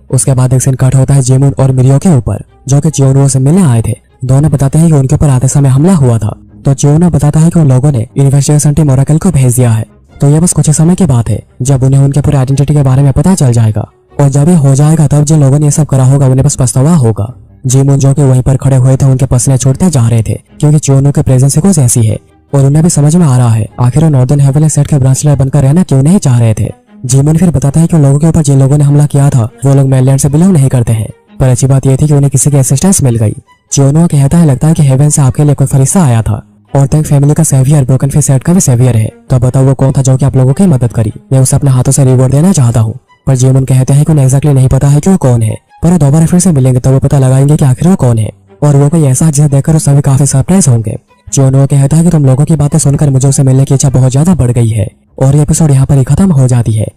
उसके बाद एक सीन कट होता है जिमून और मिरियो के ऊपर, जो कि चियोनुओ से मिलने आए थे। दोनों बताते हैं कि उनके ऊपर आते समय हमला हुआ था। तो चियोनुओ बताता है कि उन लोगों ने इन्वेस्टिगेशन टीम ओरेकल को भेज दिया है। तो ये बस कुछ ही समय की बात है जब उन्हें उनके पूरे आइडेंटिटी के बारे में पता चल जाएगा, और जब ये हो जाएगा तब जिन लोगों ने ये सब करा होगा उन्हें बस पछतावा होगा। जिमून जो कि वहीं पर खड़े हुए थे उनके पसीने छूटते जा रहे थे, क्योंकि चियोनुओ के प्रेजेंस कुछ ऐसी है और उन्हें भी समझ में आ रहा है आखिर वो नॉर्दर्न हेवनली सेट के ब्रांचलर बनकर रहना क्यों नहीं चाह रहे थे। जिमून फिर बताता है कि उन लोगों के ऊपर जिन लोगों ने हमला किया था वो लोग मेनलैंड से बिलोंग नहीं करते हैं, पर अच्छी बात यह थी कि उन्हें किसी की असिस्टेंस मिल गई। चियोनुओ कहता है लगता है कि हेवन से आपके लिए कोई फरिश्ता आया था और तक फैमिली का सेवियर ब्रोकन फेस सेट का भी सेवियर है। तो बताओ वो कौन था जो कि आप लोगों की मदद करी। मैं उसे अपने हाथों से रिवॉर्ड देना चाहता हूँ। पर जिमून कहते हैं कि उन्हें एग्जैक्टली नहीं पता है कि वो कौन है, पर दोबारा फिर से मिलेंगे तो वो पता लगाएंगे कि आखिर वो कौन है, और वो कोई ऐसा जिसे देखकर वो सभी काफी सरप्राइज होंगे। चियोनुओ कहता है कि तुम लोगों की बातें सुनकर मुझे उसे मिलने की इच्छा बहुत ज्यादा बढ़ गई है, और ये एपिसोड यहाँ पर ही खत्म हो जाती है।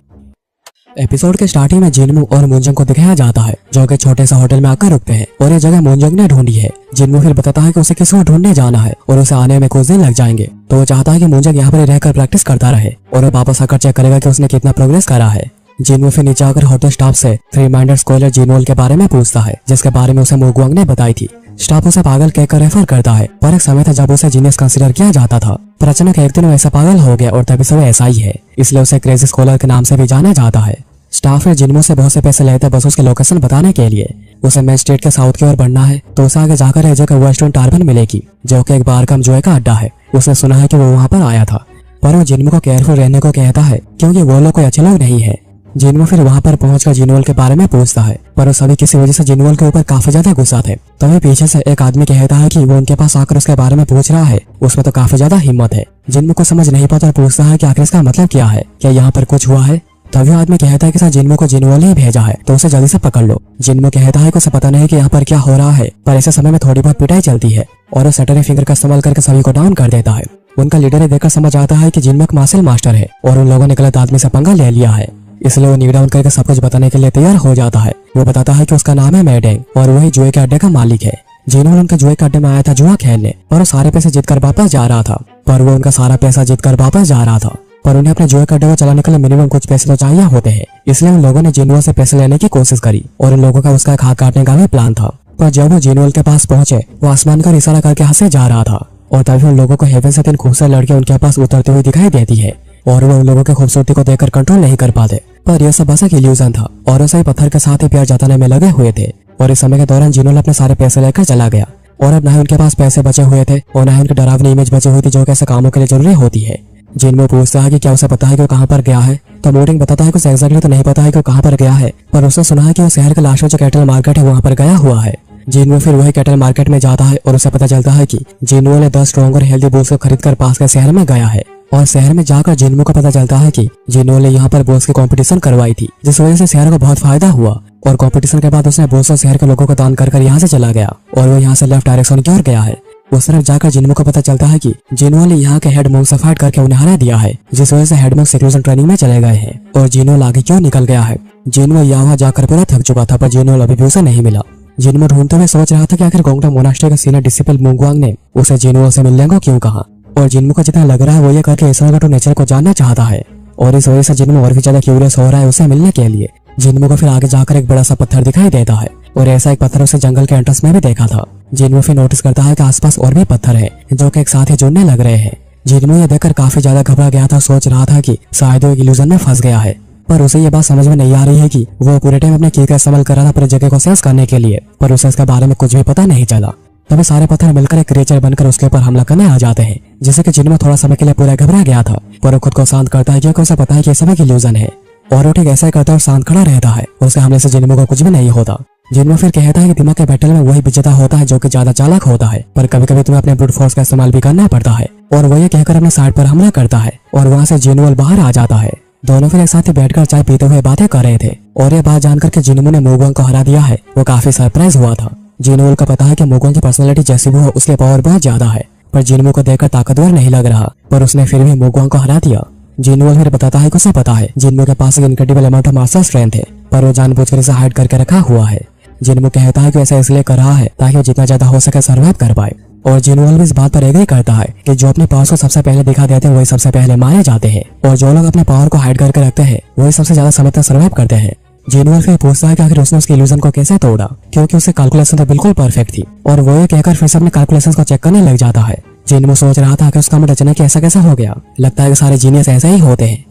एपिसोड के स्टार्टिंग में जिनमू और मूंजंग को दिखाया जाता है जो कि छोटे से होटल में आकर रुकते हैं, और ये जगह मूंजंग ने ढूंढी है। जिनमू फिर बताता है कि उसे किसी को ढूंढने जाना है और उसे आने में कुछ दिन लग जाएंगे। तो वो चाहता है कि मूंजंग यहाँ पर रहकर प्रैक्टिस करता रहे और वो वापस आकर चेक करेगा कि उसने कितना प्रोग्रेस करा है। जिनमू फिर नीचे आकर होटल स्टाफ से 3 माइंडेड स्कॉलर जिनवोल के बारे में पूछता है, जिसके बारे में उसे मुगवांग ने बताई थी। स्टाफ उसे पागल कहकर रेफर करता है, पर एक समय था जब उसे जीनियस कंसीडर किया जाता था, पर अचानक एक दिन वो ऐसा पागल हो गया और तभी से वो ऐसा ही है, इसलिए उसे क्रेजी स्कॉलर के नाम से भी जाना जाता है। स्टाफ ने जिनमू से बहुत से पैसे लेते हैं बस उसकी लोकेशन बताने के लिए। उसे मेन स्ट्रीट के साउथ की ओर बढ़ना है, तो उसे आगे जाकर एजे का वेस्टर्न टार्बन मिलेगी जो कि एक बार का जुए का अड्डा है। उसने सुना है कि वो वहाँ पर आया था, पर वो जिनमू को केयरफुल रहने को कहता है क्योंकि वो लोग कोई अच्छे लोग नहीं है। जिनमू फिर वहाँ पर पहुंचकर जिनवोल के बारे में पूछता है, पर वो सभी किसी वजह से जिनवोल के ऊपर काफी ज्यादा गुस्सा थे। तभी पीछे से एक आदमी कहता है कि वो उनके पास आकर उसके बारे में पूछ रहा है, उसमें तो काफी ज्यादा हिम्मत है। जिनमू को समझ नहीं पाता और पूछता है कि आखिर इसका मतलब क्या है, क्या यहाँ पर कुछ हुआ है। तभी आदमी कहता है कि सर जिनमू को जिनवोल ही भेजा है तो उसे जल्दी से पकड़ लो। जिनमू कहता है कि उसे पता नहीं कि यहाँ पर क्या हो रहा है, पर ऐसे समय में थोड़ी बहुत पिटाई चलती है और वो सैटरडे फिंगर का इस्तेमाल करके सभी को डाउन कर देता है। उनका लीडर देखकर समझ आता है कि जिनमू एक मार्शल मास्टर है और उन लोगों ने गलत आदमी से पंगा ले लिया है, इसलिए वो नी डाउन करके सब कुछ बताने के लिए तैयार हो जाता है। वो बताता है कि उसका नाम है मैडेंग और वही जुए के अड्डे का मालिक है। जिनवोल उनके जुए के अड्डे में आया था जुआ खेलने और वो सारे पैसे जीतकर वापस जा रहा था, पर वो उनका सारा पैसा जीतकर वापस जा रहा था, पर उन्हें अपने जुए के अड्डे को चलाने के लिए मिनिमम कुछ पैसे तो चाहिए होते हैं। इसलिए उन लोगों ने जिनवोल से पैसे लेने की कोशिश करी और उन लोगों का उसका एक हाथ काटने का भी प्लान था। पर जब वो जिनवोल के पास पहुंचे वो आसमान का इशारा करके हंसे जा रहा था, और तभी उन लोगों को हेवन से 3 खूबसूरत लड़कियां उनके पास उतरती हुई दिखाई देती है और वो उन लोगों की खूबसूरती को देखकर कंट्रोल नहीं कर पाते। पर यह सब बस एक इल्यूजन था और वो सही पत्थर के साथ ही प्यार जताने में लगे हुए थे। और इस समय के दौरान जिनवोल अपने सारे पैसे लेकर चला गया और अब ना ही उनके पास पैसे बचे हुए थे और ना ही उनकी डरावनी इमेज बची हुई थी जो कैसे कामों के लिए जरूरी होती है। जिनमू पूछता है कि क्या उसे पता है कि वो कहाँ पर गया है, तो मोडिंग बताता है कि उसे एग्जैक्टली तो नहीं पता है कि वो कहाँ पर गया है, पर उसने सुना है कि वो शहर के लास्ट में जो कैटल मार्केट है वहाँ पर गया हुआ है। जिनवो फिर वही कैटल मार्केट में जाता है और उसे पता चलता है कि जिनवो ने 10 स्ट्रॉन्ग और हेल्दी बुल्स को खरीदकर पास के शहर में गया है, और शहर में जाकर जिनवो को पता चलता है कि जिनवो ने यहाँ पर बुल्स की कंपटीशन करवाई थी, जिस वजह से शहर को बहुत फायदा हुआ। और कंपटीशन के बाद उसने बुल्स और शहर के लोगों को दान कर यहाँ से चला गया और वो यहाँ से लेफ्ट डायरेक्शन की ओर गया है। उस तरफ जाकर जिनवो को पता चलता है कि जिनवो ने यहाँ के हेड मोंग से फाइट करके उन्हें हरा दिया है, जिस वजह से हेड मोंग सिक्लूजन ट्रेनिंग में चले गए हैं और जिनवो आगे क्यों निकल गया है। जिनवो यहाँ जाकर पूरा थक चुका था, पर जिनवो अभी भी उसे नहीं मिला। जिनवो ढूंढते हुए सोच रहा था कि आखिर गोंगटा मोनास्ट्री का सीनियर डिसिपल मुंगवांग ने उसे जिनवो से मिलने को क्यों कहा, और जिनवो को जितना लग रहा है वो ये करके इसरो का नेचर को जानना चाहता है, और इस वजह से जिनवो और भी ज्यादा क्यूरियस हो रहा है उसे मिलने के लिए। जिनवो को फिर आगे जाकर एक बड़ा सा पत्थर दिखाई देता है और ऐसा एक पत्थर उसे जंगल के एंट्रेंस में भी देखा था। जिनवो फिर नोटिस करता है कि आसपास और भी पत्थर है जो कि एक साथ ही जुड़ने लग रहे हैं। जिनवो ये देखकर काफी ज्यादा घबरा गया था, सोच रहा था कि शायद वो एक इल्यूजन में फंस गया है, पर उसे ये बात समझ में नहीं आ रही है कि वो पूरे टाइम अपने की का इस्तेमाल कर रहा था पूरी जगह को सेंस करने के लिए, पर उसे इसके बारे में कुछ भी पता नहीं चला। तभी सारे पत्थर मिलकर एक क्रिएचर बनकर उसके ऊपर हमला करने आ जाते हैं, जिससे कि जिनवो थोड़ा समय के लिए पूरा घबरा गया था, पर वो खुद को शांत करता है क्योंकि उसे पता है कि ये सब एक इल्यूजन है, और वो ठीक ऐसा ही करता है और शांत खड़ा रहता है। उसके हमले से जिनवो को कुछ भी नहीं होता। जिनवो फिर कहता है कि दिमाग के बैटल में वही विजेता होता है जो कि ज्यादा चालाक होता है, पर कभी कभी तुम्हें अपने ब्रूट फोर्स का इस्तेमाल भी करना पड़ता है, और वो ये कहकर अपने साइड पर हमला करता है और वहाँ से जिनवो बाहर आ जाता है। दोनों फिर एक साथ ही बैठकर चाय पीते हुए बातें कर रहे थे, और ये बात जानकर के जिनवो ने मुगवांग को हरा दिया है वो काफी सरप्राइज हुआ था। जिनवो को पता है कि मुगवांग की पर्सनैलिटी जैसी भी हो उसके पावर बहुत ज्यादा है, पर जिनवो को देखकर ताकतवर नहीं लग रहा, पर उसने फिर भी मुगवांग को हरा दिया। जिनवो फिर बताता है कि उसे पता है जिनवो के पास एक incredible amount of martial strength है, पर वो जानबूझकर इसे हाइड करके रखा हुआ है। जिनवो कहता है कि ऐसा इसलिए कर रहा है ताकि वो जितना ज्यादा हो सके सर्वाइव कर पाए, और जिनवो भी इस बात पर एग्री करता है कि जो अपने पावर को सबसे पहले दिखा देते हैं वही सबसे पहले मारे जाते हैं, और जो लोग अपने पावर को हाइड करके रखते हैं वही सबसे ज्यादा समय तक सर्वाइव करते हैं। जेनुअल फिर पूछता है कि आखिर उसने उसके इल्यूजन को कैसे तोड़ा, क्योंकि उसकी कैलकुलेशन तो बिल्कुल परफेक्ट थी। और वो ये कहकर फिर से अपने कैलकुलेशन को चेक करने लग जाता है। जिनमो सोच रहा था कि उसका मन अचानक ऐसा कैसा हो गया, लगता है कि सारे जीनियस ऐसे ही होते हैं।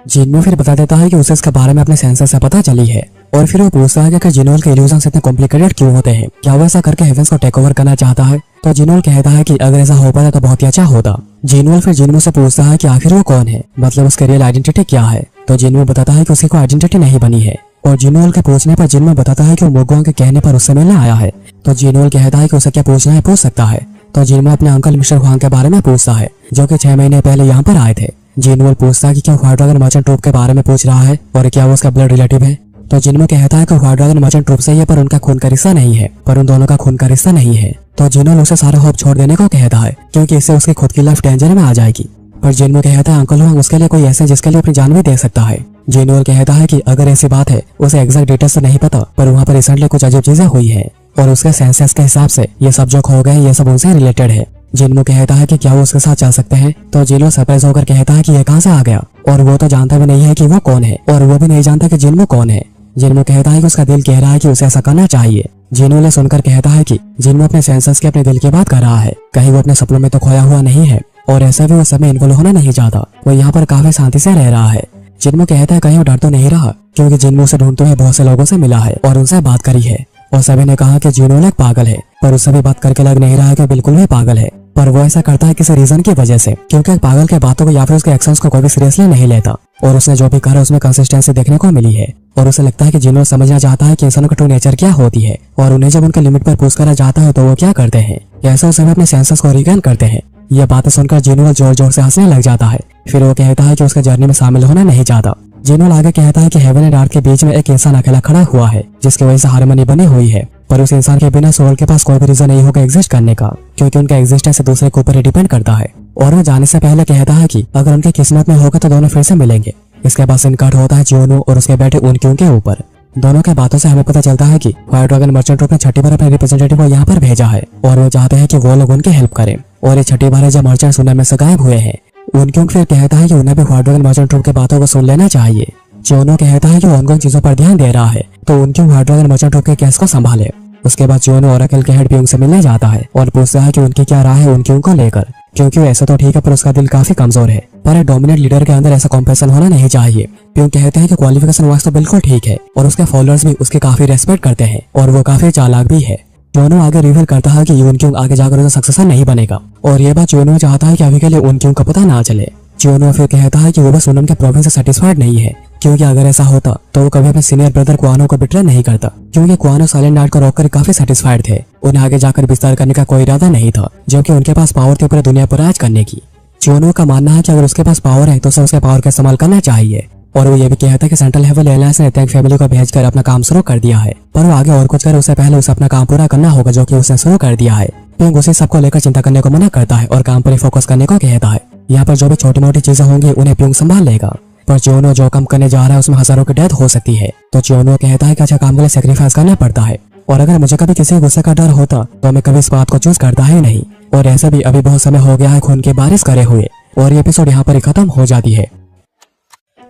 जिनमो फिर बता देता है कि उसे इसके बारे में अपने सेंसर से पता चली है। और फिर वो पूछता है कि जिनोल के इल्यूजन्स इतने कॉम्प्लिकेटेड क्यों होते हैं, क्या वो ऐसा करके हेवेंस को टेक ओवर करना चाहता है। तो जिनोल कहता है कि अगर ऐसा हो पाता तो बहुत ही अच्छा होता। जिनोल फिर जिनमो से पूछता है कि आखिर वो कौन है, मतलब उसकी रियल आइडेंटिटी क्या है। तो जिनमो बताता है कि उसकी कोई आइडेंटिटी नहीं बनी है। और जिनोल के पूछने पर जिनमो बताता है कि वो मोगवांग के कहने पर उससे मिलने आया है। तो जिनोल कहता है कि उसे क्या पूछना है पूछ सकता है। तो जिनमो अपने अंकल मिस्टर हुआंग के बारे में पूछता है, जो कि 6 महीने पहले यहाँ पर आए थे। जिनमो पूछता है कि क्या व्हाइट ड्रैगन मर्चेंट ट्रूप के बारे में पूछ रहा है और क्या वो उसका ब्लड रिलेटिव है। तो जिनमो कहता है कि व्हाइट ड्रैगन मर्चेंट ट्रूप से है, पर उनका खून का रिश्ता नहीं है, पर उन दोनों का खून का रिश्ता नहीं है। तो जिनोल उसे सारा होप छोड़ देने को कहता है, क्योंकि इससे उसकी खुद की लाइफ डेंजर में आ जाएगी। पर जिनमो कहता है अंकल हुआंग उसके लिए कोई ऐसा जिसके लिए अपनी जान भी दे सकता है। जिनोल कहता है कि अगर ऐसी बात है, उसे एग्जैक्ट डिटेल्स तो नहीं पता, पर वहाँ पर रिसेंटली कुछ अजीब चीजें हुई है और उसके सेंसेस के हिसाब से ये सब जो खो गए ये सब उनसे रिलेटेड है। जिनमो कहता है कि क्या वो उसके साथ चल सकते हैं। तो जिनमो सरप्राइज होकर कहता है कि ये कहाँ से आ गया, और वो तो जानता भी नहीं है कि वो कौन है, और वो भी नहीं जानता कि जिनमो कौन है। जिनमो कहता है कि उसका दिल कह रहा है कि उसे ऐसा करना चाहिए। जिनमो ने सुनकर कहता है कि जिनमो अपने सेंसर्स के अपने दिल की बात कर रहा है, कहीं वो अपने सपनों में तो खोया हुआ नहीं है, और ऐसा भी वो समय इन्वॉल्व होना नहीं चाहता, वो यहाँ पर काफी शांति से रह रहा है। जिनमो कहता है कहीं वो डर तो नहीं रहा, क्योंकि जिनमो से ढूंढते हुए बहुत से लोगों से मिला है और उनसे बात करी है, और सभी ने कहा कि जिनोल एक पागल है, पर उससे भी बात करके लग नहीं रहा है कि बिल्कुल भी पागल है। पर वो ऐसा करता है किसी रीजन की वजह से, क्योंकि एक पागल के बातों को या फिर उसके एक्शंस को कोई भी सीरियसली नहीं लेता, और उसने जो भी कहा उसमें कंसिस्टेंसी देखने को मिली है। और उसे लगता है कि जिनोल समझना चाहता है कि इंसानों का ट्रू नेचर क्या होती है, और उन्हें जब उनके लिमिट पर पुश करना चाहता है तो वो क्या करते हैं। ऐसा उसे अपने सेंसेस को रिगेन करते हैं। ये बातें सुनकर जिनोल जोर जोर से हंसने लग जाता है। फिर वो कहता है कि उसके जर्नी में शामिल होना नहीं चाहता। जिनोल आगे कहता है कि हेवन एंड अर्थ के बीच में एक इंसान अकेला खड़ा हुआ है, जिसकी वजह से हार्मनी बनी हुई है, पर उस इंसान के बिना सोल के पास कोई भी रीजन नहीं होगा एग्जिस्ट करने का, क्योंकि उनका एग्जिस्टेंस दूसरे के ऊपर ही डिपेंड करता है। और वो जाने से पहले कहता है कि अगर उनकी किस्मत में होगा तो दोनों फिर से मिलेंगे। इसके बाद सीन कट होता है जियोनो और उसके बेटे उनक्यूंग के ऊपर। दोनों के बातों से हमें पता चलता है कि व्हाइट ड्रैगन मर्चेंट ट्रूप ने छठी बार अपने रिप्रेजेंटेटिव को यहाँ पर भेजा है, और वो चाहते हैं कि वो लोग उनकी हेल्प करें। और ये छठी बार है जब मर्चेंट सुनने में से गायब हुए हैं। उनक्यूंग फिर कहता है कि उन्हें भी व्हाइट ड्रैगन मर्चेंट ट्रूप के बातों को सुन लेना चाहिए। जियोनो कहता है कि वो ऑनगोइंग चीजों पर ध्यान दे रहा है, तो उनक्यूंग व्हाइट ड्रैगन मर्चेंट ट्रूप के केस को संभाले। उसके बाद जियोनो ओरेकल के हेड प्यूंग से मिलने जाता है और पूछता है कि उनकी क्या राय है उनक्यूंग को लेकर, क्योंकि वो ऐसा तो ठीक है पर उसका दिल काफी कमजोर है, पर एक डोमिनेंट लीडर के अंदर ऐसा कॉम्पेशन होना नहीं चाहिए। प्यूंग कहते हैं कि क्वालिफिकेशन वाइज तो बिल्कुल ठीक है, और उसके फॉलोअर्स भी उसकी काफी रेस्पेक्ट करते हैं, और वो काफी चालाक भी है। जियोनो आगे रिवील करता है कि उनक्यूंग आगे जाकर उसे सक्सेसर नहीं बनेगा, और ये बात जियोनो चाहता है कि अभी के लिए उनक्यूंग का पता ना चले। जियोनो फिर कहता है कि वो बस उनके प्रोविंस से सेटिस्फाइड नहीं है, क्योंकि अगर ऐसा होता तो वो कभी अपने सीनियर ब्रदर क्वानो को बिट्रे नहीं करता, क्योंकि क्वानो साइलेंट नाइट को रोककर काफी सेटिस्फाइड थे। उन्हें आगे जाकर विस्तार करने का कोई इरादा नहीं था, जो कि उनके पास पावर थी पूरी दुनिया पर राज करने की। जियोनो का मानना है कि अगर उसके पास पावर है तो उसे उसके पावर का इस्तेमाल करना चाहिए। और वो ये भी कहता है कि सेंट्रल हेवन एलायंस ने टैंक फैमिली को भेजकर अपना काम शुरू कर दिया है, पर वो आगे और कुछ करे उससे पहले उसे अपना काम पूरा करना होगा, जो कि उसने शुरू कर दिया है। प्यूंग उसे सबको लेकर चिंता करने को मना करता है और काम पर फोकस करने को कहता है। यहाँ पर जो भी छोटी मोटी चीजें होंगी उन्हें प्यूंग संभाल लेगा, पर जियोनो जो काम करने जा रहा है उसमें हजारों की डेथ हो सकती है। तो जियोनो कहता है कि अच्छा काम के लिए सेक्रीफाइस करना पड़ता है, और अगर मुझे कभी किसी गुस्से का डर होता तो मैं कभी इस बात को चूज करता ही नहीं। और ऐसा भी अभी बहुत समय हो गया है खून की बारिश करे हुए, और ये एपिसोड यहाँ पर ही खत्म हो जाती है।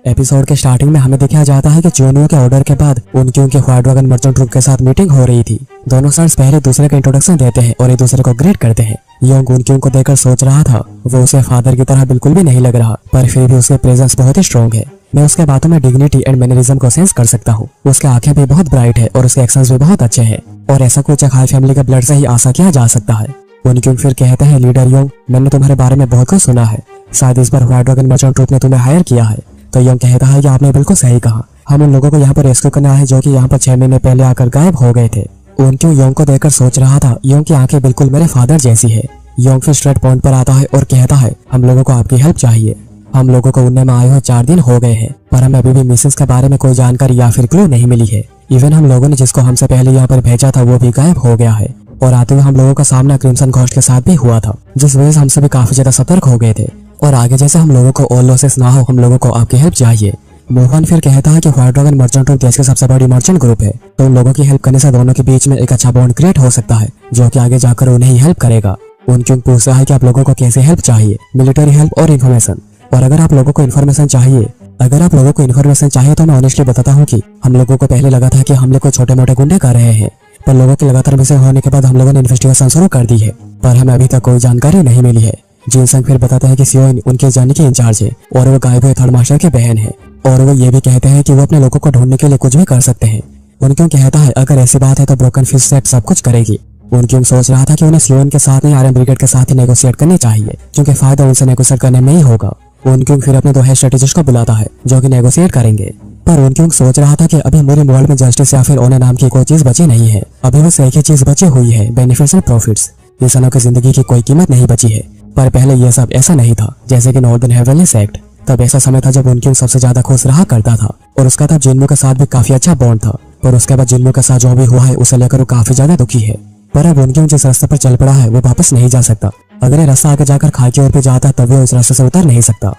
एपिसोड के स्टार्टिंग में हमें दिखाया जाता है कि जियोनो के ऑर्डर के बाद उनक्यूंग के व्हाइट ड्रैगन मर्चेंट ट्रूप के साथ मीटिंग हो रही थी। दोनों सन्स पहले दूसरे का इंट्रोडक्शन देते हैं और एक दूसरे को ग्रेट करते हैं। योंग उनक्यूंग को देखकर सोच रहा था वो उसे फादर की तरह बिल्कुल भी नहीं लग रहा, पर फिर भी उसके प्रेजेंस बहुत ही स्ट्रॉन्ग है। मैं उसके बातों में डिग्निटी एंड मैनरिज्म को सेंस कर सकता हूँ। उसके आंखें भी बहुत ब्राइट है और उसके एक्शंस भी बहुत अच्छे हैं, और ऐसा कुछ एक हाई फैमिली के ब्लड से ही आशा किया जा सकता है। उनक्यूंग फिर कहते हैं लीडर योंग, मैंने तुम्हारे बारे में बहुत कुछ सुना है, शायद इस बार व्हाइट ड्रैगन मर्चेंट ट्रूप ने तुम्हें हायर किया है। तो योंग कहता है कि आपने बिल्कुल सही कहा, हम उन लोगों को यहाँ पर रेस्क्यू करने आए जो कि यहाँ पर 6 महीने पहले आकर गायब हो गए थे। उनक्यूंग योंग को देखकर सोच रहा था योंग की आंखें बिल्कुल मेरे फादर जैसी है। योंग फिर स्ट्रेट पॉइंट पर आता है और कहता है हम लोगों को आपकी हेल्प चाहिए। हम लोगों को उड़ने में आए हुए 4 दिन हो गए हैं, पर हमें अभी भी मिसेस के बारे में कोई जानकारी या फिर क्लू नहीं मिली है। इवन हम लोगों ने जिसको हमसे पहले यहाँ पर भेजा था वो भी गायब हो गया है, और आते हुए हम लोगों का सामना क्रिम्सन घोस्ट के साथ भी हुआ था, जिस वजह से हम सभी काफी ज्यादा सतर्क हो गए थे। और आगे जैसे हम लोगों को और लॉसेस ना हो, हम लोगों को आपकी हेल्प चाहिए। मोहन फिर कहता है कि व्हाइट ड्रैगन मर्चेंट ट्रूप देश की सबसे बड़ी मर्चेंट ग्रुप है, तो उन लोगों की हेल्प करने से दोनों के बीच में एक अच्छा बॉन्ड क्रिएट हो सकता है, जो कि आगे जाकर उन्हें ही हेल्प करेगा। उनक्यूंग पूछता है कि आप लोगों को कैसे हेल्प चाहिए, मिलिट्री हेल्प और इन्फॉर्मेशन। और अगर आप लोगों को इन्फॉर्मेशन चाहिए अगर आप लोगों को इन्फॉर्मेशन चाहिए तो मैं ऑनेस्टली बताता हूँ कि हम लोगों को पहले लगा था कि हम लोग कोई छोटे मोटे गुंडे कर रहे हैं, पर लोगों के लगातार मिसिंग होने के बाद हम लोगों ने इन्वेस्टिगेशन शुरू कर दी है, पर हमें अभी तक कोई जानकारी नहीं मिली है। जिनसंग फिर बताते हैं कि सियोन उनके जाने के इंचार्ज है और वो गायब हुए थर्ड मास्टर के बहन है, और वो ये भी कहते हैं कि वो अपने लोगों को ढूंढने के लिए कुछ भी कर सकते हैं। उनक्यों कहता है अगर ऐसी बात है तो ब्रोकन फिश सेट सब कुछ करेगी। उनक्यों सोच रहा था कि उन्हें सियोन के साथ नहीं आर्यन ब्रिगेड के साथ ही नेगोशिएट करनी चाहिए, क्योंकि फायदा उनसे नेगोशिएट करने में ही होगा। उनक्यों फिर अपने 2 हेड स्ट्रेटेजिस्ट को बुलाता है जो कि नेगोशिएट करेंगे, पर उनक्यों सोच रहा था कि अभी मेरे वर्ल्ड में जस्टिस या फिर ओनर नाम की कोई चीज बची नहीं है। अभी बस एक ही चीज बची हुई है, बेनिफिट्स एंड प्रॉफिट्स। इंसानों की जिंदगी की कोई कीमत नहीं बची है। पर पहले ये सब ऐसा नहीं था, जैसे कि नॉर्दर्न हेवनली एक्ट। तब ऐसा समय था जब उनक्यों सबसे ज्यादा खुश रहा करता था, और उसका तब जिन्मू के साथ भी काफी अच्छा बॉन्ड था। पर उसके बाद जिन्मू के साथ जो भी हुआ है उसे लेकर वो काफी ज्यादा दुखी है। पर अब उनक्यों जिस रास्ते पर चल पड़ा है वो वापस नहीं जा सकता। अगर ये रास्ता आगे जाकर खाई की ओर पे जाता तब वो इस रास्ते से उतर नहीं सकता।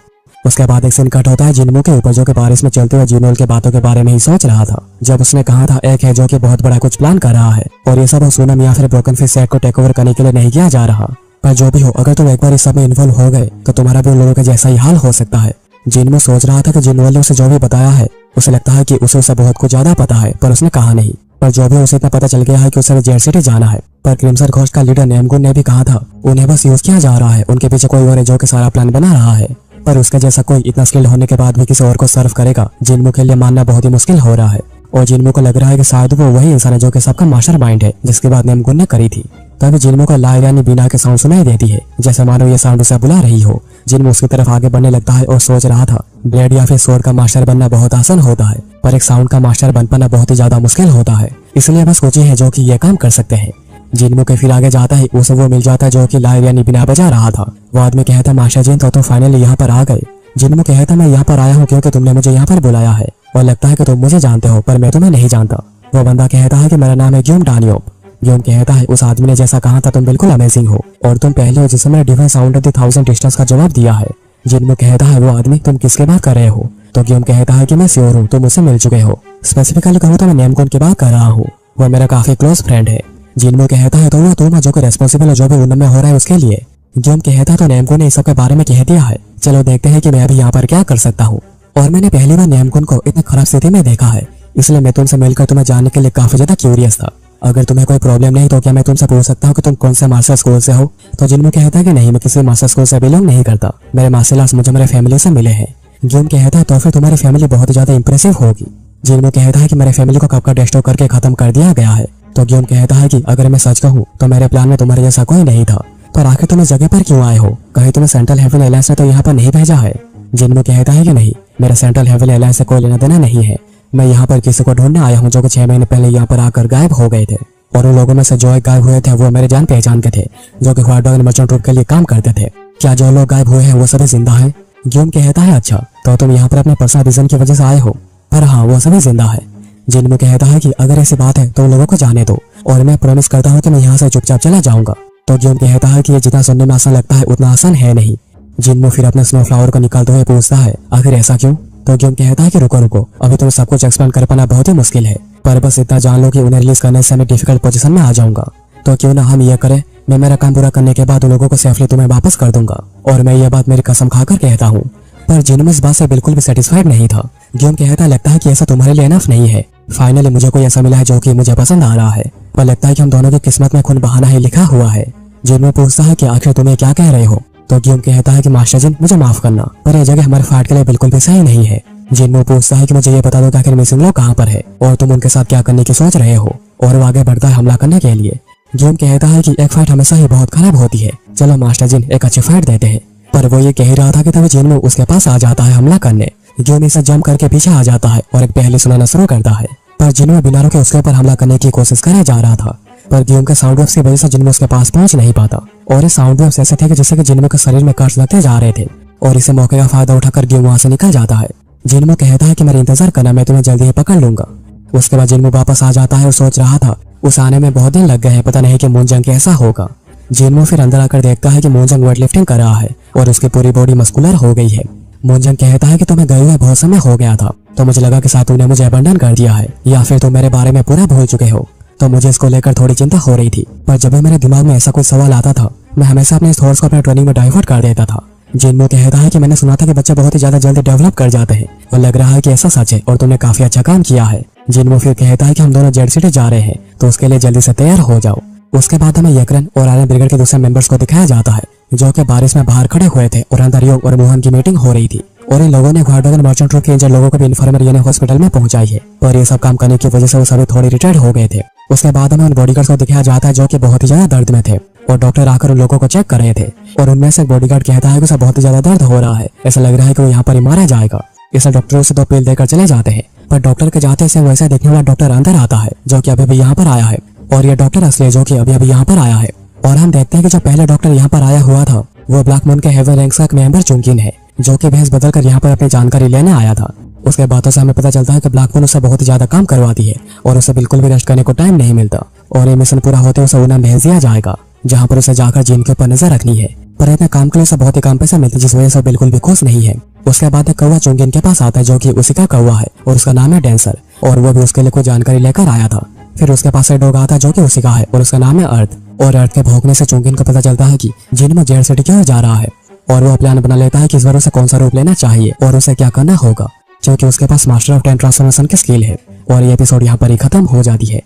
उसके बाद एक सीन कट होता है जिन्मू के ऊपर, जो कि बारिश में चलते हुए जिनोल के बातों के बारे में ही सोच रहा था। जब उसने कहा था एक है जो कि बहुत बड़ा कुछ प्लान कर रहा है, और ये सब सोनम या फिर ब्रोकन फिश सेट को टेक ओवर करने के लिए नहीं किया जा रहा। पर जो भी हो, अगर तुम एक बार इस सब में इन्वॉल्व हो गए तो तुम्हारा भी उन लोगों का जैसा ही हाल हो सकता है। जिनमू सोच रहा था कि जिनोल ने उसे जो भी बताया है उसे लगता है कि उसे बहुत कुछ ज्यादा पता है, पर उसने कहा नहीं। पर जो भी उसे इतना पता चल गया है कि उसे जेड सिटी जाना है। पर क्रिम्सन घोस्ट का लीडर नेमगुन ने भी कहा था उन्हें बस यूज किया जा रहा है, उनके पीछे कोई और है जो कि सारा प्लान बना रहा है। पर उसके जैसा कोई इतना स्किल्ड होने के बाद भी किसी और को सर्व करेगा, जिन्मू के लिए मानना बहुत ही मुश्किल हो रहा है। और जिन्मू को लग रहा है कि शायद वो वही इंसान है जो कि सबका मास्टर माइंड है, जिसकी बात नेमगुन ने करी थी। तभी जिन्मू को लाइरानी बिना के साउंड सुनाई देती है, जैसे मानो ये साउंड उसे बुला रही हो। जिन्मू उसकी तरफ आगे बढ़ने लगता है और सोच रहा था ब्लेड या फिर स्वॉर्ड का मास्टर बनना बहुत आसान होता है, पर एक साउंड का मास्टर बन पाना बहुत ही ज्यादा मुश्किल होता है। इसलिए बस कुछ ही है जो कि ये काम कर सकते हैं। जिन्मू के फिर आगे जाता है, उसे वो मिल जाता है जो कि लाइरानी बिना बजा रहा था। वो आदमी कहता है मास्टर जिन तो फाइनली यहाँ पर आ गए। जिन्मू कहता है मैं यहाँ पर आया हूँ क्योंकि तुमने मुझे यहाँ पर बुलाया है, और लगता है कि तुम मुझे जानते हो पर मैं तुम्हें नहीं जानता। वो बंदा कहता है कि मेरा नाम है ग्यूम डानियोप। ग्यूम कहता है उस आदमी ने जैसा कहा था तुम बिल्कुल अमेजिंग हो, और तुम पहले हो जिसने different sound of the 1000 distance का जवाब दिया है। जिन्मू कहता है वो आदमी तुम किसके बात कर रहे हो? तो ग्यूम कहता है कि मैं श्योर हूँ तुम मुझसे मिल चुके हो। स्पेसिफिकली कहूँ तो मैं नेमगुन की बात कर रहा हूँ, वो मेरा काफी क्लोज फ्रेंड है। जिन्मू कहता है तो वो तुम जो कि रेस्पॉन्सिबल है जो भी उनमें हो रहा है उसके लिए। ग्यूम कहता है तो नेमगुन ने इस सब के बारे में कह दिया है, चलो देखते हैं कि मैं अभी यहाँ पर क्या कर सकता हूँ। और मैंने पहली बार नेमगुन को इतनी खराब स्थिति में देखा है, इसलिए मैं तुमसे मिलकर तुम्हें जानने के लिए काफी ज्यादा क्यूरियस था। अगर तुम्हें कोई प्रॉब्लम नहीं तो क्या मैं तुमसे पूछ सकता हूँ कि तुम कौन से मास्टर स्कूल से हो? तो जिन्मू कहता है कि नहीं, मैं किसी मास्टर स्कूल से बिलोंग नहीं करता, मेरे मार्शल आर्ट्स मुझे मेरे फैमिली से मिले हैं। ग्यूम कहता है तो फिर तुम्हारी फैमिली बहुत ज्यादा इंप्रेसिव होगी। जिन्मू कहता है कि मेरे फैमिली को कब का डिस्ट्रॉय करके खत्म कर दिया गया है। तो ग्यूम कहता है कि अगर मैं सच कहूँ तो मेरे प्लान में तुम्हारे जैसा कोई नहीं था, पर आखिर तुम इस जगह पर क्यों आए हो? कहीं तुम्हें सेंट्रल हेवन एलायंस ने तो यहाँ पर नहीं भेजा है? जिन्मू कहता है कि नहीं, मेरा सेंट्रल हेवन एलायंस से कोई लेना देना नहीं है। मैं यहाँ पर किसी को ढूंढने आया हूँ जो कि 6 महीने पहले यहाँ पर आकर गायब हो गए थे, और उन लोगों में से जो एक गायब हुए थे वो मेरे जान पहचान के थे, जो कि हॉट डॉग मर्चेंट ट्रूप के लिए काम करते थे। क्या जो लोग गायब हुए हैं वो सभी जिंदा हैं? ग्यूम कहता है अच्छा, तो तुम यहाँ पर अपने पर्सनल रीजन की वजह से आए हो? पर हाँ, वो सभी जिंदा है। जिन्मू कहता है कि अगर ऐसी बात है तो उन लोगों को जाने दो, और मैं प्रॉमिस करता हूँ कि मैं यहाँ से चुपचाप चला जाऊंगा। तो ग्यूम कहता है कि ये जितना सुनने में आसान लगता है उतना आसान है नहीं। जिन्मू फिर अपने स्नो फ्लावर को निकालते हुए पूछता है आखिर ऐसा क्यों? तो ग्यूम कहता है कि रुको रुको, अभी तुम्हें सब कुछ एक्सप्लेन कर पाना बहुत ही मुश्किल है, पर बस इतना जान लो कि उन्हें रिलीज करने से मैं डिफिकल्ट पोजीशन में आ जाऊंगा। तो क्यों ना हम ये करें, मैं मेरा काम पूरा करने के बाद उन लोगों को सेफली तुम्हें वापस कर दूंगा, और मैं ये बात मेरी कसम खाकर कहता हूँ। पर जिन्मू इस बात से बिल्कुल भी सेटिस्फाइड नहीं था। ग्यूम कहता लगता है कि ऐसा तुम्हारे लिए इनफ नहीं है। फाइनली मुझे कोई ऐसा मिला है जो कि मुझे पसंद आ रहा है, पर लगता है कि हम दोनों की किस्मत में खून बहाना ही लिखा हुआ है। जिन्मू पूछता है कि आखिर तुम्हें क्या कह रहे हो? तो ग्यूम कहता है कि मास्टर जिन, मुझे माफ करना, पर यह जगह हमारे फाइट के लिए बिल्कुल भी सही नहीं है। जिन्मू पूछता है कि मुझे ये बता दो कि आखिर मिसिंग लोग कहाँ पर है और तुम उनके साथ क्या करने की सोच रहे हो, और वो आगे बढ़ता है हमला करने के लिए। ग्यूम कहता है कि एक फाइट हमेशा ही बहुत खराब होती है, चलो मास्टर जिन एक अच्छी फाइट देते हैं। पर वो ये कह रहा था कि तभी जिन्मू उसके पास आ जाता है हमला करने। ग्यूम इसे जंप करके पीछे आ जाता है और एक पहेली सुनाना शुरू करता है, पर जिन्मू बिना रुके उसके ऊपर हमला करने की कोशिश करे जा रहा था। पर ग्यूम के साउंड वेव्स की वजह से जिन्मू उसके पास पहुंच नहीं पाता, और ये साउंड वेव्स ऐसे थे कि जिससे कि जिन्मू के शरीर में कट्स लगते जा रहे थे, और इसे मौके का फायदा उठाकर ग्यूम वहां से निकल जाता है। जिन्मू कहता है कि मेरा इंतजार करना, मैं तुम्हें जल्दी ही पकड़ लूंगा। उसके बाद जिन्मू वापस आ जाता है और सोच रहा था उस आने में बहुत दिन लग गए हैं, पता नहीं कि मूनजंग कैसा होगा। जिन्मू फिर अंदर आकर देखता है कि मूनजंग वेट लिफ्टिंग कर रहा है और उसकी पूरी बॉडी मस्कुलर हो गई है। मूनजंग कहता है कि तुम्हें गए हुए बहुत समय हो गया था, तो मुझे लगा कि शायद तुमने मुझे अबंडन कर दिया है, या फिर तुम मेरे बारे में पूरा भूल चुके हो। तो मुझे इसको लेकर थोड़ी चिंता हो रही थी, पर जब भी मेरे दिमाग में ऐसा कोई सवाल आता था मैं हमेशा अपने थॉट्स को अपने ट्रेनिंग में डाइवर्ट कर देता था। जिन्मू कहता है कि मैंने सुना था कि बच्चे बहुत ही ज्यादा जल्दी डेवलप कर जाते हैं, और लग रहा है कि ऐसा सच है और तुमने काफी अच्छा काम किया है। जिनवो फिर कहता है कि हम दोनों जेड सिटी जा रहे हैं, तो उसके लिए जल्दी से तैयार हो जाओ। उसके बाद हमें यकरन और आर्यन ब्रिगेड के दूसरे मेंबर्स को दिखाया जाता है, जो कि बारिश में बाहर खड़े हुए थे और अंदर योग और मोहन की मीटिंग हो रही थी। और इन लोगों ने ग्वाड्रगन मर्चेंट ट्रूप के इंजर्ड लोगों को भी इन्फॉर्मर यानी हॉस्पिटल में पहुंचाई है, पर ये सब काम करने की वजह से वो सभी थोड़ी रिटायर्ड हो गए थे। उसके बाद हमें उन बॉडीगार्ड्स को दिखाया जाता है जो कि बहुत ही ज्यादा दर्द में थे और डॉक्टर आकर उन लोगों को चेक कर रहे थे। और उनमें से एक बॉडीगार्ड कहता है कि उसे बहुत ही ज्यादा दर्द हो रहा है, ऐसा लग रहा है कि वो यहाँ पर ही मारा जाएगा। इसलिए डॉक्टर उसे 2 पील देकर चले जाते हैं, पर डॉक्टर के जाते से वैसा देखने वाला डॉक्टर अंदर आता है जो कि अभी भी यहाँ पर आया है, और ये डॉक्टर असली है जो कि अभी अभी यहाँ पर आया है। और हम देखते हैं कि जो पहले डॉक्टर यहाँ पर आया हुआ था वो ब्लैक मून के हेवन रैंक्स का एक मेंबर चुंकिन है, जो कि भेस बदल कर यहाँ पर अपनी जानकारी लेने आया था। उसके बातों से हमें पता चलता है कि ब्लैक मून उससे बहुत ही ज्यादा काम करवाती है और उसे बिल्कुल भी रेस्ट करने को टाइम नहीं मिलता, और ये मिशन पूरा होते उसे उन्हें भेज दिया जाएगा जहाँ पर उसे जाकर जिन के ऊपर नजर रखनी है। पर इतने काम के लिए उसे बहुत ही कम पैसे मिलते, जिस वजह से बिल्कुल भी खुश नहीं है। उसके बाद एक कौवा चुंगिन के पास आता है जो कि उसी का कौवा है और उसका नाम है डेंसर, और वो भी उसके लिए कोई जानकारी लेकर आया था। फिर उसके पास एक डॉग आता है जो कि उसी का है और उसका नाम है अर्थ। और अर्थ के भौंकने से चुंगिन को पता चलता है कि जिन में जेड सिटी क्यों जा रहा है, और वो प्लान बना लेता है कि इस बार उसे कौन सा रूप लेना चाहिए और उसे क्या करना होगा, क्योंकि उसके पास मास्टर ऑफ 10 ट्रांसफॉर्मेशन की स्किल है। और ये एपिसोड यहाँ पर ही खत्म हो जाती है।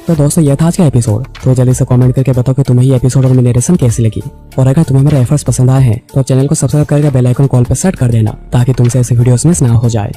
तो दोस्तों ये था आज का एपिसोड। तो जल्दी से कमेंट करके बताओ कि तुम्हें ये एपिसोड और मेरी नरेशन कैसी लगी, और अगर तुम्हें मेरे एफर्ट्स पसंद आए हैं तो चैनल को सब्सक्राइब करके बेल आइकन कॉल पर सेट कर देना, ताकि तुमसे ऐसे वीडियोस मिस ना हो जाए।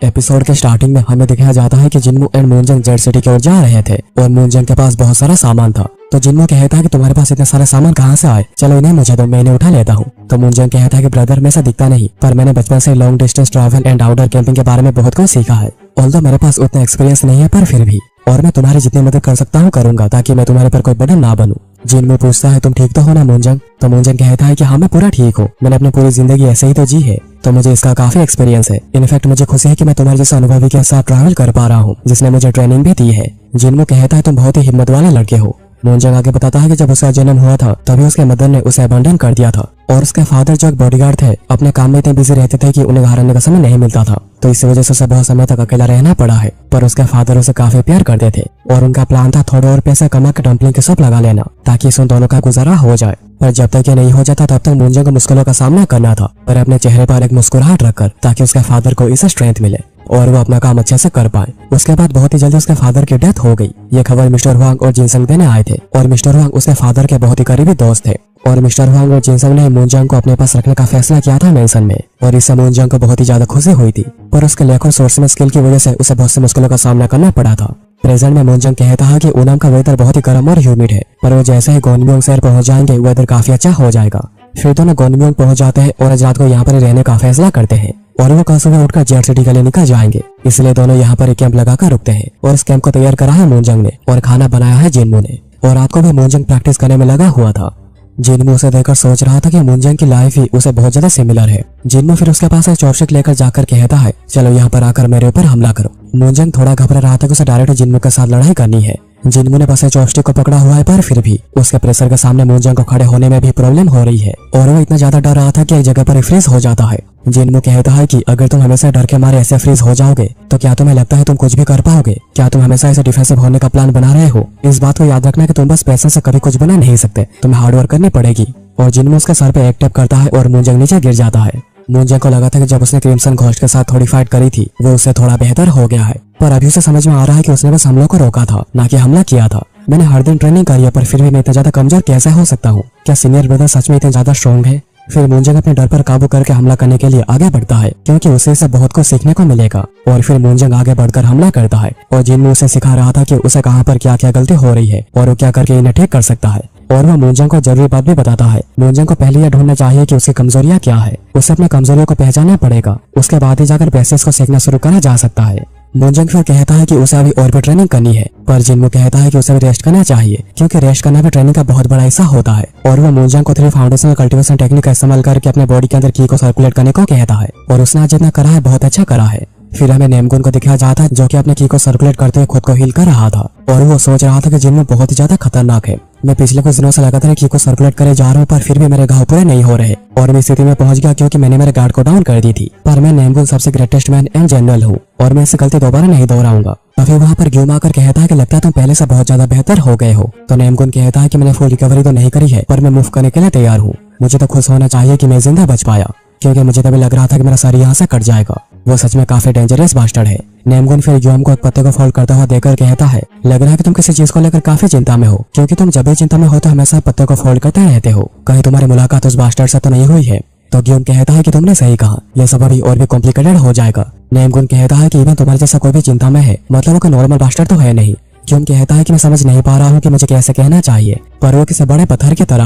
एपिसोड के स्टार्टिंग में हमें दिखाया जाता है कि जिन्मू एंड मूनजंग जेड सिटी की ओर जा रहे थे और मूनजंग के पास बहुत सारा सामान था। तो जिन्मू कहता है कि तुम्हारे पास इतने सारे सामान कहाँ से आए, चलो इन्हें मुझे दो, मैं इन्हें उठा लेता हूँ। तो मूनजंग कहता है कि ब्रदर में से दिखता नहीं, पर मैंने बचपन से long distance travel and outdoor camping के बारे में बहुत कुछ सीखा है। ऑल्दो मेरे पास उतना एक्सपीरियंस नहीं है, पर फिर भी, और मैं तुम्हारी जितनी मदद कर सकता हूँ करूंगा, ताकि मैं तुम्हारे पर कोई बर्डन ना बनूं। जिन्मू पूछता है तुम ठीक तो हो ना मूनजंग? तो मूनजंग कहता है कि हाँ मैं पूरा ठीक हूँ, मैंने अपनी पूरी जिंदगी ऐसे ही तो जी है, तो मुझे इसका काफी एक्सपीरियंस है। इनफैक्ट मुझे खुशी है कि मैं तुम्हारे जैसे अनुभवी के साथ ट्रैवल कर पा रहा हूँ, जिसने मुझे ट्रेनिंग भी दी है। जिन्मू कहता है तुम बहुत ही हिम्मत वाले लड़के हो। मूनजंग आगे बताता है कि जब उसका जन्म हुआ था तभी उसके मदर ने उसे अबंडन कर दिया था, और उसके फादर जो एक बॉडीगार्ड थे अपने काम में इतने बिजी रहते थे कि उन्हें घर आने का समय नहीं मिलता था, तो इस वजह से उसे बहुत समय तक अकेला रहना पड़ा है। पर उसके फादर उसे काफी प्यार करते थे और उनका प्लान था थोड़े और पैसे कमा के डम्पलिंग की शॉप लगा लेना, ताकि इस दोनों का गुजारा हो जाए। पर जब तक ये नहीं हो जाता तब तक मूनजंग को मुश्किलों का सामना करना था, पर अपने चेहरे पर एक मुस्कुराहट रखकर, ताकि उसके फादर को इसे स्ट्रेंथ मिले और वो अपना काम अच्छे से कर पाए। उसके बाद बहुत ही जल्दी उसके फादर की डेथ हो गई। ये खबर मिस्टर हुआंग और जिनसंग देने आए थे, और मिस्टर हुआंग उसके फादर के बहुत ही करीबी दोस्त थे। और मिस्टर हुआंग और जिनसंग ने मूनजंग को अपने पास रखने का फैसला किया था मेंशन में, और इससे मूनजंग को बहुत ही ज्यादा खुशी हुई थी। पर उसके लैक सोर्स में स्किल की वजह से उसे बहुत सी मुश्किलों का सामना करना पड़ा था। प्रेजेंट में मूनजंग कहता है कि ओनम का वेदर बहुत ही गर्म और ह्यूमिड है, पर वो जैसे ही गोनम्योंग शहर पहुंच जाएंगे वेदर काफी अच्छा हो जाएगा। फिर दोनों गोनम्योंग पहुंच जाते हैं और आज रात को यहाँ पर रहने का फैसला करते हैं, और वो कल सुबह उठकर जेड सिटी के लिए निकल जाएंगे। इसलिए दोनों यहाँ पर एक कैंप लगाकर रुकते हैं, और इस कैंप को तैयार करा है मूनजंग ने और खाना बनाया है जिन्मू ने। और रात को भी मूनजंग प्रैक्टिस करने में लगा हुआ था। जिन्मू उसे देखकर सोच रहा था कि मूनजंग की लाइफ ही उसे बहुत ज्यादा सिमिलर है। जिन्मू फिर उसके पास एक चॉपस्टिक लेकर जाकर कहता है चलो यहाँ पर आकर मेरे ऊपर हमला करो। मूनजंग थोड़ा घबरा रहा था कि उसे डायरेक्ट जिन्मू के साथ लड़ाई करनी है। जिन्मू ने बस चॉपस्टिक को पकड़ा हुआ है, पर फिर भी उसके प्रेशर के सामने मूनजंग को खड़े होने में भी प्रॉब्लम हो रही है, और वो इतना ज्यादा डर रहा था कि एक जगह पर फ्रीज हो जाता है। जिन्मू कहता है कि अगर तुम हमेशा डर के मारे ऐसे फ्रीज हो जाओगे तो क्या तुम्हें लगता है तुम कुछ भी कर पाओगे? क्या तुम हमेशा ऐसे डिफेंसिव होने का प्लान बना रहे हो? इस बात को याद रखना कि तुम बस पैसे से कभी कुछ बना नहीं सकते, तुम्हें हार्डवर्क करनी पड़ेगी। और जिन्मू उसके सर पे एक टैप करता है और मूनजंग नीचे गिर जाता है। मूनजंग को लगा था कि जब उसने क्रिम्सन घोस्ट के साथ थोड़ी फाइट करी थी वो उससे थोड़ा बेहतर हो गया है, पर अभी उसे समझ में आ रहा है कि उसने बस हमलों को रोका था, ना कि हमला किया था। मैंने हर दिन ट्रेनिंग करी है, पर फिर भी मैं इतना ज्यादा कमजोर कैसे हो सकता हूँ? क्या सीनियर ब्रदर सच में इतने ज्यादा स्ट्रॉन्ग है? फिर मूनजंग अपने डर पर काबू करके हमला करने के लिए आगे बढ़ता है, क्योंकि उसे इससे बहुत कुछ सीखने को मिलेगा। और फिर मूनजंग आगे बढ़कर हमला करता है, और जिन्मू उसे सिखा रहा था कि उसे कहाँ पर क्या क्या गलती हो रही है और वो क्या करके इन्हें ठीक कर सकता है। और वो मूनजंग को जरूरी बात भी बताता है। मूनजंग को पहले यह ढूंढना चाहिए कि उसकी कमजोरियां क्या है, उसे अपने कमजोरियों को पहचानना पड़ेगा, उसके बाद ही जाकर बेसिक्स को सीखना शुरू करा जा सकता है। मूनजंग फिर कहता है कि उसे अभी और भी ट्रेनिंग करनी है, पर जिन्मू कहता है कि उसे भी रेस्ट करना चाहिए, क्योंकि रेस्ट करना भी ट्रेनिंग का बहुत बड़ा हिस्सा होता है। और वो मूनजंग को 3 फाउंडेशनल कल्टीवेशन टेक्निक का इस्तेमाल करके अपने बॉडी के अंदर की को सर्कुलेट करने को कहता है, और उसने आज जितना करा है बहुत अच्छा करा है। फिर हमें नेमगुन को दिखाया जाता है जो कि अपने की को सर्कुलेट करते हुए खुद को हील कर रहा था, और वो सोच रहा था कि जिन्मू बहुत ही ज्यादा खतरनाक है। मैं पिछले कुछ दिनों से लगातार की को सर्कुलेट करे जा रहा हूँ, पर फिर भी मेरे घाव पूरे नहीं हो रहे, और मैं स्थिति में पहुंच गया क्योंकि मैंने मेरे गार्ड को डाउन कर दी थी। पर मैं नेमगुन सबसे ग्रेटेस्ट मैन एंड जनरल हूँ, और मैं इसे गलती दोबारा नहीं दोहराऊंगा। तभी वहाँ पर ग्यूम आकर कहता है कि लगता है तुम पहले से बहुत ज्यादा बेहतर हो गए हो। तो नेमगुन कहता है कि मैंने फुल रिकवरी तो नहीं करी है, पर मैं मूव करने के लिए तैयार हूँ। मुझे तो खुश होना चाहिए कि मैं जिंदा बच पाया, क्योंकि मुझे तभी लग रहा था कि मेरा सर यहाँ से कट जाएगा। वो सच में काफी डेंजरस बास्टर्ड है। नेमगुन फिर योम को एक पत्ते को फोल्ड करता हुआ देखकर कहता है, लग रहा है कि तुम किसी चीज को लेकर काफी चिंता में हो, क्योंकि तुम जब भी चिंता में हो तो हमेशा पत्ते को फोल्ड करते रहते हो। कहीं तुम्हारी मुलाकात उस बास्टर्ड से तो नहीं हुई है? तो ग्योम कहता है कि तुमने सही कहा, यह सब अभी और भी कॉम्प्लिकेटेड हो जाएगा। नेमगुन कहता है कि इवन तुम्हारे जैसा कोई भी चिंता में है, मतलब वो कोई नॉर्मल बास्टर्ड तो है नहीं। ग्योम कहता है कि मैं समझ नहीं पा रहा हूँ कि मुझे कैसे कहना चाहिए, पर वो किसी बड़े पत्थर की तरह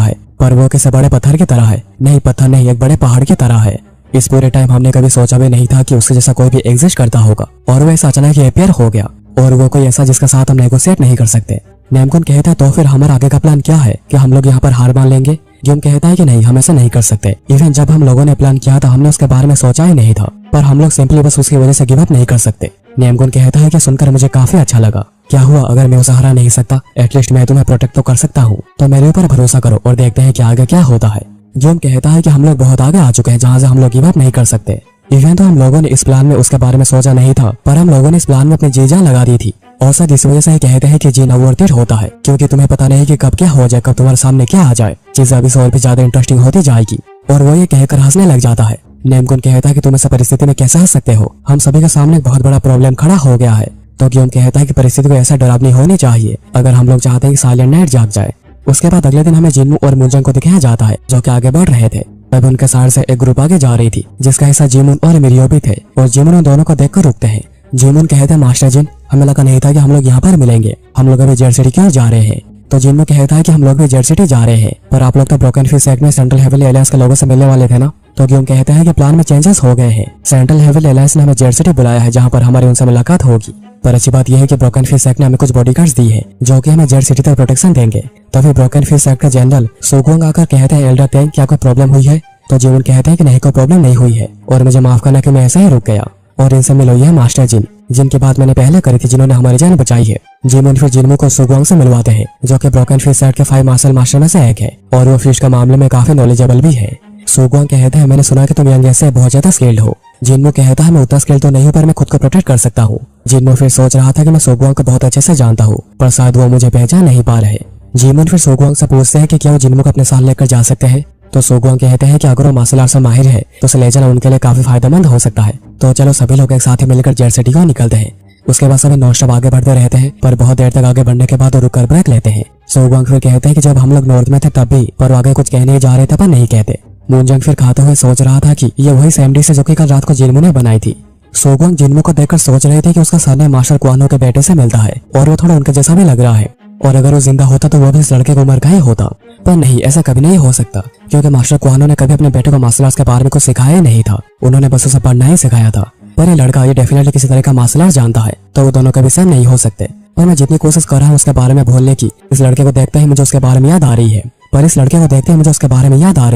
है। नहीं, पत्थर नहीं, एक बड़े पहाड़ की तरह है। इस पूरे टाइम हमने कभी सोचा भी नहीं था कि उसके जैसा कोई भी एग्जिस्ट करता होगा, और वो ऐसा अचानक ही अपीयर हो गया, और वो कोई ऐसा जिसके साथ हम नेगोशिएट नहीं कर सकते। नेमगुन कहता है, तो फिर हमारा आगे का प्लान क्या है? कि हम लोग यहाँ पर हार मान लेंगे? ग्योम कहता है कि नहीं, हम ऐसा नहीं कर सकते। इवन जब हम लोगों ने प्लान किया था हमने उसके बारे में सोचा ही नहीं था, पर हम लोग सिंपली बस उसकी वजह से गिव अप नहीं कर सकते। नेमगुन कहता है कि सुनकर मुझे काफी अच्छा लगा। क्या हुआ अगर मैं उसे हरा नहीं सकता? एटलीस्ट मैं तुम्हें प्रोटेक्ट तो कर सकता हूँ, तो मेरे ऊपर भरोसा करो और देखते हैं कि आगे क्या होता है। ग्योम कहता है कि हम लोग बहुत आगे आ चुके हैं जहाँ से हम लोग गिव अप नहीं कर सकते। इवन तो हम लोगों ने इस प्लान में उसके बारे में सोचा नहीं था, पर हम लोगों ने इस प्लान में अपनी जी जान लगा दी थी। और शायद इस वजह से ही कहते हैं कि जीना वर्थ इट होता है, क्योंकि तुम्हें पता नहीं कि कब क्या हो जाए, कब तुम्हारे सामने क्या आ जाए। चीजें अभी से और भी ज्यादा इंटरेस्टिंग होती जाएगी। और वो ये कहकर हंसने लग जाता है। नेमगुन कहता है कि तुम इस परिस्थिति में कैसे हंस सकते हो? हम सभी के सामने एक बहुत बड़ा प्रॉब्लम खड़ा हो गया है। तो ग्योम कहता है कि परिस्थिति को ऐसा डरावनी होनी चाहिए अगर हम लोग चाहते हैं कि साइलेंट नाइट जाग जाए। उसके बाद अगले दिन हमें जिन्मू और मुंजंग को दिखाया जाता है, जो कि आगे बढ़ रहे थे। तब उनके साइड से एक ग्रुप आगे जा रही थी, जिसका हिस्सा जिमुन और मिरियो भी थे। और जिमुन उन दोनों को देखकर रुकते हैं। जिमुन कहते हैं, मास्टर जिन, हमें लगा नहीं था कि हम लोग यहाँ पर मिलेंगे। हम लोग अभी जेड सिटी क्यों जा रहे हैं? तो जिन्मू कहता है कि हम लोग भी जेड सिटी जा रहे हैं, पर आप लोग तो ब्रोकन फिश सेक्ट में सेंट्रल हेवल एलायंस के लोगों से मिलने वाले थे ना? तो ग्योम कहते हैं कि प्लान में चेंजेस हो गए हैं। सेंट्रल हेवल एलायंस ने हमें जेड सिटी बुलाया है, जहाँ पर हमारी उनसे मुलाकात होगी। पर अच्छी बात यह है कि ब्रोकन फिश सेक्ट ने हमें कुछ बॉडीगार्ड्स दी है, जो कि हमें जेड सिटी तक प्रोटेक्शन देंगे। तभी ब्रोकन फिश सेक्ट का जनरल सुगोंग आकर कहते हैं, एल्डर टेंग, क्या कोई प्रॉब्लम हुई है? तो जिमुन कहते हैं कि नहीं, कोई प्रॉब्लम नहीं हुई है, और मुझे माफ करना कि मैं ऐसे ही रुक गया। और इनसे मिलो, यह मास्टर जिन, जिनकी बात मैंने पहले करी थी, जिन्होंने हमारी जान बचाई है। जिमुन फिर जिन्मू को सुगोंग से मिलवाते हैं, जो कि ब्रोकन फिश सेक्ट के 5 मार्शल मास्टर में से एक है, और वो फिश का मामले में काफी नॉलेजेबल भी है। सुगोंग कहते हैं, मैंने सुना कि तुम यंग से बहुत ज्यादा स्किल्ड हो। जिन्मू कहता है, मैं उतना स्किल्ड तो नहीं हूँ, पर मैं खुद को प्रोटेक्ट कर सकता हूँ। जिन्मू फिर सोच रहा था कि मैं सुगोंग को बहुत अच्छे से जानता हूँ, पर शायद वो मुझे पहचान नहीं पा रहे। जिमुन फिर सुगोंग से पूछते हैं कि क्या वो जिन्मू को अपने साथ लेकर जा सकते हैं? तो सुगोंग कहते हैं कि अगर वो मार्शल आर्ट्स में माहिर है तो उसे ले जाना उनके लिए काफी फायदेमंद हो सकता है। तो चलो सभी लोग एक साथ ही मिलकर जेड सिटी को निकलते हैं। उसके बाद सभी नॉन स्टॉप आगे बढ़ते रहते हैं, पर बहुत देर तक आगे बढ़ने के बाद वो रुककर ब्रेक लेते हैं। सुगोंग फिर कहते हैं कि जब हम लोग नॉर्थ में थे तब भी, पर वो आगे कुछ कहने जा रहे थे पर नहीं कहते। मुंजंग फिर खाते हुए सोच रहा था कि ये वही सेम डिश है जो कि कल रात को जिन्मू ने बनाई थी। सुगोंग जिन्मू को देखकर सोच रहे थे कि उसका सरनेम मास्टर कुआनो के बेटे से मिलता है, और वो थोड़ा उनके जैसा भी लग रहा है, और अगर वो जिंदा होता तो वो भी इस लड़के को मर का ही होता। पर नहीं, ऐसा कभी नहीं हो सकता, क्योंकि मास्टर कुआनो ने कभी अपने बेटे को मार्शल आर्ट्स के बारे में कुछ सिखाया ही नहीं था। उन्होंने बस उसे पढ़ना ही सिखाया था। पर ये लड़का ये डेफिनेटली किसी तरह का मार्शल आर्ट जानता है, तो वो दोनों कभी सेम नहीं हो सकते। पर मैं जितनी कोशिश कर रहा हूँ उसके बारे में भूलने की, इस लड़के को देखते ही मुझे उसके बारे में याद आ रही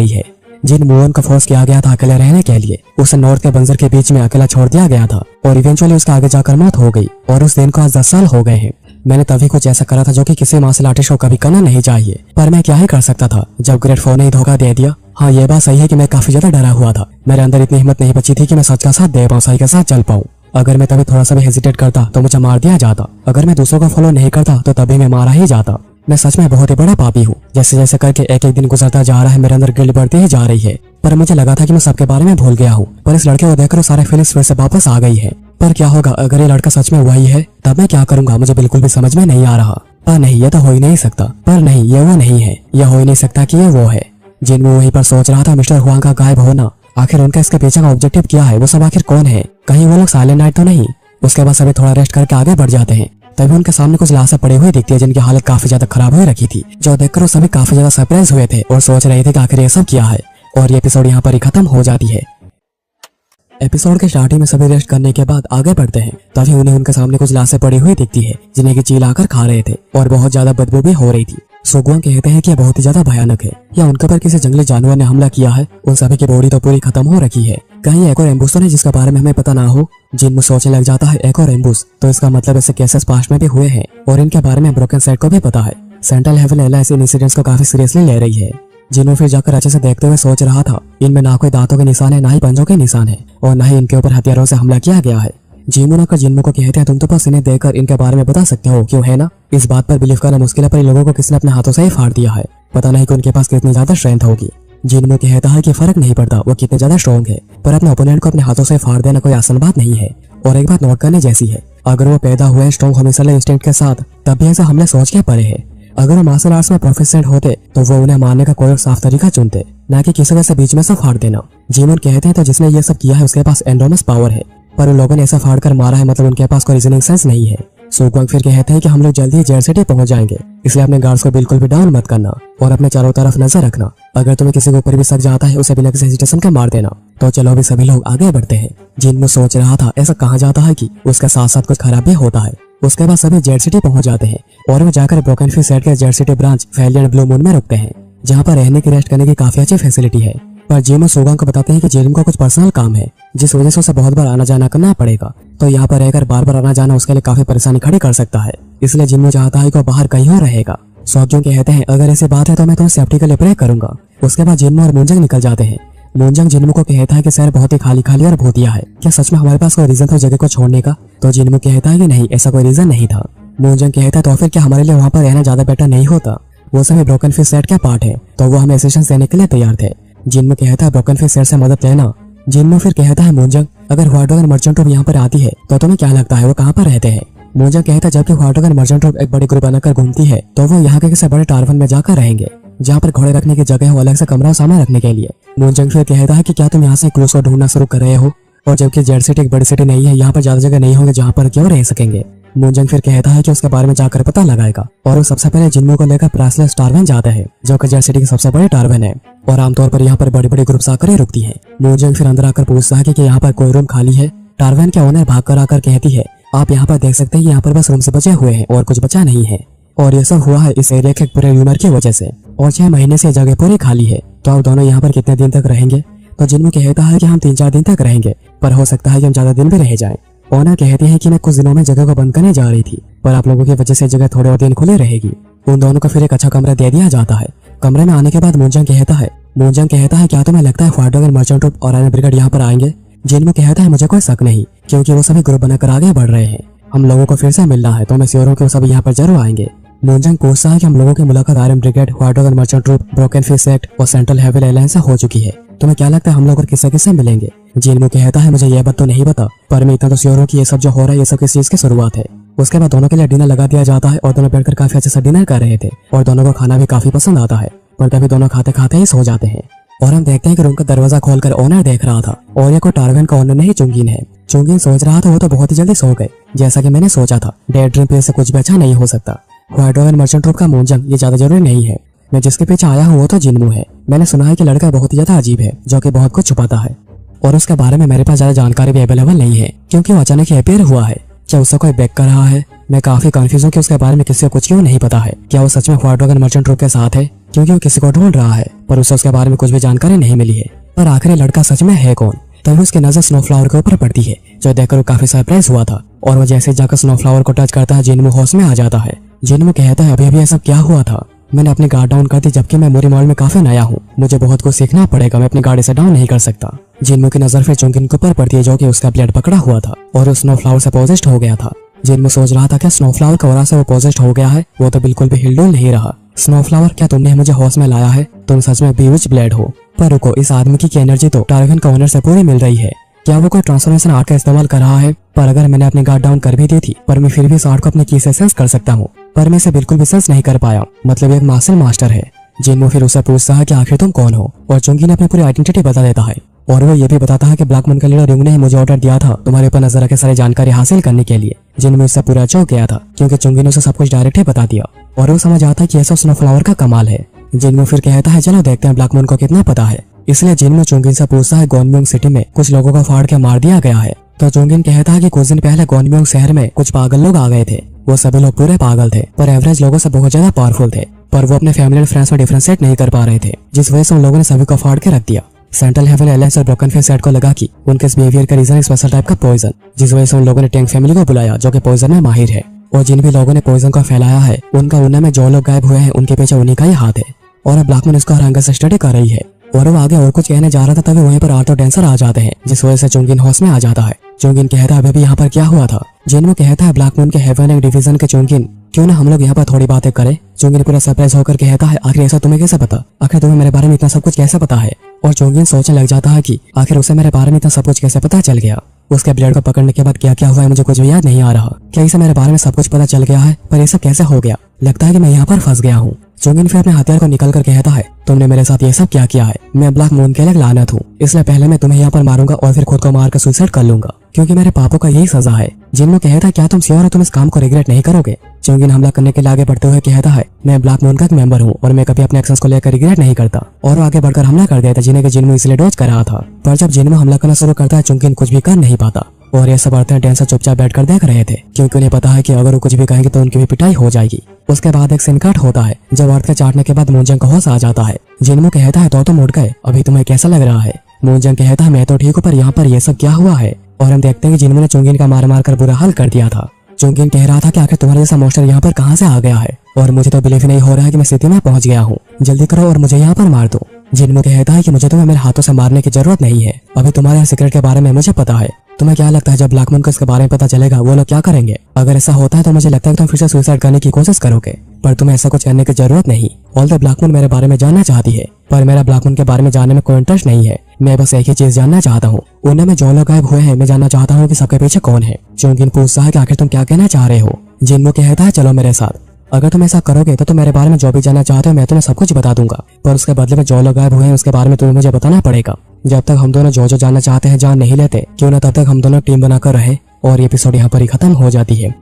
है। जिन मुओन को फोर्स किया गया था अकेले रहने के लिए, उसे नॉर्थ के बंजर के बीच में अकेला छोड़ दिया गया था, और इवेंचुअली उसका आगे जाकर मौत हो गई। और उस दिन को आज 10 साल हो गए हैं। मैंने तभी कुछ ऐसा करा था जो कि किसी मार्शल आर्टिस्ट को कभी करना नहीं चाहिए, पर मैं क्या ही कर सकता था जब ग्रेट 4 ने धोखा दे दिया। हाँ, ये बात सही है कि मैं काफी ज्यादा डरा हुआ था। मेरे अंदर इतनी हिम्मत नहीं बची थी कि मैं सच का साथ दे पाऊँ, सही के साथ चल पाऊँ। अगर मैं तभी थोड़ा सा भी हेजिटेट करता तो मुझे मार दिया जाता। अगर मैं दूसरों को फॉलो नहीं करता तो तभी मैं मारा ही जाता। मैं सच में बहुत ही बड़ा पापी हूँ। जैसे जैसे करके एक एक दिन गुजरता जा रहा है, मेरे अंदर गिल्ट बढ़ती ही जा रही है। पर मुझे लगा था कि मैं सबके बारे में भूल गया हूँ, पर इस लड़के को देखकर सारे फीलिंग्स फिर से वापस आ गई है। पर क्या होगा अगर ये लड़का सच में वही है? तब मैं क्या करूंगा मुझे बिल्कुल भी समझ में नहीं आ रहा। पर नहीं, ये तो हो ही नहीं सकता। पर नहीं, ये वो नहीं है। यह हो ही नहीं सकता कि ये वो है। जिन्मू वहीं पर सोच रहा था मिस्टर हुआंग का गायब होना, आखिर उनका इसके पीछे का ऑब्जेक्टिव क्या है? वो सब आखिर कौन है? कहीं वो लोग साइलेंट नाइट तो नहीं? उसके बाद सभी थोड़ा रेस्ट करके आगे बढ़ जाते हैं। तभी उनके सामने कुछ लाशें पड़ी हुई दिखती है, जिनकी हालत काफी ज्यादा खराब हो रखी थी, जो देखकर वो सभी काफी ज्यादा सरप्राइज हुए थे और सोच रहे थे कि आखिर ये सब क्या है। और ये एपिसोड यहाँ पर ही खत्म हो जाती है। एपिसोड के स्टार्टिंग में सभी रेस्ट करने के बाद आगे बढ़ते हैं। तभी उन्हें उनके सामने कुछ लाशें पड़ी हुई दिखती है, जिन्हें की चील आकर खा रहे थे, और बहुत ज्यादा बदबू भी हो रही थी। सुगोंग कहते हैं कि यह बहुत ही ज्यादा भयानक है, या उनके ऊपर किसी जंगली जानवर ने हमला किया है। उन सभी की बॉडी तो पूरी खत्म हो रखी है। कहीं एक और एम्बुस तो नहीं जिसके बारे में हमें पता ना हो। जिन्मू सोचने लग जाता है एक और एम्बुस, तो इसका मतलब ऐसे केसेस पास्ट में भी हुए हैं, और इनके बारे में ब्रोकन सेट को भी पता है। सेंट्रल हेवन एलायंस इन इंसिडेंट्स को काफी सीरियसली ले रही है। जिन्हों फिर जाकर अच्छे से देखते हुए सोच रहा था, इनमें ना कोई दांतों के निशान है, ना ही पंजों के निशान है, और ना ही इनके ऊपर हथियारों से हमला किया गया है। जिन्मू का जिन्मू को कहते हैं, तुम तो बस इन्हें देखकर इनके बारे में बता सकते हो, क्यों है ना? इस बात पर बिलीव करना मुश्किल है, पर इन लोगों को किसने अपने हाथों से ही फाड़ दिया है। पता नहीं कि उनके पास कितनी ज्यादा स्ट्रेंथ होगी। जिनमो कहता है कि फर्क नहीं पड़ता वो कितने ज्यादा स्ट्रॉन्ग है, पर अपने ओपोनेंट को अपने हाथों से फाड़ देना कोई आसान बात नहीं है। और एक बात नोट करने जैसी है, अगर वो पैदा हुए स्ट्रॉन्ग होमिसाइडल इंस्टिंक्ट के साथ तब भी ऐसा हमले सोच के परे है। अगर वो मार्शल आर्ट्स में प्रोफेशनल होते तो वो उन्हें मारने का कोई और साफ तरीका चुनते, न कि किसी वजह से बीच में से फाड़ देना। जीमोन कहते हैं तो जिसने ये सब किया है उसके पास एनॉर्मस पावर है, पर उन लोगों ने ऐसा फाड़ कर मारा है मतलब उनके पास कोई रीजनिंग सेंस नहीं है। सोगवांग फिर कहते हैं कि हम लोग जल्दी ही जेल सिटी पहुंच जाएंगे, इसलिए अपने गार्ड्स को बिल्कुल भी डाउन मत करना और अपने चारों तरफ नजर रखना। अगर तुम्हें किसी के ऊपर भी शक जाता है उसे बिना किसी हेजिटेशन के मार देना। तो चलो अभी सभी लोग आगे बढ़ते हैं। जिनमो सोच रहा था ऐसा कहा जाता है कि उसके साथ साथ कुछ खराब भी होता है। उसके बाद सभी जेड सिटी पहुंच जाते हैं और वो जाकर ब्रोकन फिश सेट के जेड सिटी ब्रांच फैलियन ब्लू मून में रुकते हैं, जहाँ पर रहने की रेस्ट करने की काफी अच्छी फैसिलिटी है। पर जिमो सोगांग को बताते हैं कि जेलिम को कुछ पर्सनल काम है जिस वजह से उसे बहुत बार आना जाना करना पड़ेगा, तो यहाँ पर रहकर बार बार आना जाना उसके लिए काफी परेशानी खड़ी कर सकता है। इसलिए जिमो चाहता है कि वो बाहर कहीं और रहेगा। सोगजोंग कहते हैं अगर ऐसी बात है तो मैं तुम्हें सेफ्टी के लिए प्रे करूंगा। उसके बाद जिमो और मूंजंग निकल जाते हैं। मूंजंग जिनमो को कहता है कि शहर बहुत ही खाली खाली और भूतिया है, क्या सच में हमारे पास कोई रीजन था जगह को छोड़ने का? तो जिनमो कहता है कि नहीं, ऐसा कोई रीजन नहीं था। मूंजंग कहता है तो फिर क्या हमारे लिए वहाँ पर रहना ज्यादा बेटर नहीं होता? वो सभी ब्रोकन फिश सेट का पार्ट है तो वो हमें असिस्टेंस देने के लिए तैयार थे। जिनमो कहता है ब्रोकन फिश सेट से मदद लेना। जिनमो फिर कहता है मूंजंग अगर ह्वाडोगन मर्चेंट ट्रूप यहाँ पर आती है तो तुम्हें क्या लगता है वो कहाँ पर रहते हैं? मूंजंग कहता है जबकि ह्वाडोगन मर्चेंट ट्रूप एक बड़ी ग्रुप बनाकर घूमती है तो वो यहाँ के किसी बड़े टारवन में जाकर रहेंगे जहाँ पर घोड़े रखने की जगह हो, अलग से कमरा और सामान रखने के लिए। मूंजंग फिर कहता है कि क्या तुम यहाँ से क्रूज को ढूंढना शुरू कर रहे हो? और जबकि जेड सिटी एक बड़ी सिटी नहीं है, यहाँ पर ज्यादा जगह नहीं होंगे जहाँ पर क्यों रह सकेंगे। मूंजंग फिर कहता है कि उसके बारे में जाकर पता लगाएगा और वो सबसे पहले जिनमो को लेकर प्राइसलेस टारवन जाता है जो कि जेड सिटी की सबसे बड़ी टारवन है और आमतौर पर यहाँ पर बड़ी बड़ी ग्रुप्स आकर ही रुकती है। मूंजंग फिर अंदर आकर पूछता है कि यहाँ पर कोई रूम खाली है। टारवन के ओनर भाग कर आकर कहती है आप यहाँ पर देख सकते हैं यहाँ पर बस रूम से बचे हुए हैं और कुछ बचा नहीं है, और ये सब हुआ है इस एरिया के पूरे ह्यूमर की वजह से, और 6 महीने से जगह पूरी खाली है। तो आप दोनों यहाँ पर कितने दिन तक रहेंगे? तो जिनमो कहता है कि हम 3-4 दिन तक रहेंगे, पर हो सकता है कि हम ज्यादा दिन भी रह जाएं। ओनर कहते हैं कि मैं कुछ दिनों में जगह को बंद करने जा रही थी, पर आप लोगों की वजह से जगह थोड़े और दिन खुली रहेगी। उन दोनों को फिर एक अच्छा कमरा दे दिया जाता है। कमरे में आने के बाद मूंजंग कहता है क्या तुम्हें लगता है ह्वाडोगन मर्चेंट ट्रूप और आयरन ब्रिगेड यहाँ पर आएंगे? जिनमो कहता है मुझे कोई शक नहीं, क्योंकि वो सभी ग्रुप बनाकर आगे बढ़ रहे हैं। हम लोगों को फिर से मिलना है तो मैं श्योर हूँ कि वो सभी यहाँ पर जरूर आएंगे। मूंजंग पूछता है कि हम लोगों की मुलाकात आयरन ब्रिगेड, ह्वाडोगन merchant troop, broken fish set और सेंट्रल हेवन एलायंस से हो चुकी है, तुम्हें क्या लगता है हम लोग और किससे किससे मिलेंगे? जिनमो कहता है मुझे यह बात तो नहीं पता, पर मैं इतना तो श्योर हूँ कि ये सब जो हो रहा है ये सब किस चीज की शुरुआत है। उसके बाद दोनों के लिए डिनर लगा दिया जाता है और दोनों बैठकर काफी अच्छे से डिनर कर रहे थे और दोनों को खाना भी काफी पसंद आता है, पर तभी दोनों खाते खाते ही सो जाते हैं। और हम देखते हैं कि रूम का दरवाजा खोलकर ओनर देख रहा था और ये कोई टारवन का ओनर नहीं चुंगिन है। चुंगिन सोच रहा था वो तो बहुत ही जल्दी सो गए, जैसा कि मैंने सोचा था। डे ड्रीम पे से कुछ भी अच्छा नहीं हो सकता। ह्वाडोगन मर्चेंट ट्रूप का मूंजंग ये ज्यादा जरूरी नहीं है। मैं जिसके पीछे आया हूँ वो तो जिनमो है। मैंने सुना है कि लड़का बहुत ही ज्यादा अजीब है जो कि बहुत कुछ छुपाता है और उसके बारे में मेरे पास ज्यादा जानकारी भी अवेलेबल नहीं है क्योंकि वो अचानक ही अपीयर हुआ है। क्या उससे कोई बैक कर रहा है? मैं काफी कंफ्यूज हूँ कि उसके बारे में किसी को कुछ क्यों नहीं पता है। क्या वो सच में ह्वाडोगन मर्चेंट ट्रूप के साथ है? क्योंकि वो किसी को ढूंढ रहा है पर उसे उसके बारे में कुछ भी जानकारी नहीं मिली है। पर आखिर लड़का सच में है कौन? तभी उसकी नजर स्नोफ्लावर के ऊपर पड़ती है जो देखकर वो काफी सरप्राइज हुआ था और वो जैसे जाकर स्नोफ्लावर को टच करता है जिनमो होश में आ जाता है। जिनमो कहता है अभी अभी ऐसा क्या हुआ था? मैंने अपनी गार्ड डाउन कर दी जबकि मैं मोरी मॉल में काफी नया हूँ, मुझे बहुत कुछ सीखना पड़ेगा, मैं अपनी गाड़ी से डाउन नहीं कर सकता। जिनमो की नजर फिर चुंगिन के ऊपर पड़ती है जो कि उसका ब्लड पकड़ा हुआ था और स्नोफ्लावर से पोजेस्ड हो गया था। जिनमो सोच रहा था कि स्नोफ्लावर का औरा से वो पोजेस्ड हो गया है, वो तो बिल्कुल भी हिलडुल नहीं रहा। स्नोफ्लावर क्या तुमने मुझे होश में लाया है? तुम सच में बीविच ब्लेड हो। पर रुको, इस आदमी की एनर्जी तो टारवन का ओनर से पूरी मिल रही है। क्या वो कोई ट्रांसफॉर्मेशन आर्ट का इस्तेमाल कर रहा है? पर अगर मैंने अपनी गार्ड डाउन कर भी दी थी पर मैं फिर भी इस आर्ट को अपने की से सेंस कर सकता हूँ, पर मैं इसे बिल्कुल भी सेंस नहीं कर पाया। मतलब एक मार्शल मास्टर है। जिनमो फिर उसे पूछता है कि आखिर तुम कौन हो और चुंगी ने अपनी पूरी आइडेंटिटी बता देता है और वो ये भी बताता है कि ब्लैक मन का लीडर युंग ने ही मुझे ऑर्डर दिया था तुम्हारे ऊपर नजर रखे सारी जानकारी हासिल करने के लिए। जिनमो इससे पूरा चौंक गया था क्योंकि चुंगी ने उसे सब कुछ डायरेक्ट ही बता दिया और वो समझ आता है कि यह सब स्नोफ्लावर का कमाल है। जिनमो फिर कहता है चलो देखते हैं ब्लैक मून को कितना पता है। इसलिए जिनमो चुंगिन से पूछता है गोनम्योंग सिटी में कुछ लोगों को फाड़ के मार दिया गया है। तो चुंगिन कहता है कि कुछ दिन पहले गोनम्योंग शहर में कुछ पागल लोग आ गए थे। वो सभी लोग पूरे पागल थे पर एवरेज लोगों से बहुत ज्यादा पावरफुल थे, पर वो अपने फैमिली एंड फ्रेंड्स में डिफरेंशिएट नहीं कर पा रहे थे, जिस वजह से उन लोगों ने सभी को फाड़ के रख दिया। सेंट्रल हेवन एलायंस और ब्रोकन फिश सेट को लगा कि उनके इस बिहेवियर का रीजन स्पेशल टाइप का पॉइजन, जिस वजह से उन लोगों ने टैंक फैमिली को बुलाया जो कि पॉइजन में माहिर है। और जिन भी लोगों ने पॉइजन को फैलाया है उनका उन्हें में जो लोग गायब हुए हैं उनके पीछे उन्हीं का ही हाथ है और अब ब्लैक मून इसको हर एंगल से स्टडी कर रही है। और वो आगे और कुछ कहने जा रहा था तभी वहीं पर आर्थो डेंसर आ जाते हैं, जिस वजह से चुंगिन होश में आ जाता है। चुंगिन कहता है अभी भी यहाँ पर क्या हुआ था? जिनमो कहता है ब्लैक मून के हेवन एंड डिवीजन के चुंगिन क्यों ना हम लोग यहाँ पर थोड़ी बातें करें। चोंगिन पूरा सरप्राइज होकर कहता है आखिर ऐसा तुम्हें कैसे पता, आखिर तुम्हें मेरे बारे में इतना सब कुछ कैसे पता है। और चोंगिन सोचने लग जाता है कि आखिर उसे मेरे बारे में इतना सब कुछ कैसे पता चल गया। उसके ब्लेड को पकड़ने के बाद क्या क्या हुआ है मुझे कुछ भी याद नहीं आ रहा। क्या इसे मेरे बारे में सब कुछ पता चल गया है, पर ये सब कैसे हो गया। लगता है कि मैं यहाँ पर फंस गया हूँ। चोंगिन फिर अपने हथियार को निकल कर कहता है तुमने मेरे साथ ये सब क्या किया है। मैं ब्लैक मून के लिए लानत हूँ, इसलिए पहले मैं तुम्हें यहाँ पर मारूंगा और फिर खुद को मारकर सुसाइड कर लूंगा, क्योंकि मेरे पापों का यही सजा है। जिन्नो कहता है क्या तुम श्योर हो तुम इस काम को रिग्रेट नहीं करोगे। चोंगिन हमला करने के लिए आगे बढ़ते हुए कहता है मैं ब्लैक मून का एक मेंबर हूँ और मैं कभी अपने एक्शंस को लेकर रिग्रेट नहीं करता। और आगे बढ़कर हमला कर देता जिन्हें कि जिन्नो इसलिए डॉज कर रहा था। पर जब जिन्नो हमला करना शुरू करता है चोंगिन कुछ भी कर नहीं पाता और ये सब औरतें टेंशन चुपचाप बैठकर देख रहे थे, क्योंकि उन्हें पता है कि अगर वो कुछ भी कहेंगे तो उनकी भी पिटाई हो जाएगी। उसके बाद एक सीन कट होता है जब औरत के चाटने के बाद मूंजंग का होश आ जाता है। जिन्नो कहता है तो तुम उठ गए, अभी तुम्हें कैसा लग रहा है। मूंजंग कहता है मैं तो ठीक हूँ, पर यहाँ पर ये सब क्या हुआ है। और हम देखते हैं कि जिन्नो ने चोंगिन का मार कर बुरा हाल कर दिया था। चोंगिन कह रहा था कि आखिर तुम्हारे जैसा मॉन्स्टर यहाँ पर कहाँ से आ गया है और मुझे तो बिलीव नहीं हो रहा है कि मैं स्थिति में पहुंच गया हूँ। जल्दी करो और मुझे यहाँ पर मार दो। जिन्नो कहता है कि मुझे तुम्हें मेरे हाथों से मारने की जरूरत नहीं है, अभी तुम्हारे सीक्रेट के बारे में मुझे पता है। तुम्हें क्या लगता है जब ब्लैक मून को इसके बारे में पता चलेगा वो लोग क्या करेंगे। अगर ऐसा होता है तो मुझे लगता है कि तुम फिर से सुसाइड करने की कोशिश करोगे, पर तुम्हें ऐसा कुछ करने की जरूरत नहीं। ऑल्दो ब्लैक मून मेरे बारे में जानना चाहती है, पर मेरा ब्लैक मून के बारे में जानने में कोई इंटरेस्ट नहीं है। मैं बस एक ही चीज जानना चाहता हूँ, उनमें जो लोग गायब हुए हैं मैं जानना चाहता हूँ कि सबके पीछे कौन है। चोंगिन पूछता है कि आखिर तुम क्या कहना चाह रहे हो। जिन्नो कहता है चलो मेरे साथ, अगर तुम ऐसा करोगे तो तुम मेरे बारे में जो भी जानना चाहते हो मैं तुम्हें सब कुछ बता दूंगा, पर उसके बदले में जो लोग गायब हुए हैं उसके बारे में तुम्हें मुझे बताना पड़ेगा। जब तक हम दोनों जो जानना चाहते हैं जान नहीं लेते, क्यों ना तब तक हम दोनों टीम बनाकर रहे। और ये एपिसोड यहाँ पर ही खत्म हो जाती है।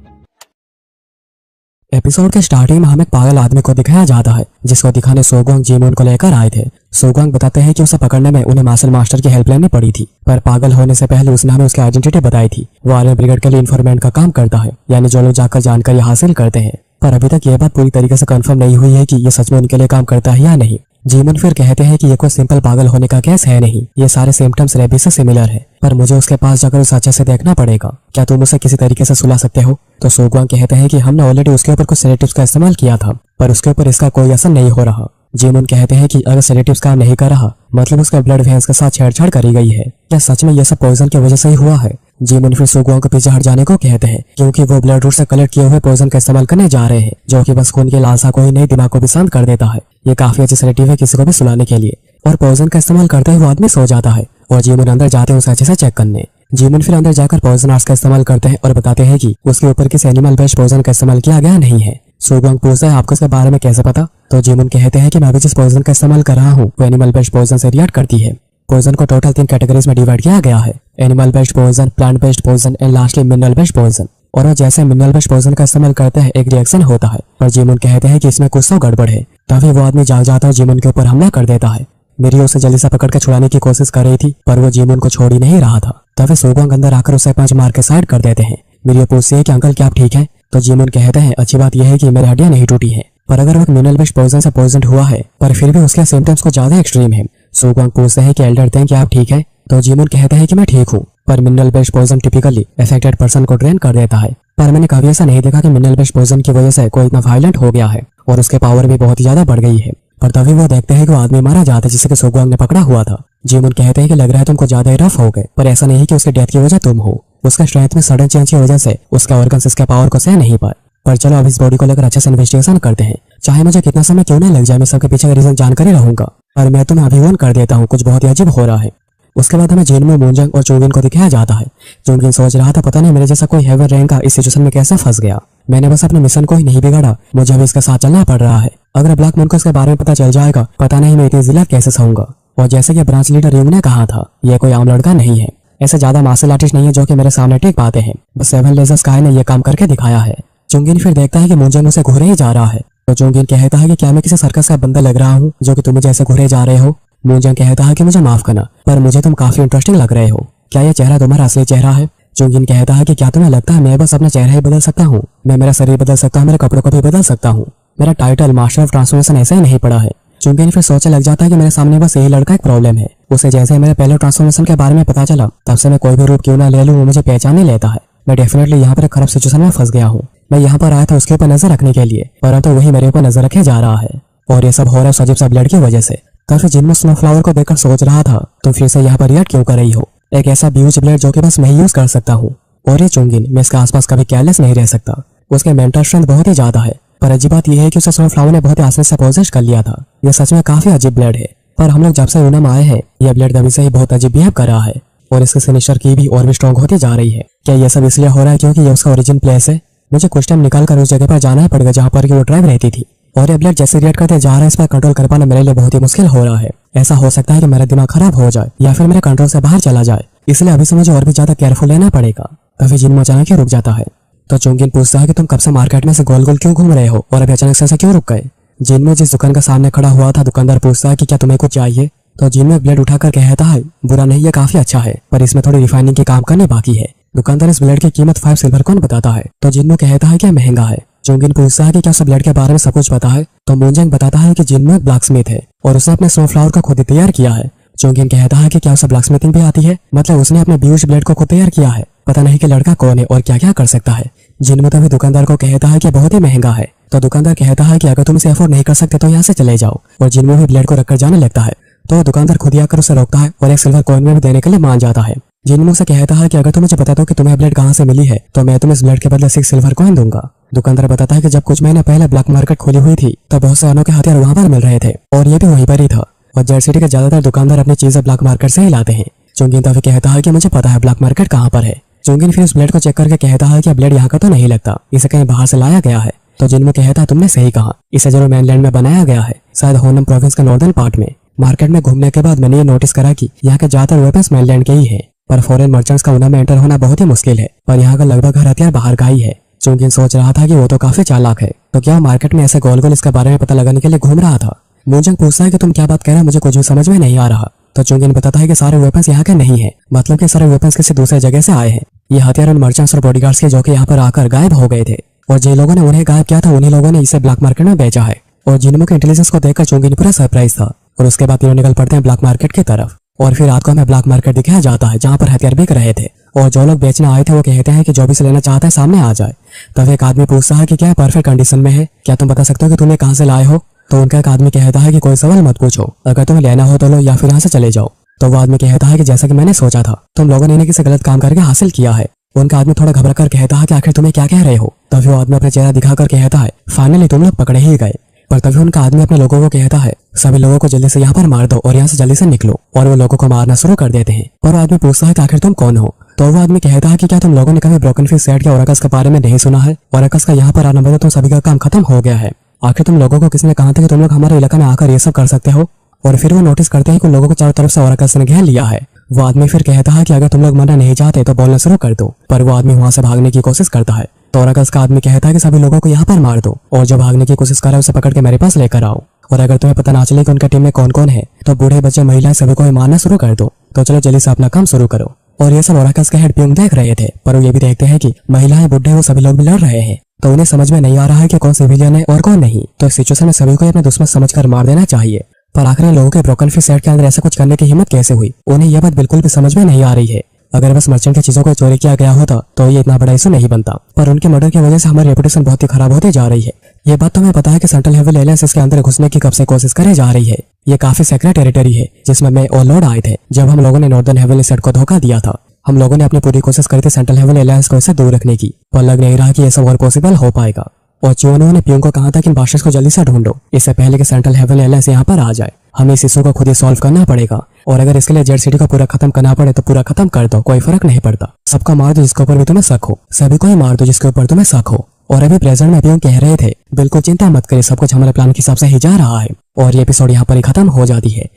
एपिसोड के स्टार्टिंग में हमें एक पागल आदमी को दिखाया जाता है जिसको दिखाने सोगोंग जीमून को लेकर आए थे। सोगोंग बताते हैं कि उसे पकड़ने में उन्हें मार्शल मास्टर की हेल्प लेनी पड़ी थी, पर पागल होने से पहले उसने हमें उसकी आइडेंटिटी बताई थी। वो आर्मी ब्रिगेड के लिए इन्फॉर्मेंट का काम करता है, यानी जो लोग जाकर जानकारी हासिल करते हैं। पर अभी तक ये बात पूरी तरीके से कंफर्म नहीं हुई है कि ये सच में उनके लिए काम करता है या नहीं। जीमून फिर कहते हैं कि ये कोई सिंपल पागल होने का केस है नहीं, ये सारे सिम्टम्स रेबीज से सिमिलर है, पर मुझे उसके पास जाकर उसे अच्छे से देखना पड़ेगा। क्या तुम उसे किसी तरीके से सुला सकते हो। तो सोगवांग कहते हैं कि हमने ऑलरेडी उसके ऊपर कुछ सेडेटिव्स का इस्तेमाल किया था, पर उसके ऊपर इसका कोई असर नहीं हो रहा। जीमून कहते हैं कि अगर सेडेटिव्स काम नहीं कर रहा मतलब उसका ब्लड वेन्स के साथ छेड़छाड़ करी गई है। क्या सच में यह सब पॉइजन की वजह से ही हुआ है। जीमून फिर सोगवांग को पीछे हट जाने को कहते हैं, क्योंकि वो ब्लड रूट से कलेक्ट किए हुए पॉइजन का इस्तेमाल करने जा रहे हैं, जो कि बस खून की लालसा को ही नहीं दिमाग को भी शांत कर देता है। ये काफी अच्छी सेडेटिव है किसी को भी सुलाने के लिए। और पॉइजन का इस्तेमाल करते हुए आदमी सो जाता है और जीमून अंदर जाते हैं उसे अच्छे से चेक करने। जीमून फिर अंदर जाकर पॉइजन आर्ट्स का इस्तेमाल करते हैं और बताते हैं कि उसके ऊपर किसी एनिमल बेस्ड पॉइजन का इस्तेमाल किया गया नहीं है। सोगवांग पूछता है आपको इसके बारे में कैसे पता। तो जीमून कहते हैं कि मैं अभी जिस पॉइजन का इस्तेमाल कर रहा हूँ वो एनिमल बेस्ड पॉइजन से रिएक्ट करती है। पॉइजन को टोटल 3 कैटेगरीज में डिवाइड किया गया है, animal based poison, plant based poison and lastly mineral based poison. और जैसे मिनरल बेस्ड पॉइजन का इस्तेमाल करते हैं एक रिएक्शन होता है, पर जीमून कहते हैं कि इसमें कुछ तो गड़बड़ है। तभी वो आदमी जाग जाता है और जीमून के ऊपर हमला कर देता है। मिरियो उसे जल्दी से पकड़ के छुड़ाने की कोशिश कर रही थी, पर वो जीमून को छोड़ ही नहीं रहा था। तभी सोगवांग अंदर आकर उसे पंच मार के साइड कर देते हैं। मिरियो पूछती है कि अंकल क्या आप ठीक हैं। तो जीमून कहते हैं अच्छी बात यह है कि मेरी हड्डियां नहीं टूटी हैं, पर अगर वो मिनरल बेस्ड पॉइजन से पॉइजन हुआ है पर फिर भी उसके सिम्टम्स को ज्यादा एक्सट्रीम है। सोगवांग पूछते हैं कि एल्डर थे क्या आप ठीक है। तो जीमून कहते हैं कि मैं ठीक हूँ, पर mineral based poison typically affected person को ड्रेन कर देता है, पर मैंने कभी ऐसा नहीं देखा कि मिनरल बेस्ड पॉइजन की वजह से कोई इतना वायलेंट हो गया है और उसके पावर भी बहुत ही ज्यादा बढ़ गई है। पर तभी वो देखते हैं कि वो आदमी मारा जाता है जिसे कि सोगवांग ने पकड़ा हुआ था। जीमून कहते हैं कि लग रहा है तुमको ज्यादा ही रफ हो गए, पर ऐसा नहीं कि उसके डेथ की वजह तुम हो। उसके स्ट्रेंथ में सडन चेंज की वजह से उसके ऑर्गन्स इसके पावर को सह नहीं पाए। पर चलो अब इस बॉडी को लेकर अच्छे से इन्वेस्टिगेशन करते हैं, चाहे मुझे कितना समय क्यों ना लग जाए, मैं सबके पीछे का रीजन जानकर ही रहूंगा। और मैं तुम्हें अभिमान कर देता हूँ, कुछ बहुत ही अजीब हो रहा है। उसके बाद हमें जिन्नो, मूंजंग और चोंगिन को दिखाया जाता है। चोंगिन सोच रहा था पता नहीं मेरे जैसा कोई हेवन रैंक का इस सिचुएशन में कैसे फंस गया। मैंने बस अपने मिशन को ही नहीं बिगाड़ा, मुझे अभी इसके साथ चलना पड़ रहा है। अगर ब्लैक मून को इसके बारे में पता चल जाएगा पता नहीं मैं इतनी जिला कैसे सहूंगा। और जैसे कि ब्रांच लीडर युंग ने कहा था ये कोई आम लड़का नहीं है, ऐसे ज्यादा मार्शल आर्टिस्ट नहीं है जो कि मेरे सामने टिक पाते हैं, बस 7 लेजर स्काई ने ये काम करके दिखाया है। चोंगिन फिर देखता है कि मूंजंग उसे घूरे ही जा रहा है। तो चोंगिन कहता है कि क्या मैं किसी सर्कस का बंदा लग रहा हूँ जो कि तुम मुझे ऐसे घूरे जा रहे हो। मूंजंग कहता है कि मुझे माफ करना, पर मुझे तुम काफी इंटरेस्टिंग लग रहे हो। क्या यह चेहरा तुम्हारा असली चेहरा है। चोंगिन कहता है कि क्या तुम्हें लगता है मैं बस अपना चेहरा ही बदल सकता हूँ। मैं मेरा शरीर बदल सकता हूँ, मेरे कपड़ों को भी बदल सकता हूँ। मेरा टाइटल मास्टर ऑफ ट्रांसफॉर्मेशन ऐसा ही नहीं पड़ा है। चोंगिन फिर सोचने लग जाता है कि मेरे सामने बस यही लड़का एक प्रॉब्लम है। उसे जैसे मेरे पहले ट्रांसफॉर्मेशन के बारे में पता चला तब से मैं कोई भी रूप क्यों ना ले लूँ वो मुझे पहचान नहीं लेता है। मैं डेफिनेटली यहाँ पर एक खराब सिचुएशन में फंस गया हूँ। मैं यहाँ पर आया था उसके ऊपर नजर रखने के लिए, परंतु वही मेरे ऊपर नजर रखे जा रहा है और ये सब हो रहा है उस अजीब सा ब्लड की वजह से। काफी जिन्नो स्नोफ्लावर को देखकर सोच रहा था तुम फिर से यहाँ पर रिएक्ट क्यों कर रही हो। एक ऐसा ब्यूज ब्लेड जो कि बस मैं यूज कर सकता हूँ। और ये चोंगिन मैं इसके आसपास कभी केयरलेस नहीं रह सकता। उसके मेंटल स्ट्रेंथ बहुत ही ज्यादा है। पर अजीब बात यह है कि उसे सनफ्लावर ने बहुत ही आसानी से पोजेस कर लिया था। यह सच में काफी अजीब ब्लेड है। पर हम लोग जब से यूना में आए हैं यह ब्लेड तभी से ही बहुत अजीब बिहेव कर रहा है और इसके सिनिस्टर की भी और भी स्ट्रॉन्ग होती जा रही है। क्या यह सब इसलिए हो रहा है क्योंकि यह उसका ओरिजिन प्लेस है? मुझे कुछ टाइम निकाल कर उस जगह पर जाना ही पड़ेगा जहाँ पर वो ट्राइब रहती थी। और ये ब्लेड जैसे रिएक्ट करते जा रहा है इस पर कंट्रोल कर पाना मेरे लिए बहुत ही मुश्किल हो रहा है। ऐसा हो सकता है कि मेरा दिमाग खराब हो जाए या फिर मेरे कंट्रोल से बाहर चला जाए, इसलिए अभी से मुझे और भी ज्यादा केयरफुल लेना पड़ेगा। तभी जिन अचानक ही रुक जाता है तो चोंगिन पूछता है कि तुम कब से मार्केट में से गोल गोल क्यों घूम रहे हो और अभी अचानक से ऐसे क्यों रुक गए? जिनमें जिस दुकान के सामने खड़ा हुआ था दुकानदार पूछता है कि क्या तुम्हें कुछ चाहिए? तो जिनमें ब्लेड उठाकर कहता है बुरा नहीं, ये काफी अच्छा है पर इसमें थोड़ी रिफाइनिंग के काम करनी बाकी है। दुकानदार इस ब्लेड की कीमत 5 सिल्वर कॉइन बताता है तो जिनमें कहता है कि महंगा है। चोंगिन पूछता है कि क्या सब ब्लेड के बारे में सब कुछ पता है? तो मोंजांग बताता है कि जिनमें ब्लैकस्मिथ है और उसने अपने स्नोफ्लावर को खुद ही तैयार किया है। चोंगिन कहता है कि क्या उसे ब्लैकस्मिथिंग भी आती है? मतलब उसने अपने बीच ब्लेड को खुद तैयार किया है। पता नहीं कि लड़का कौन है और क्या क्या कर सकता है। जिनमें तभी दुकानदार को कहता है कि बहुत ही महंगा है। तो दुकानदार कहता है कि अगर तुम इसे अफोर्ड नहीं कर सकते तो यहाँ से चले जाओ। और जिनमें भी ब्लेड को रखकर जाने लगता है तो दुकानदार खुद ही आकर उसे रोकता है और एक सिल्वर कॉइन में भी देने के लिए मान जाता है। जिनमें से कहता है कि अगर तुम मुझे बता दो कि तुम्हें ब्लेड कहाँ से मिली है तो मैं तुम्हें इस ब्लेड के बदले 6 सिल्वर कॉइन दूंगा। दुकानदार बताता है कि जब कुछ महीने पहले ब्लैक मार्केट खोली हुई थी तो बहुत से अनोखे हथियार वहाँ पर मिल रहे थे और ये भी वहीं पर ही था। और जेड सिटी के ज्यादातर दुकानदार अपनी चीजें ब्लैक मार्केट से ही लाते हैं। चोंगिन तभी कहता है कि मुझे पता है ब्लैक मार्केट कहाँ पर है। चोंगिन फिर उस ब्लेड को चेक करके कहता है कि ब्लेड यहाँ का तो नहीं लगता, इसे कहीं बाहर से लाया गया है। तो जिनमें कहता है तुमने सही कहा, इसे जरूर मेनलैंड में बनाया गया है, शायद होनम प्रोविंस के नॉर्दर्न पार्ट में। मार्केट में घूमने के बाद मैंने ये नोटिस करा कि यहाँ के ज्यादातर वेपन्स मेनलैंड के ही है पर फॉरेन मर्चेंट्स का यूना में एंटर होना बहुत ही मुश्किल है। पर यहाँ का लगभग हर हथियार बाहर का ही है। चोंगिन सोच रहा था कि वो तो काफी चालाक है, तो क्या मार्केट में ऐसे गोल गोल इसके बारे में पता लगाने के लिए घूम रहा था। मोंजांग पूछता है कि तुम क्या बात कह रहे हो, मुझे कुछ भी समझ में नहीं आ रहा। तो चोंगिन बताता है कि सारे वेपन्स यहाँ के नहीं है, मतलब कि सारे वेपन्स किसी दूसरे जगह से आए हैं। ये हथियार उन मर्चेंट्स और बॉडीगार्ड्स के जो कि यहाँ पर आकर गायब हो गए थे और जिन लोगों ने उन्हें गायब किया था उन्हीं लोगों ने इसे ब्लैक मार्केट में बेचा है। और जिनमो के इंटेलिजेंस को देखकर चोंगिन पूरा सरप्राइज था और उसके बाद तीनों निकल पड़ते हैं ब्लैक मार्केट की तरफ। और फिर रात को हमें ब्लैक मार्केट दिखाया जाता है जहाँ पर हथियार बिक रहे थे और जो लोग बेचने आए थे वो कहते हैं कि जो भी से लेना चाहता है सामने आ जाए। तब एक आदमी पूछता है कि क्या परफेक्ट कंडीशन में है, क्या तुम बता सकते हो कि तुम्हें कहाँ से लाए हो? तो उनका एक आदमी कहता है कि कोई सवाल मत पूछो, अगर तुम्हें लेना हो तो लो या फिर यहाँ से चले जाओ। तो वो आदमी कहता है कि जैसा कि मैंने सोचा था, तुम लोगों ने इन्हें किसी गलत काम करके हासिल किया है। उनका आदमी थोड़ा घबरा कर कहता है कि आखिर तुम्हें क्या कह रहे हो? तभी वो आदमी अपना चेहरा दिखाकर कहता है फाइनली तुम लोग पकड़े ही गए। पर तभी उनका आदमी अपने लोगों को कहता है सभी लोगों को जल्दी से यहाँ पर मार दो और यहाँ से जल्दी से निकलो। और वो लोगों को मारना शुरू कर देते हैं। और वो आदमी पूछता है कि आखिर तुम कौन हो? तो वो आदमी कहता है कि क्या तुम लोगों ने कभी ब्रोकन फिश सेट के ओरेकस के बारे में नहीं सुना है? ओरेकस का यहाँ पर आना मतलब तुम सभी का काम खत्म हो गया है। आखिर तुम लोगों को किसने कहा था कि तुम लोग हमारे इलाका में आकर ये सब कर सकते हो? और फिर वो नोटिस करते हैं कि लोगों को चारों तरफ से ओरेकस ने घेर लिया है। वो आदमी फिर कहता है कि अगर तुम लोग मरना नहीं चाहते तो बोलना शुरू कर दो। पर वो आदमी वहां से भागने की कोशिश करता है तो ओरेकस का आदमी कहता है कि सभी लोगों को यहाँ पर मार दो और जो भागने की कोशिश कर रहा है उसे पकड़ के मेरे पास लेकर आओ। और अगर तुम्हें पता ना चले कि उनका टीम में कौन कौन है तो बूढ़े बच्चे महिलाएं सभी को मारना शुरू कर दो। तो चलो जल्दी से अपना काम शुरू करो। और ये सब ओरेकस के हेड प्यूंग देख रहे थे पर वो ये भी देखते हैं कि महिलाएं बुढ़े वो सभी लोग भी लड़ रहे हैं। तो उन्हें समझ में नहीं आ रहा है कि कौन सिविलियन है और कौन नहीं। तो इस सिचुएशन में सभी को अपने दुश्मन समझकर मार देना चाहिए। पर आखिर लोगों के ब्रोकन फिश सेट के अंदर ऐसा कुछ करने की हिम्मत कैसे हुई, उन्हें यह बात बिल्कुल भी समझ में नहीं आ रही है। अगर बस मर्चेंट की चीजों को चोरी किया गया होता तो ये इतना बड़ा इशू नहीं बनता। पर उनके मर्डर की वजह से हमारी रेपुटेशन बहुत ही खराब होती जा रही है। ये बात तो हमें पता है कि सेंट्रल हेवन एलायंस इसके अंदर घुसने की कब से कोशिश करे जा रही है। ये काफी सेक्रेट टेरिटरी है जिसमें मैं और लॉर्ड आए थे जब हम लोगों ने नॉर्दर्न हेवन सेट को धोखा दिया था। हम लोगों ने अपनी पूरी कोशिश करी थी सेंट्रल हेवन एलायंस को इससे दूर रखने की, पर लग नहीं रहा कि ये सब और पॉसिबल हो पाएगा। और चियोनो ने प्यूंग को कहा था कि इन बादशाह को जल्दी से ढूंढो इससे पहले कि सेंट्रल हेवन एलायंस यहाँ पर आ जाए। हमें इस इशू को खुद ही सॉल्व करना पड़ेगा और अगर इसके लिए जेड सिटी को पूरा खत्म करना पड़े तो पूरा खत्म कर दो, कोई फर्क नहीं पड़ता। सबको मार दो जिसके ऊपर भी तुम्हें शक हो, सभी को ही मार दो जिसके ऊपर तुम्हें शक हो। और अभी प्रेजेंट में प्यूंग कह रहे थे बिल्कुल चिंता मत करिए, सब कुछ हमारे प्लान के हिसाब से ही जा रहा है। और ये एपिसोड यहाँ पर ही खत्म हो जाती है।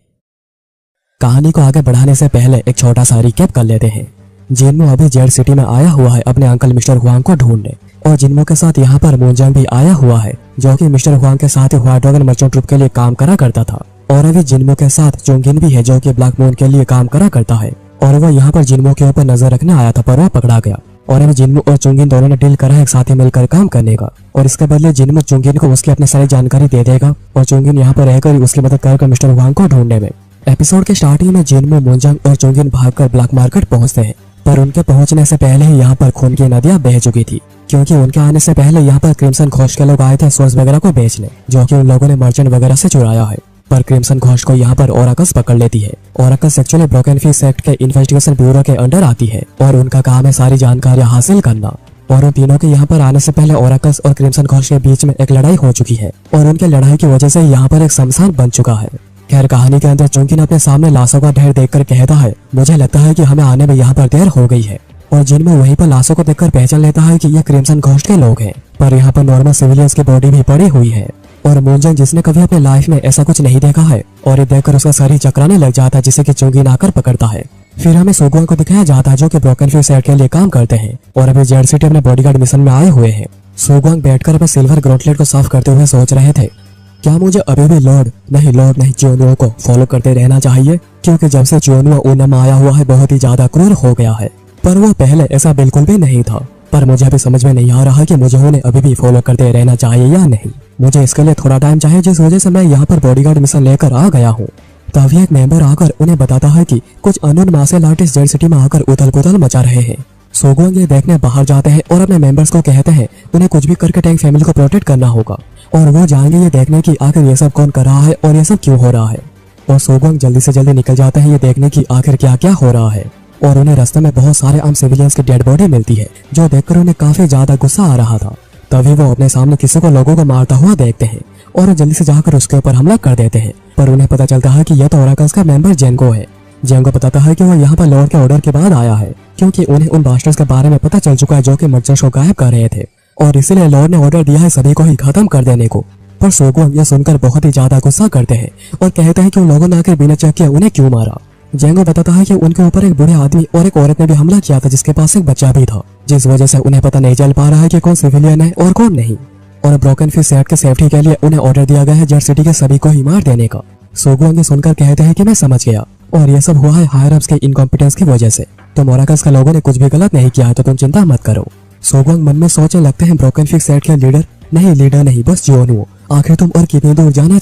कहानी को आगे बढ़ाने से पहले एक छोटा सा रिकैप कर लेते हैं। जिनमो अभी जेड सिटी में आया हुआ है अपने अंकल मिस्टर हुआंग को ढूंढने और जिनमो के साथ यहाँ पर मोंजांग भी आया हुआ है जो कि मिस्टर हुआंग के साथ ही व्हाइट ड्रैगन मर्चेंट ट्रूप के लिए काम करा करता था। और अभी जिनमो के साथ चोंगिन भी है जो कि ब्लैक मून के लिए काम करा करता है और वो यहाँ पर जिनमो के ऊपर नजर रखने आया था पर वो पकड़ा गया। और अभी जिनमो और चोंगिन दोनों ने डील करा है एक साथ ही मिलकर काम करने का और इसके बदले जिनमो चोंगिन को उसकी अपनी सारी जानकारी दे देगा और चोंगिन यहाँ पर रहकर उसकी मदद कर मिस्टर हुआंग को ढूंढने में। एपिसोड के स्टार्टिंग में जिनमो, मोंजांग और चोंगिन भागकर ब्लैक मार्केट पहुंचते हैं पर उनके पहुंचने से पहले ही यहाँ पर खून की नदियां बह चुकी थी क्योंकि उनके आने से पहले यहाँ पर क्रिम्सन घोष के लोग आए थे सोर्स वगैरह को बेचने जो कि उन लोगों ने मर्चेंट वगैरह से चुराया है। पर क्रिम्सन घोष को यहाँ पर ओरेकस पकड़ लेती है। ओरेकस एक्चुअली ब्रोकन फिश सेक्ट के इन्वेस्टिगेशन ब्यूरो के अंडर आती है और उनका काम है सारी जानकारियां हासिल करना। और उन तीनों के यहाँ पर आने से पहले ओरेकल्स और क्रिम्सन घोस्ट के बीच में एक लड़ाई हो चुकी है और उनके लड़ाई की वजह से यहाँ पर एक शमशान बन चुका है। खैर कहानी के अंदर चुंगिन अपने सामने लाशों का ढेर देखकर कहता है, मुझे लगता है कि हमें आने में यहाँ पर देर हो गई है। और जिनमें वहीं पर लाशों को देखकर पहचान लेता है कि ये क्रिम्सन घोस्ट के लोग हैं, पर यहाँ पर नॉर्मल सिविलियंस की बॉडी भी पड़ी हुई है। और मूनजंग जिसने कभी अपने लाइफ में ऐसा कुछ नहीं देखा है और ये देखकर उसका शरीर चकराने लग जाता है, जिसे कि चुंगिन आकर पकड़ता है। फिर हमें सोगुआंग को दिखाया जाता है जो कि ब्रोकन फ्यू सेट के लिए काम करते हैं और अभी जेड सिटी अपने बॉडीगार्ड मिशन में आए हुए हैं। सोगुआंग बैठकर अपने सिल्वर ग्रोटलेट को साफ करते हुए सोच रहे थे, क्या मुझे अभी भी लॉर्ड नहीं जियोनुओ को फॉलो करते रहना चाहिए, क्योंकि जब से जियोनुओ उन्हें में आया हुआ है बहुत ही ज्यादा क्रूर हो गया है। पर वो पहले ऐसा बिल्कुल भी नहीं था। पर मुझे अभी समझ में नहीं आ रहा कि मुझे उन्हें अभी भी फॉलो करते रहना चाहिए या नहीं। मुझे इसके लिए थोड़ा टाइम चाहिए, जिस वजह से मैं यहाँ पर बॉडीगार्ड मिशन लेकर आ गया हूँ। तभी एक मेंबर आकर उन्हें बताता है कि कुछ unknown martial artist Z city में आकर उथल पुथल मचा रहे हैं। सोगुआंग ये देखने बाहर जाते हैं और अपने मेंबर्स को कहते हैं उन्हें कुछ भी करके टैंग फैमिली को प्रोटेक्ट करना होगा और वो जाएंगे ये देखने की आखिर ये सब कौन कर रहा है और ये सब क्यों हो रहा है। और सोगुआंग जल्दी से जल्दी निकल जाते हैं ये देखने की आखिर क्या क्या हो रहा है। और उन्हें रास्ते में बहुत सारे आम सिविलियंस की डेड बॉडी मिलती है, जो देखकर उन्हें काफी ज्यादा गुस्सा आ रहा था। तभी वो अपने सामने किसी को लोगों को मारता हुआ देखते हैं और जल्दी से जाकर उसके ऊपर हमला कर देते हैं। पर उन्हें पता चलता है कि यह तो ओरेकल्स का मेंबर जेंगो है। जेंगो बताता है कि वो यहाँ पर लॉर्ड के ऑर्डर के बाद आया है, क्योंकि उन्हें उन बास्टर्स के बारे में पता चल चुका है जो कि मर्चेंट्स को गायब कर रहे थे और इसीलिए लॉर्ड ने ऑर्डर दिया है सभी को ही खत्म कर देने को। पर सोगुआंग यह सुनकर बहुत ही ज्यादा गुस्सा करते हैं और कहते हैं कि उन लोगों ने आकर बिना चेक किए उन्हें क्यों मारा। जेंगो बताता है कि उनके ऊपर एक बूढ़े आदमी और एक औरत ने भी हमला किया था, जिसके पास एक बच्चा भी था, जिस वजह से उन्हें पता नहीं चल पा रहा है कि कौन सिविलियन है और कौन नहीं। और ब्रोकन फ्यू सेट के सेफ्टी के लिए उन्हें ऑर्डर दिया गया है जेड सिटी के सभी को ही मार देने का। सोगुआंग ये सुनकर कहते हैं कि मैं समझ गया और ये सब हुआ है हायर अप्स के इनकॉम्पिटेंस की वजह से। तुम ओरेकल्स के लोगों ने कुछ भी गलत नहीं किया है, तो तुम चिंता मत करो। सोगुआंग मन में सोचने लगते हैं, ब्रोकन फ्यू सेट के लीडर नहीं बस जियोनुओ। आखिर तुम और कितनी दूर जाना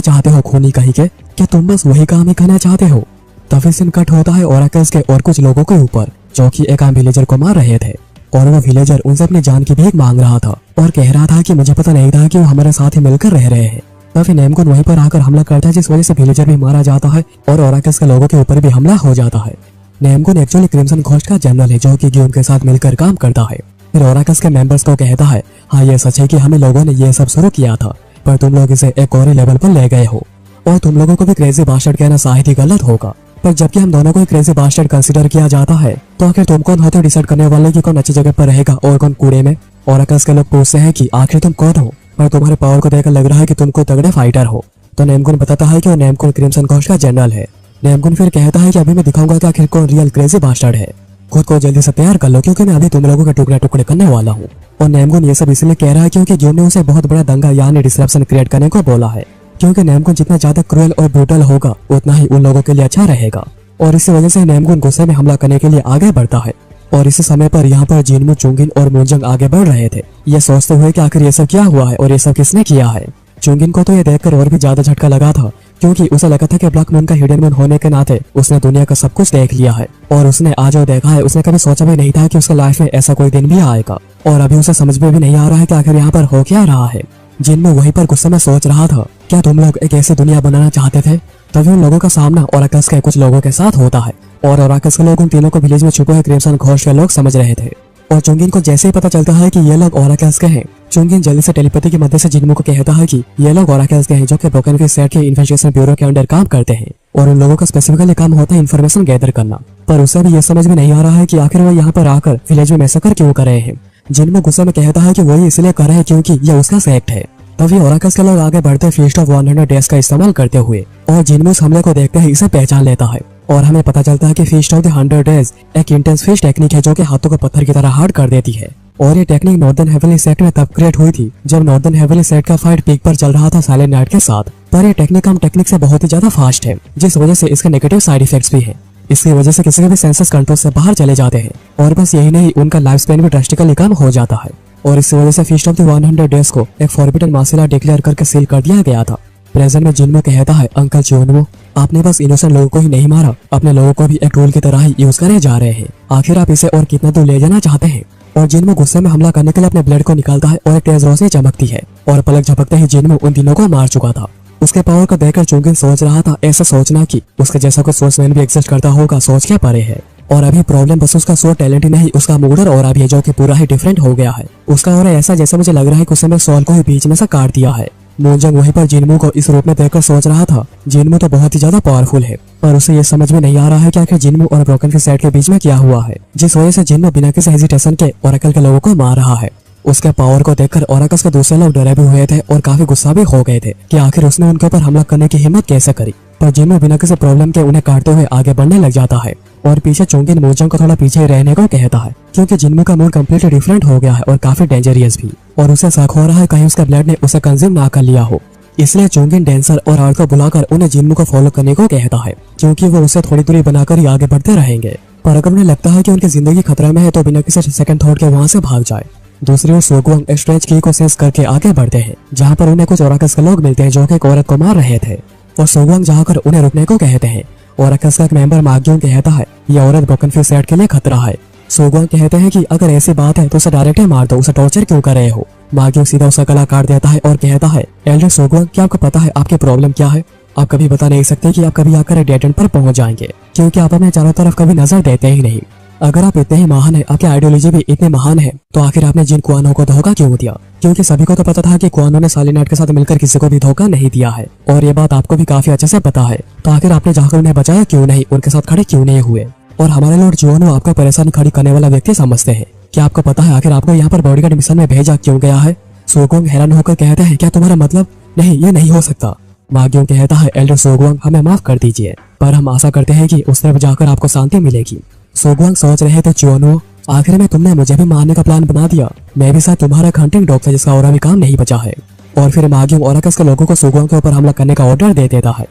चाहते हो खूनी कहीं के? क्या तुम बस वही काम ही करना चाहते हो? तभी सीन कट होता है ओरेकल्स के और कुछ लोगों के ऊपर, जो कि एक आम विलेजर को मार रहे थे। और वो विलेजर उनसे अपनी जान की भीख मांग रहा था और कह रहा था कि मुझे पता नहीं था कि वो हमारे साथ ही मिलकर रह रहे हैं। तभी नेमगुन वहीं पर आकर हमला करता है, जिस वजह से विलेजर भी मारा जाता है और ओरेकल्स के लोगों के ऊपर भी हमला हो जाता है। नेमगुन एक्चुअली क्रिम्सन घोस्ट का जनरल है, जो कि गियोन के साथ मिलकर काम करता है। फिर ओरेकल्स के मेंबर्स को कहता है, हाँ ये सच है कि हमें लोगों ने ये सब शुरू किया था, पर तुम लोग इसे एक और लेवल पर ले गए हो और तुम लोगों को भी क्रेजी बास्टर्ड कहना शायद ही गलत होगा। पर जबकि हम दोनों को क्रेजी बास्टर्ड कंसीडर किया जाता है, तो आखिर तुम कौन होते हो डिसाइड करने वाले कि कौन अच्छी जगह पर रहेगा और कौन कूड़े में? ओरेकल्स के लोग पूछते हैं कि आखिर तुम कौन हो, पर तुम्हारे पावर को देखकर लग रहा है कि तुम कोई तगड़े फाइटर हो। तो नेमगुन बताता है कि वो नेमगुन क्रिम्सन घोस्ट का जनरल है। नेमगुन फिर कहता है कि अभी मैं दिखाऊंगा कि आखिर कौन रियल क्रेजी बास्टर्ड है। खुद को जल्दी से तैयार कर लो, क्योंकि मैं अभी तुम लोगों के टुकड़े टुकड़े करने वाला हूँ। और नेमगुन ये सब इसलिए कह रहा है क्योंकि गियोन ने उसे बहुत बड़ा दंगा यानी डिसरप्शन क्रिएट करने को बोला है, क्योंकि नेमगुन जितना ज्यादा क्रूएल और ब्रूटल होगा उतना ही उन लोगों के लिए अच्छा रहेगा। और इसी वजह से नेमगुन गुस्से में हमला करने के लिए आगे बढ़ता है। और इसी समय पर यहाँ पर जिनमू, चुंगिन और मूनजंग आगे बढ़ रहे थे, ये सोचते हुए कि आखिर ये सब क्या हुआ है और ये सब किसने किया है। चुंगिन को तो ये देखकर और भी ज्यादा झटका लगा था, क्योंकि उसे लगा था कि ब्लैक मून का हिडन मून होने के नाते उसने दुनिया का सब कुछ देख लिया है और उसने आज जो देखा है उसने कभी सोचा भी नहीं था कि उसके लाइफ में ऐसा कोई दिन भी आएगा। और अभी उसे समझ में भी नहीं आ रहा है कि आखिर यहाँ पर हो क्या रहा है। जिनमें वहीं पर गुस्से में सोच रहा था, क्या तुम लोग एक ऐसी दुनिया बनाना चाहते थे? तभी उन लोगों का सामना ओरेकल्स के कुछ लोगों के साथ होता है और ओरेकल्स के लोग उन तीनों को विलेज में छुपे हुए क्रिम्सन घोस्ट के लोग समझ रहे थे। और चुंगिन को जैसे ही पता चलता है कि ये लोग ओरेकल्स के हैं, चुंगिन जल्दी से टेलीपैथी की मदद से जिनमू को कहता है कि ये लोग ओरेकल्स के हैं, जो कि ब्रोकन फ्यू सेट के इन्वेस्टिगेशन ब्यूरो के अंडर काम करते हैं और उन लोगों का स्पेसिफिकली काम होता है इन्फॉर्मेशन गैदर करना। पर उसे भी ये समझ में नहीं आ रहा है कि आखिर वो यहाँ पर आकर विलेज में मैसेकर क्यों कर रहे हैं। जिनमू गुस्से में कहता है कि वो ये इसलिए कर रहे हैं क्योंकि ये उसका सेक्ट है। तभी ओरेकल्स के लोग आगे बढ़ते फीस्ट ऑफ 100 डेज का इस्तेमाल करते हुए और जिनमू इस हमले को देखते ही इसे पहचान लेता है और हमें पता चलता है कि फीस्ट ऑफ द 100 डेज एक इंटेंस फिश टेक्निक है, जो कि हाथों को पत्थर की तरह हार्ड कर देती है। और ये टेक्निक नॉर्दर्न हेवनली सेक्ट में तब क्रिएट हुई थी जब नॉर्दर्न हेवनली सेक्ट का फाइट पीक पर चल रहा था साइलेंट नाइट के साथ। पर ये टेक्निक हम टेक्निक से बहुत ही ज्यादा फास्ट है, जिस वजह से इसके नेगेटिव साइड इफेक्ट्स भी है। इसकी वजह से किसी के भी सेंसेस कंट्रोल से बाहर चले जाते हैं और बस यही नहीं, उनका लाइफ स्पेन भी ड्रास्टिकली कम हो जाता है। और इस वजह से फीस्ट ऑफ द 100 डेज को एक फॉरबिडन मार्शल आर्ट डिक्लेयर करके सील कर दिया गया था। प्रेजेंट में जिनमू कहता है, अंकल जियोनुओ, आपने बस इनोसेंट लोगों को ही नहीं मारा, अपने लोगों को भी एक टूल की तरह ही यूज करे जा रहे हैं। आखिर आप इसे और कितना दूर ले जाना चाहते हैं? और जिनमू गुस्से में हमला करने के लिए अपने ब्लेड को निकालता है और एक तेज रोशनी चमकती है और पलक झपकते ही जिनमू उन तीनों को मार चुका था। उसके पावर को देखकर चुंगिन सोच रहा था, ऐसा सोचना कि उसके जैसा कोई सोर्समैन भी एग्जिस्ट करता होगा सोच क्या परे है। और अभी प्रॉब्लम बस उसका शो टैलेंट ही नहीं, उसका मूड और ऑरा भी है जो कि पूरा ही डिफरेंट हो गया है। उसका ऑरा ऐसा जैसे मुझे लग रहा है कि उसने सॉल को ही बीच में से काट दिया है। मोजंग वहीं पर जिनमू को इस रूप में देखकर सोच रहा था, जिनमू तो बहुत ही ज्यादा पावरफुल है, पर उसे ये समझ में नहीं आ रहा है कि आखिर जिनमू और ब्रोकन फिश सेट के बीच में क्या हुआ है, जिस वजह से जिनमू बिना किसी हेजिटेशन के ओरेकल के लोगों को मार रहा है। उसके पावर को देखकर ओरेकस के दूसरे लोग डरे भी हुए थे और काफी गुस्सा भी हो गए थे कि आखिर उसने उनके ऊपर हमला करने की हिम्मत कैसे करी। पर जिनमू बिना किसी प्रॉब्लम के उन्हें काटते हुए आगे बढ़ने लग जाता है और पीछे चोंगिन मोजंग को थोड़ा पीछे रहने को कहता है, क्योंकि जिनमू का मूड कम्प्लीटली डिफरेंट हो गया है और काफी डेंजरियस भी, और उसे शक हो रहा है कहीं उसका ब्लड ने उसे कंज्यूम ना कर लिया हो। इसलिए चोंगिन डेंसर और आर्ट को बुलाकर उन्हें जिनमू को फॉलो करने को कहता है, क्योंकि वो उससे थोड़ी दूरी बनाकर ही आगे बढ़ते रहेंगे। पर अगर उन्हें लगता है कि उनकी जिंदगी खतरे में है तो बिना किसी सेकंड थॉट के वहां से भाग जाए। दूसरी ओर सोगुआंग स्ट्रेंज की को सेंस करके आगे बढ़ते हैं, जहाँ पर उन्हें कुछ ओरेकस के लोग मिलते हैं जो कि एक औरत को मार रहे थे, और सोगुआंग जाकर उन्हें रुकने को कहते हैं। ओरेकस का एक मेंबर माग्यूंग कहता है, यह औरत ब्रोकन फिश सेट के लिए खतरा है। सोगुआंग कहते हैं कि अगर ऐसी बात है तो उसे डायरेक्ट ही मार दो, उसे टॉर्चर क्यों कर रहे हो। माग्यूंग सीधा उसका गला काट देता है और कहता है, एल्डर सोगुआंग, क्या आपको पता है आपकी प्रॉब्लम क्या है? आप कभी बता नहीं सकते कि आप कभी आकर एक डेड एंड पर पहुंच जाएंगे, क्योंकि आप अपने चारों तरफ कभी नजर देते ही नहीं। अगर आप इतने ही महान है, आपकी आइडियोलॉजी भी इतने महान है, तो आखिर आपने जिन कुआनो को धोखा क्यों दिया? क्योंकि सभी को तो पता था कि कुआनो ने सालिनाट के साथ मिलकर किसी को भी धोखा नहीं दिया है, और ये बात आपको भी काफी अच्छे से पता है। तो आखिर आपने जाकर उन्हें बचाया क्यों नहीं, उनके साथ खड़े क्यों नहीं हुए? और हमारे लॉर्ड जिओनो आपका परेशानी खड़ी करने वाला व्यक्ति समझते हैं। क्या आपको पता है आखिर आपको यहाँ पर बॉडीगार्ड मिशन में भेजा क्यों गया है? सोगुआंग हैरान होकर कहते हैं, क्या तुम्हारा मतलब? नहीं, ये नहीं हो सकता। माग्यूंग कहता है, एल्डर सोगुआंग, हमें माफ कर दीजिए, पर हम आशा करते हैं कि उस तरफ जाकर आपको शांति मिलेगी। सोगुआंग सोच रहे थे, जिओनो, आखिर में तुमने मुझे भी मारने का प्लान बना दिया। मैं भी साथ तुम्हारा हंटिंग डॉग था जिसका और भी काम नहीं बचा है। और फिर माग्यूंग ओरेकस के लोगों को सोगुआंग के ऊपर हमला करने का ऑर्डर दे देता है।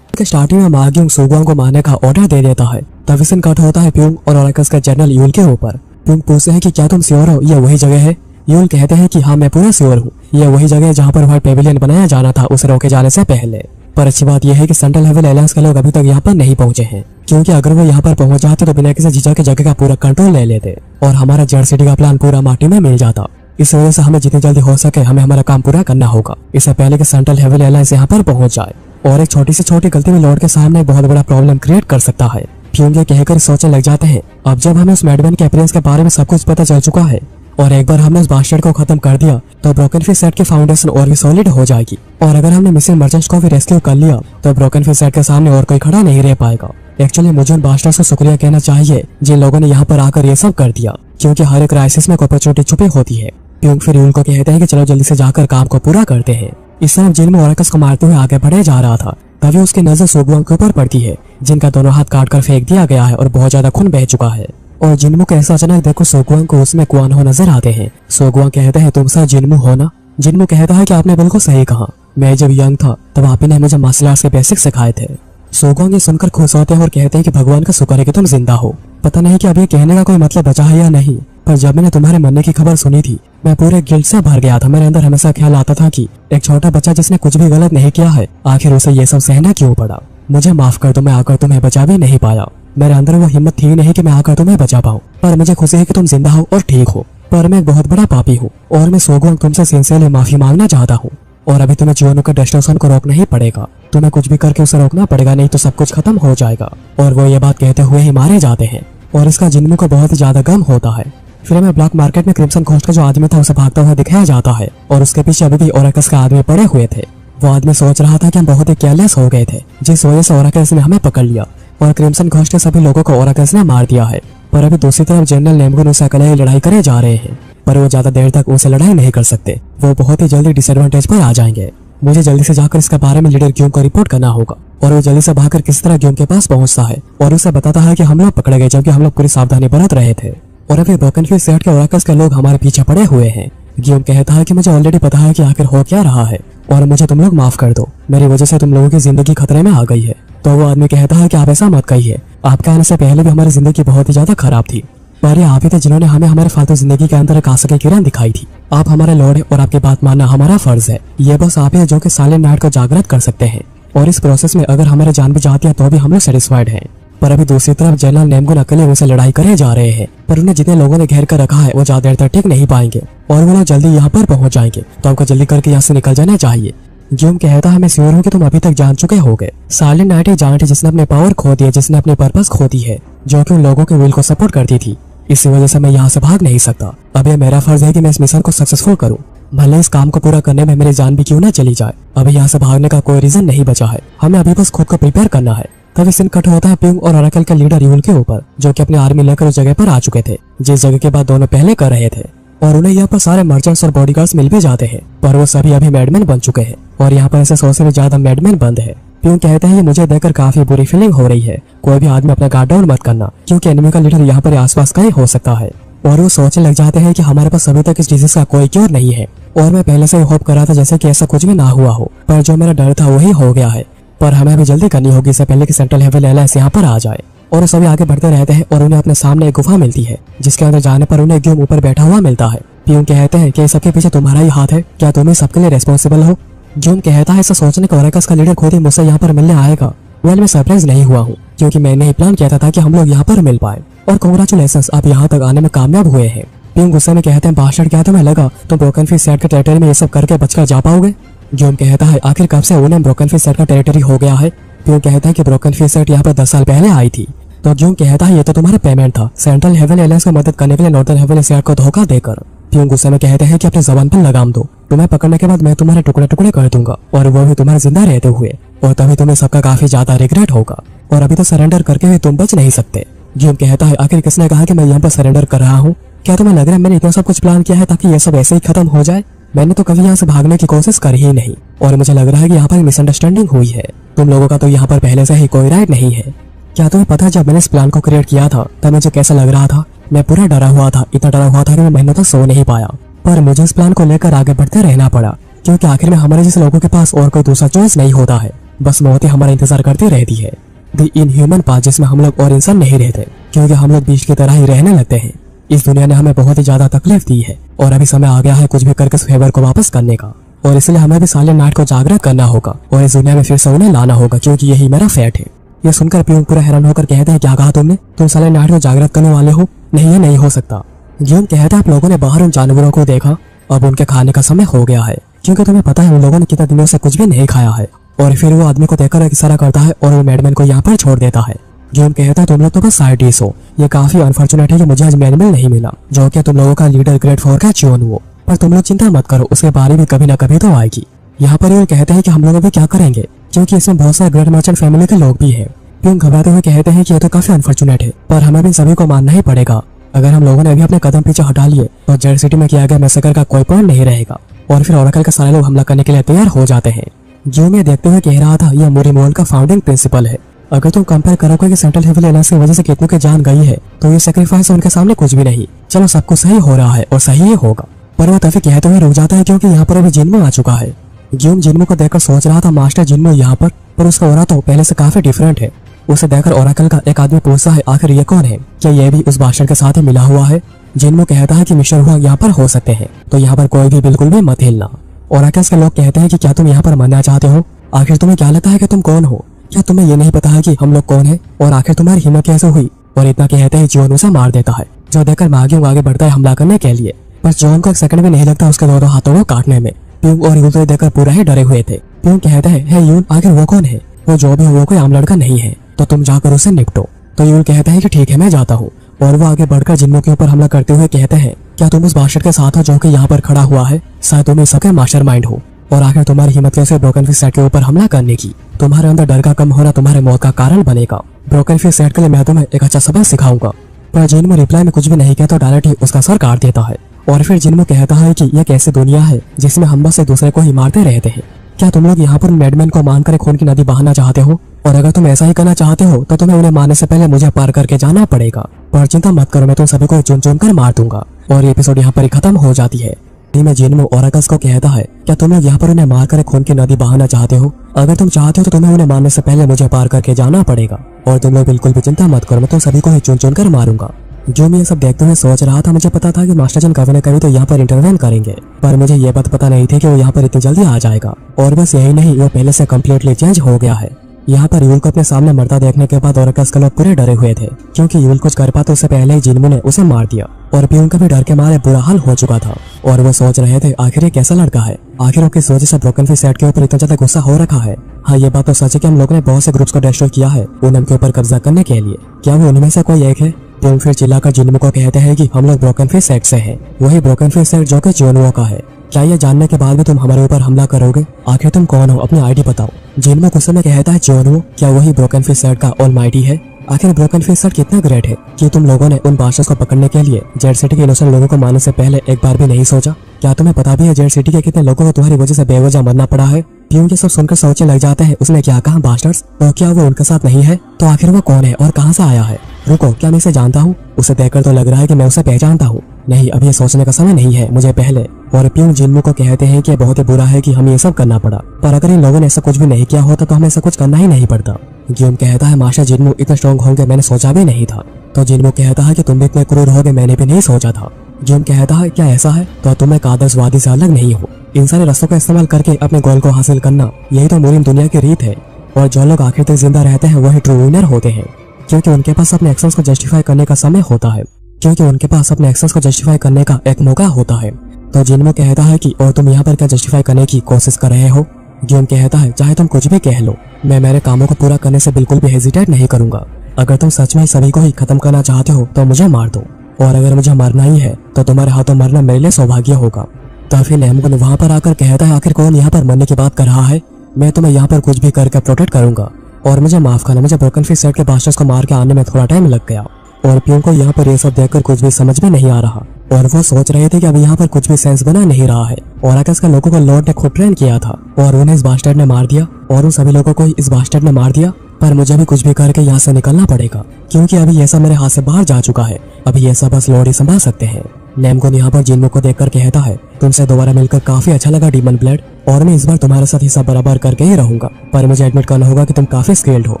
स्टार्टिंग में माग्यूंग सोगुआंग को मारने का ऑर्डर दे देता है, तब विसन कट होता है प्यूंग और ओरेकस का जनरल यूल के ऊपर। प्यूंग पूछते हैं कि क्या तुम श्योर हो ये वही जगह है? यूल कहते हैं कि हाँ, मैं पूरा श्योर हूँ, ये वही जगह है जहाँ पर व्हाइट पेविलियन बनाया जाना था उसे रोके जाने से पहले। पर अच्छी बात यह है कि सेंट्रल हेवन एलायंस के लोग अभी तक यहाँ पर नहीं पहुंचे हैं, क्योंकि अगर वो यहाँ पर पहुंच जाते तो बिना किसी झिझक के जगह का पूरा कंट्रोल ले लेते और हमारा जड़ सिटी का प्लान पूरा माटी में मिल जाता। इस वजह से हमें जितनी जल्दी हो सके हमें हमारा काम पूरा करना होगा, इससे पहले कि सेंट्रल हेवन एलायंस यहाँ पर पहुंच जाए। और एक छोटी से छोटी गलती भी लॉर्ड के सामने बहुत बड़ा प्रॉब्लम क्रिएट कर सकता है। प्यूंग ये कहकर सोचने लग जाते हैं, अब जब हमें उस मैडमैन के अपीयरेंस के बारे में सब कुछ पता चल चुका है और एक बार हमने उस बास्टर्ड को खत्म कर दिया तो ब्रोकन फिश सेट की फाउंडेशन और भी सॉलिड हो जाएगी। और अगर हमने मिसिंग मर्चेंट्स को भी रेस्क्यू कर लिया तो ब्रोकन फिश सेट के सामने और कोई खड़ा नहीं रह पाएगा। एक्चुअली मुझे उन बास्टर्ड्स को शुक्रिया कहना चाहिए जिन लोगों ने यहाँ पर आकर ये सब कर दिया, क्योंकि हर एक क्राइसिस में अपॉर्चुनिटी छुपी होती है। प्यूंग फिर यूल को कहते हैं कि चलो जल्दी से जाकर काम को पूरा करते हैं। इस तरफ जिनमू ओरेकस को मारते हुए आगे बढ़े जा रहा था, तभी उसकी नजर सोगुआंग के ऊपर पड़ती है, जिनका दोनों हाथ काटकर फेंक दिया गया है और बहुत ज्यादा खून बह चुका है। और जिनमू के ऐसा अचानक देखो सोगुआंग को उसमें कुआनो नजर आते हैं। सोगुआंग कहते हैं, तुम सर जिनमू हो ना? जिनमू कहता है कि आपने बिल्कुल सही कहा, मैं जब यंग था तब आप ही ने मुझे मार्शल आर्ट्स के बेसिक सिखाए थे। सोगुआंग ये सुनकर खुश होते हैं और कहते हैं कि भगवान का शुक्र है कि तुम जिंदा हो। पता नहीं कि अब ये कहने का कोई मतलब बचा है या नहीं, पर जब मैंने तुम्हारे मरने की खबर सुनी थी मैं पूरे गिल्ट से भर गया था। मेरे अंदर हमेशा ख्याल आता था कि एक छोटा बच्चा जिसने कुछ भी गलत नहीं किया है, आखिर उसे ये सब सहना क्यों पड़ा। मुझे माफ कर दो, मैं आकर तुम्हें बचा भी नहीं पाया। मेरे अंदर वो हिम्मत थी नहीं कि मैं आकर तुम्हें बचा पाऊं, पर मुझे खुशी है कि तुम जिंदा हो और ठीक हो। पर मैं एक बहुत बड़ा पापी हूँ और मैं सोगुआंग तुमसे सिंसियरली माफी मांगना चाहता हूँ। और अभी तुम्हें जिओनो के डिस्ट्रक्शन को रोकना ही पड़ेगा, तुम्हें कुछ भी करके उसे रोकना पड़ेगा, नहीं तो सब कुछ खत्म हो जाएगा। और वो ये बात कहते हुए ही मारे जाते हैं और इसका जिनमू को बहुत ही ज्यादा गम होता है। फिर हमें ब्लैक मार्केट में क्रिम्सन घोस्ट का जो आदमी था उसे भागता हुआ दिखाया जाता है और उसके पीछे अभी भी ओरेकस का आदमी पड़े हुए थे। वो आदमी सोच रहा था कि हम बहुत ही केयरलेस हो गए थे, जिस वजह से ओरेकस ने हमें पकड़ लिया और क्रिम्सन घोस्ट के सभी लोगों को ओरेकस ने मार दिया है। पर अभी दूसरी तरफ जनरल नेमगुन उससे अकेले ही लड़ाई करे जा रहे हैं, पर वो ज्यादा देर तक उनसे लड़ाई नहीं कर सकते, वो बहुत ही जल्दी डिसएडवांटेज पर आ जाएंगे। मुझे जल्दी से जाकर इसके बारे में लीडर ग्यूम को रिपोर्ट करना होगा। और वो जल्दी से भागकर किस तरह ग्यूम के पास पहुंचता है और उसे बताता है कि हम लोग पकड़े गए जबकि हम लोग पूरी सावधानी बरत रहे थे और अभी ब्रोकन फिश सेट के ओरेकस के लोग हमारे पीछे पड़े हुए हैं। ग्यूम कहता है कि मुझे ऑलरेडी पता है कि आखिर हो क्या रहा है और मुझे तुम लोग माफ कर दो, मेरी वजह से तुम लोगों की जिंदगी खतरे में आ गई है। तो वो आदमी कहता है कि आप ऐसा मत कहिए, आपके आने से पहले भी हमारी जिंदगी बहुत ही ज्यादा खराब थी, पर ये आप ही थे जिन्होंने हमें हमारे फालतू जिंदगी के अंदर एक आशा की किरण दिखाई थी। आप हमारे लॉर्ड हैं और आपकी बात मानना हमारा फर्ज है। ये बस आप ही जो कि साइलेंट नाइट को जागृत कर सकते हैं और इस प्रोसेस में अगर हमारे जान भी जाती है तो भी हम लोग सेटिस्फाइड हैं। पर अभी दूसरी तरफ जनरल नेमगुन अकेले उनसे लड़ाई करे जा रहे हैं, पर उन्हें जितने लोगों ने घेर कर रखा है वो ज्यादा देर तक टिक नहीं पाएंगे और वो लोग जल्दी यहाँ पर पहुंच जाएंगे, तो आपको जल्दी करके यहाँ से निकल जाना चाहिए। जूम कहता है मैं श्योर हूँ कि तुम अभी तक जान चुके होगे। साइलेंट नाइट एक जान थी जिसने अपने पावर खो दिया, जिसने अपनी पर्पस खो दी है, जो कि उन लोगों के विल को सपोर्ट करती थी। इसी वजह से मैं यहाँ से भाग नहीं सकता। अब ये मेरा फर्ज है कि मैं इस मिशन को सक्सेसफुल करूँ, भले इस काम को पूरा करने में मेरी जान भी क्यों ना चली जाए। अभी यहाँ से भागने का कोई रीजन नहीं बचा है, हमें अभी बस खुद को प्रिपेयर करना है। तभी सीन कट होता है प्यूंग और ओरेकल के लीडर यूल के ऊपर, जो कि अपनी आर्मी लेकर उस जगह पर आ चुके थे जिस जगह के बाद दोनों पहले कर रहे थे। और उन्हें यहाँ पर सारे मर्चेंट्स और बॉडीगार्ड्स मिल भी जाते हैं, पर वो सभी अभी मैडमैन बन चुके हैं और यहाँ पर ऐसे 100 से भी ज्यादा मैडमैन बंद है। प्यूंग कहते हैं मुझे देखकर काफी बुरी फीलिंग हो रही है, कोई भी आदमी अपना गार्ड डाउन मत करना क्योंकि एनिमी का लीडर यहाँ पर आसपास कहीं हो सकता है। और वो सोचने लग जाते हैं कि हमारे पास अभी तक इस डिजीज का कोई क्योर नहीं है। और मैं पहले से ही होप कर रहा था जैसे कि ऐसा कुछ भी ना हुआ हो, पर जो मेरा डर था वही हो गया है। पर हमें अभी जल्दी करनी होगी इससे पहले कि सेंट्रल हेवन एलायंस यहाँ पर आ जाए। और सभी आगे बढ़ते रहते हैं और उन्हें अपने सामने एक गुफा मिलती है जिसके अंदर जाने पर उन्हें ग्यूम ऊपर बैठा हुआ मिलता है। प्यूंग कहते हैं कि सबके पीछे तुम्हारा ही हाथ है, क्या तुम ही सबके लिए रेस्पॉन्सिबल हो। ग्यूम कहता है ऐसा सोचने का ओरेकल का लीडर खुद ही मुझसे यहाँ पर मिलने आएगा। वेल मैं सरप्राइज नहीं हुआ हूँ क्योंकि मैंने ही प्लान किया था कि हम लोग यहाँ पर मिल पाए। और कांग्रेचुलेशंस, आप यहाँ तक आने में कामयाब हुए हैं। प्यूंग गुस्से में कहते हैं बादशाह क्या तुम्हें लगा तुम ब्रोकन फिश सेट के टेरिटरी में ये सब करके बचकर जा पाओगे। ग्यूम कहता है आखिर कब से उन्हें ब्रोकन फिश सेट का टेरिटरी हो गया है। प्यूंग कहता है कि ब्रोकन फिश सेट यहाँ पर 10 साल पहले आई थी। तो ग्यूम कहता है ये तो तुम्हारा पेमेंट था सेंट्रल हेवन एलायंस को मदद करने के लिए नॉर्दर्न हेवन एशिया को धोखा देकर। प्यूंग गुस्से में कहते हैं कि अपने जबान पर लगाम दो, तुम्हें पकड़ने के बाद मैं तुम्हारे टुकड़े टुकड़े कर दूंगा और वो भी तुम्हारे जिंदा रहते हुए, और तभी तुम्हें सबका काफी ज्यादा रिग्रेट होगा। और अभी तो सरेंडर करके भी तुम बच नहीं सकते। ग्यूम कहता है आखिर किसने कहा कि मैं यहाँ पर सरेंडर कर रहा हूँ। क्या तुम्हें लग रहा है मैंने इतना सब कुछ प्लान किया है ताकि ये सब ऐसे ही खत्म हो जाए। मैंने तो कभी यहाँ से भागने की कोशिश करी ही नहीं और मुझे लग रहा है कि यहाँ पर मिसअंडरस्टैंडिंग हुई है। तुम लोगों का तो यहाँ पर पहले से ही कोई राइट नहीं है। क्या तुम्हें पता है जब मैंने इस प्लान को क्रिएट किया था तब मुझे कैसा लग रहा था। मैं पूरा डरा हुआ था, इतना डरा हुआ था कि मैं महीनों तक सो नहीं पाया। पर मुझे इस प्लान को लेकर आगे बढ़ते रहना पड़ा क्योंकि आखिर में हमारे जैसे लोगों के पास और कोई दूसरा चॉइस नहीं होता है, बस मौत ही हमारा इंतजार करती रहती है। द इनह्यूमन पाथ जिसमें हम लोग और इंसान नहीं रहते क्योंकि हम लोग बीच की तरह ही रहने लगते हैं। इस दुनिया ने हमें बहुत ही ज्यादा तकलीफ दी है और अभी समय आ गया है कुछ भी करके इस फेवर को वापस करने का। और इसलिए हमें भी साइलेंट नाइट को जागृत करना होगा और इस दुनिया में फिर से उन्हें लाना होगा क्योंकि यही मेरा फेट है। ये सुनकर प्यूंग पूरा हैरान होकर कहते हैं क्या कहा तुमने, तुम साइलेंट नाइट को जागृत करने वाले हो। नहीं ये नहीं हो सकता। ग्यूम कहता है आप लोगों ने बाहर उन जानवरों को देखा, अब उनके खाने का समय हो गया है क्योंकि तुम्हें पता है उन लोगों ने कितने दिनों से कुछ भी नहीं खाया है। और फिर वो आदमी को देखकर एक इशारा करता है और वो मैडमैन को यहाँ पर छोड़ देता है। ग्यूम कहता है तुम लोग तो बस साइडिस हो, ये काफी अनफॉर्चुनेट है कि मुझे आज मैनुअल नहीं मिला जो कि तुम लोगों का लीडर ग्रेट 4 का च्योन हुआ। पर तुम लोग चिंता मत करो, उसके बारे में कभी ना कभी तो आएगी। यहाँ पर ये कहते हैं कि हम लोग अभी क्या करेंगे क्योंकि इसमें बहुत सारे ग्रेट मर्चेंट फैमिली के लोग भी हैं। प्यूंग घबराते हुए कहते हैं कि ये तो काफी अनफॉर्चुनेट है पर हमें भी सभी को मानना ही पड़ेगा। अगर हम लोगों ने अभी अपने कदम पीछे हटा लिए तो जेड सिटी में किया गया मैसेकर का कोई पॉइंट नहीं रहेगा और फिर ओरेकल के सारे लोग हमला करने के लिए तैयार हो जाते हैं। ग्यूम ये देखते हुए कह रहा था यह मोरिमोल का फाउंडिंग प्रिंसिपल है। अगर तुम कंपेयर करोगे कि सेंट्रल हेवन एलायंस की वजह से कितनों की जान गई है तो ये सेक्रीफाइस उनके सामने कुछ भी नहीं। चलो सब कुछ सही हो रहा है और सही ही होगा। पर वो तभी कहते हुए रुक जाता है क्योंकि यहाँ पर अभी जिन्मो आ चुका है। ग्यूम जिन्मो को देखकर सोच रहा था मास्टर जिन्मो यहाँ पर उसका ओरा तो पहले से काफी डिफरेंट है। उसे देखकर ओरेकल का एक आदमी पूछता है आखिर ये कौन है, क्या ये भी उस बादशाह के साथ ही मिला हुआ है। जिन्मो कहता है कि मिस्टर हुआंग यहाँ पर हो सकते हैं तो यहाँ पर कोई भी बिल्कुल भी मत हिलना। ओरेकल के लोग कहते हैं कि क्या तुम यहाँ पर मरना चाहते हो, आखिर तुम्हें क्या लगता है कि तुम कौन हो, क्या तुम्हें ये नहीं पता है कि हम लोग कौन है और आखिर तुम्हारी हिम्मत कैसे हुई। और इतना कहते ही जॉन उसे मार देता है जो देखकर माग्यूंग आगे बढ़ता है हमला करने के लिए। पर जॉन को एक सेकंड भी नहीं लगता उसके दोनों हाथों को काटने में। प्यूंग और यूल तो देखकर पूरा ही डरे हुए थे। प्यूंग कहते हैं हे यूल आखिर वो कौन है, वो जो भी हो वो कोई आम लड़का नहीं है तो तुम जाकर उसे निपटो। तो यूल कहता है कि ठीक है मैं जाता हूँ और वो आगे बढ़कर जिन्मो के ऊपर हमला करते हुए कहते हैं क्या तुम उस बादशाह के साथ हो जो कि यहाँ पर खड़ा हुआ है, शायद तुम सबके मास्टरमाइंड हो और आखिर तुम्हारी हिम्मत कैसे ब्रोकन फिश सेट के ऊपर हमला करने की। तुम्हारे अंदर डर का कम होना तुम्हारे मौत का कारण बनेगा। ब्रोकन फिश सेट के लिए मैं तुम्हें एक अच्छा सबक सिखाऊंगा। पर जिन्मो रिप्लाई में कुछ भी नहीं कहता, डायरेक्ट ही उसका सर काट देता है। और फिर जिन्मो कहता है कि यह कैसी दुनिया है जिसमें हम बस एक दूसरे को ही मारते रहते हैं। क्या तुम लोग यहाँ पर मैडमैन को मानकर खून की नदी बहाना चाहते हो, और अगर तुम ऐसा ही करना चाहते हो तो तुम्हें उन्हें मारने से पहले मुझे पार करके जाना पड़ेगा। पर चिंता मत करो, मैं तुम सभी को चुन चुन कर मार दूंगा। और ये एपिसोड यहाँ पर ही खत्म हो जाती है। में जिन्मो ओरेकल को कहता है क्या तुम लोग यहाँ पर उन्हें मार कर खून की नदी बहाना चाहते हो, अगर तुम चाहते हो तो तुम्हें उन्हें मारने से पहले मुझे पार करके जाना पड़ेगा। और तुम लोग बिल्कुल भी चिंता मत करो, मैं तुम सभी को ही चुन चुन कर मारूंगा। जो मैं ये सब देखते हुए सोच रहा था, मुझे पता था कि मास्टर जन कभी न कभी तो यहाँ पर इंटरवेन करेंगे, पर मुझे ये बात पता नहीं थी कि वो यहाँ पर इतनी जल्दी आ जाएगा। और बस यही नहीं, वो पहले से कम्प्लीटली चेंज हो गया है। यहाँ पर यूल को अपने सामने मरता देखने के बाद ओरेकस के लोग पूरे डरे हुए थे, क्योंकि यूल कुछ कर पाते उससे पहले ही जिन्मू ने उसे मार दिया और प्यूंग का भी डर के मारे बुरा हाल हो चुका था। और वो सोच रहे थे आखिर ये कैसा लड़का है, आखिर वो किस वजह से ब्रोकन फिश सेट के ऊपर इतना ज्यादा गुस्सा हो रखा है। हाँ, ये बात तो सच है कि हम लोगों ने बहुत से ग्रुप्स को डिस्ट्रॉय किया है पूनम के ऊपर कब्जा करने के लिए। क्या वो उनमें से कोई एक है? प्यूंग फिर चिल्लाकर जिन्मू को कहते हैं कि हम लोग ब्रोकन फिश सेट से हैं, वही ब्रोकन फिश सेट जो कि जियोनुओ का है। क्या ये जानने के बाद भी तुम हमारे ऊपर हमला करोगे? आखिर तुम कौन हो, अपनी आईडी बताओ। जिन्मू गुस्से में कहता है जियोनुओ, क्या वही ब्रोकन फिश सेट का ऑलमाइटी है? आखिर ब्रोकन फिश सेट कितना ग्रेट है कि तुम लोगों ने उन बादशाह को पकड़ने के लिए जेड सिटी के इनोसेंट लोगों को मारने से पहले एक बार भी नहीं सोचा? क्या तुम्हें पता भी है जेड सिटी के कितने लोगों को तुम्हारी वजह से बेवजह मरना पड़ा है? प्यूंग ये सब सुनकर सोचने लग जाते हैं, उसने क्या कहा बास्टर्ड्स, और क्या वो उनके साथ नहीं है? तो आखिर वो कौन है और कहाँ से आया है? रुको, क्या मैं इसे जानता हूँ? उसे देखकर तो लग रहा है कि मैं उसे पहचानता हूँ। नहीं, अभी ये सोचने का समय नहीं है, मुझे पहले। और प्यूंग जिन्मू को कहते हैं कि ये बहुत ही बुरा है कि हमें ये सब करना पड़ा, पर अगर इन लोगों ने ऐसा कुछ भी नहीं किया होता तो हमें ऐसा कुछ करना ही नहीं पड़ता। गियोम कहता है मास्टर जिन्मू इतने स्ट्रॉन्ग होंगे मैंने सोचा भी नहीं था। तो जिन्मू कहता है कि तुम भी इतने क्रूर होगे मैंने भी नहीं सोचा था। गियोम कहता है क्या ऐसा है? तो तुम एक आदर्शवादी से अलग नहीं हो। इन सारे रास्तों का इस्तेमाल करके अपने गोल को हासिल करना, यही तो मुरीम दुनिया की रीत है। और जो लोग आखिर तक जिंदा रहते हैं वही ट्रू विनर होते हैं, क्योंकि उनके पास अपने एक्शंस को जस्टिफाई करने का समय होता है, क्योंकि उनके पास अपने एक्शंस को जस्टिफाई करने का एक मौका होता है। तो जिन्मू कहता है कि और तुम यहाँ पर क्या जस्टिफाई करने की कोशिश कर रहे हो? गियोम कहता है चाहे तुम कुछ भी कह लो, मैं मेरे कामों को पूरा करने से बिल्कुल भी हेजिटेट नहीं करूंगा। अगर तुम सच में सभी को ही खत्म करना चाहते हो तो मुझे मार दो, और अगर मुझे मरना ही है तो तुम्हारे हाथों मरना मेरे लिए सौभाग्य होगा। तो फिर नेमगुन वहाँ पर आकर कहता है आखिर कौन यहाँ पर मरने की बात कर रहा है? मैं तुम्हें यहाँ पर कुछ भी करके प्रोटेक्ट करूंगा, और मुझे माफ करना, मुझे ब्रोकन फिश सेट के बादशाह को मार के आने में थोड़ा टाइम लग गया। और प्यूंग को यहाँ पर ये सब देखकर कुछ भी समझ में नहीं आ रहा, और वो सोच रहे थे कि अब यहाँ पर कुछ भी सेंस बना नहीं रहा है। और आकाश के लोगों को लॉर्ड ने खुद ट्रेन किया था और उन्हें इस बास्टर्ड ने मार दिया, और उन सभी लोगों को इस बास्टर्ड ने मार दिया। पर मुझे भी कुछ भी करके यहाँ से निकलना पड़ेगा, क्योंकि अभी ये सब मेरे हाथ से बाहर जा चुका है। अभी ये सब बस लॉर्ड ही संभाल सकते हैं। नेमगुन यहाँ पर जिन्मू को देखकर कहता है तुमसे दोबारा मिलकर काफी अच्छा लगा डीमन ब्लड, और मैं इस बार तुम्हारे साथ हिस्सा बराबर करके ही रहूंगा। पर मुझे एडमिट करना होगा कि तुम काफी स्किल्ड हो।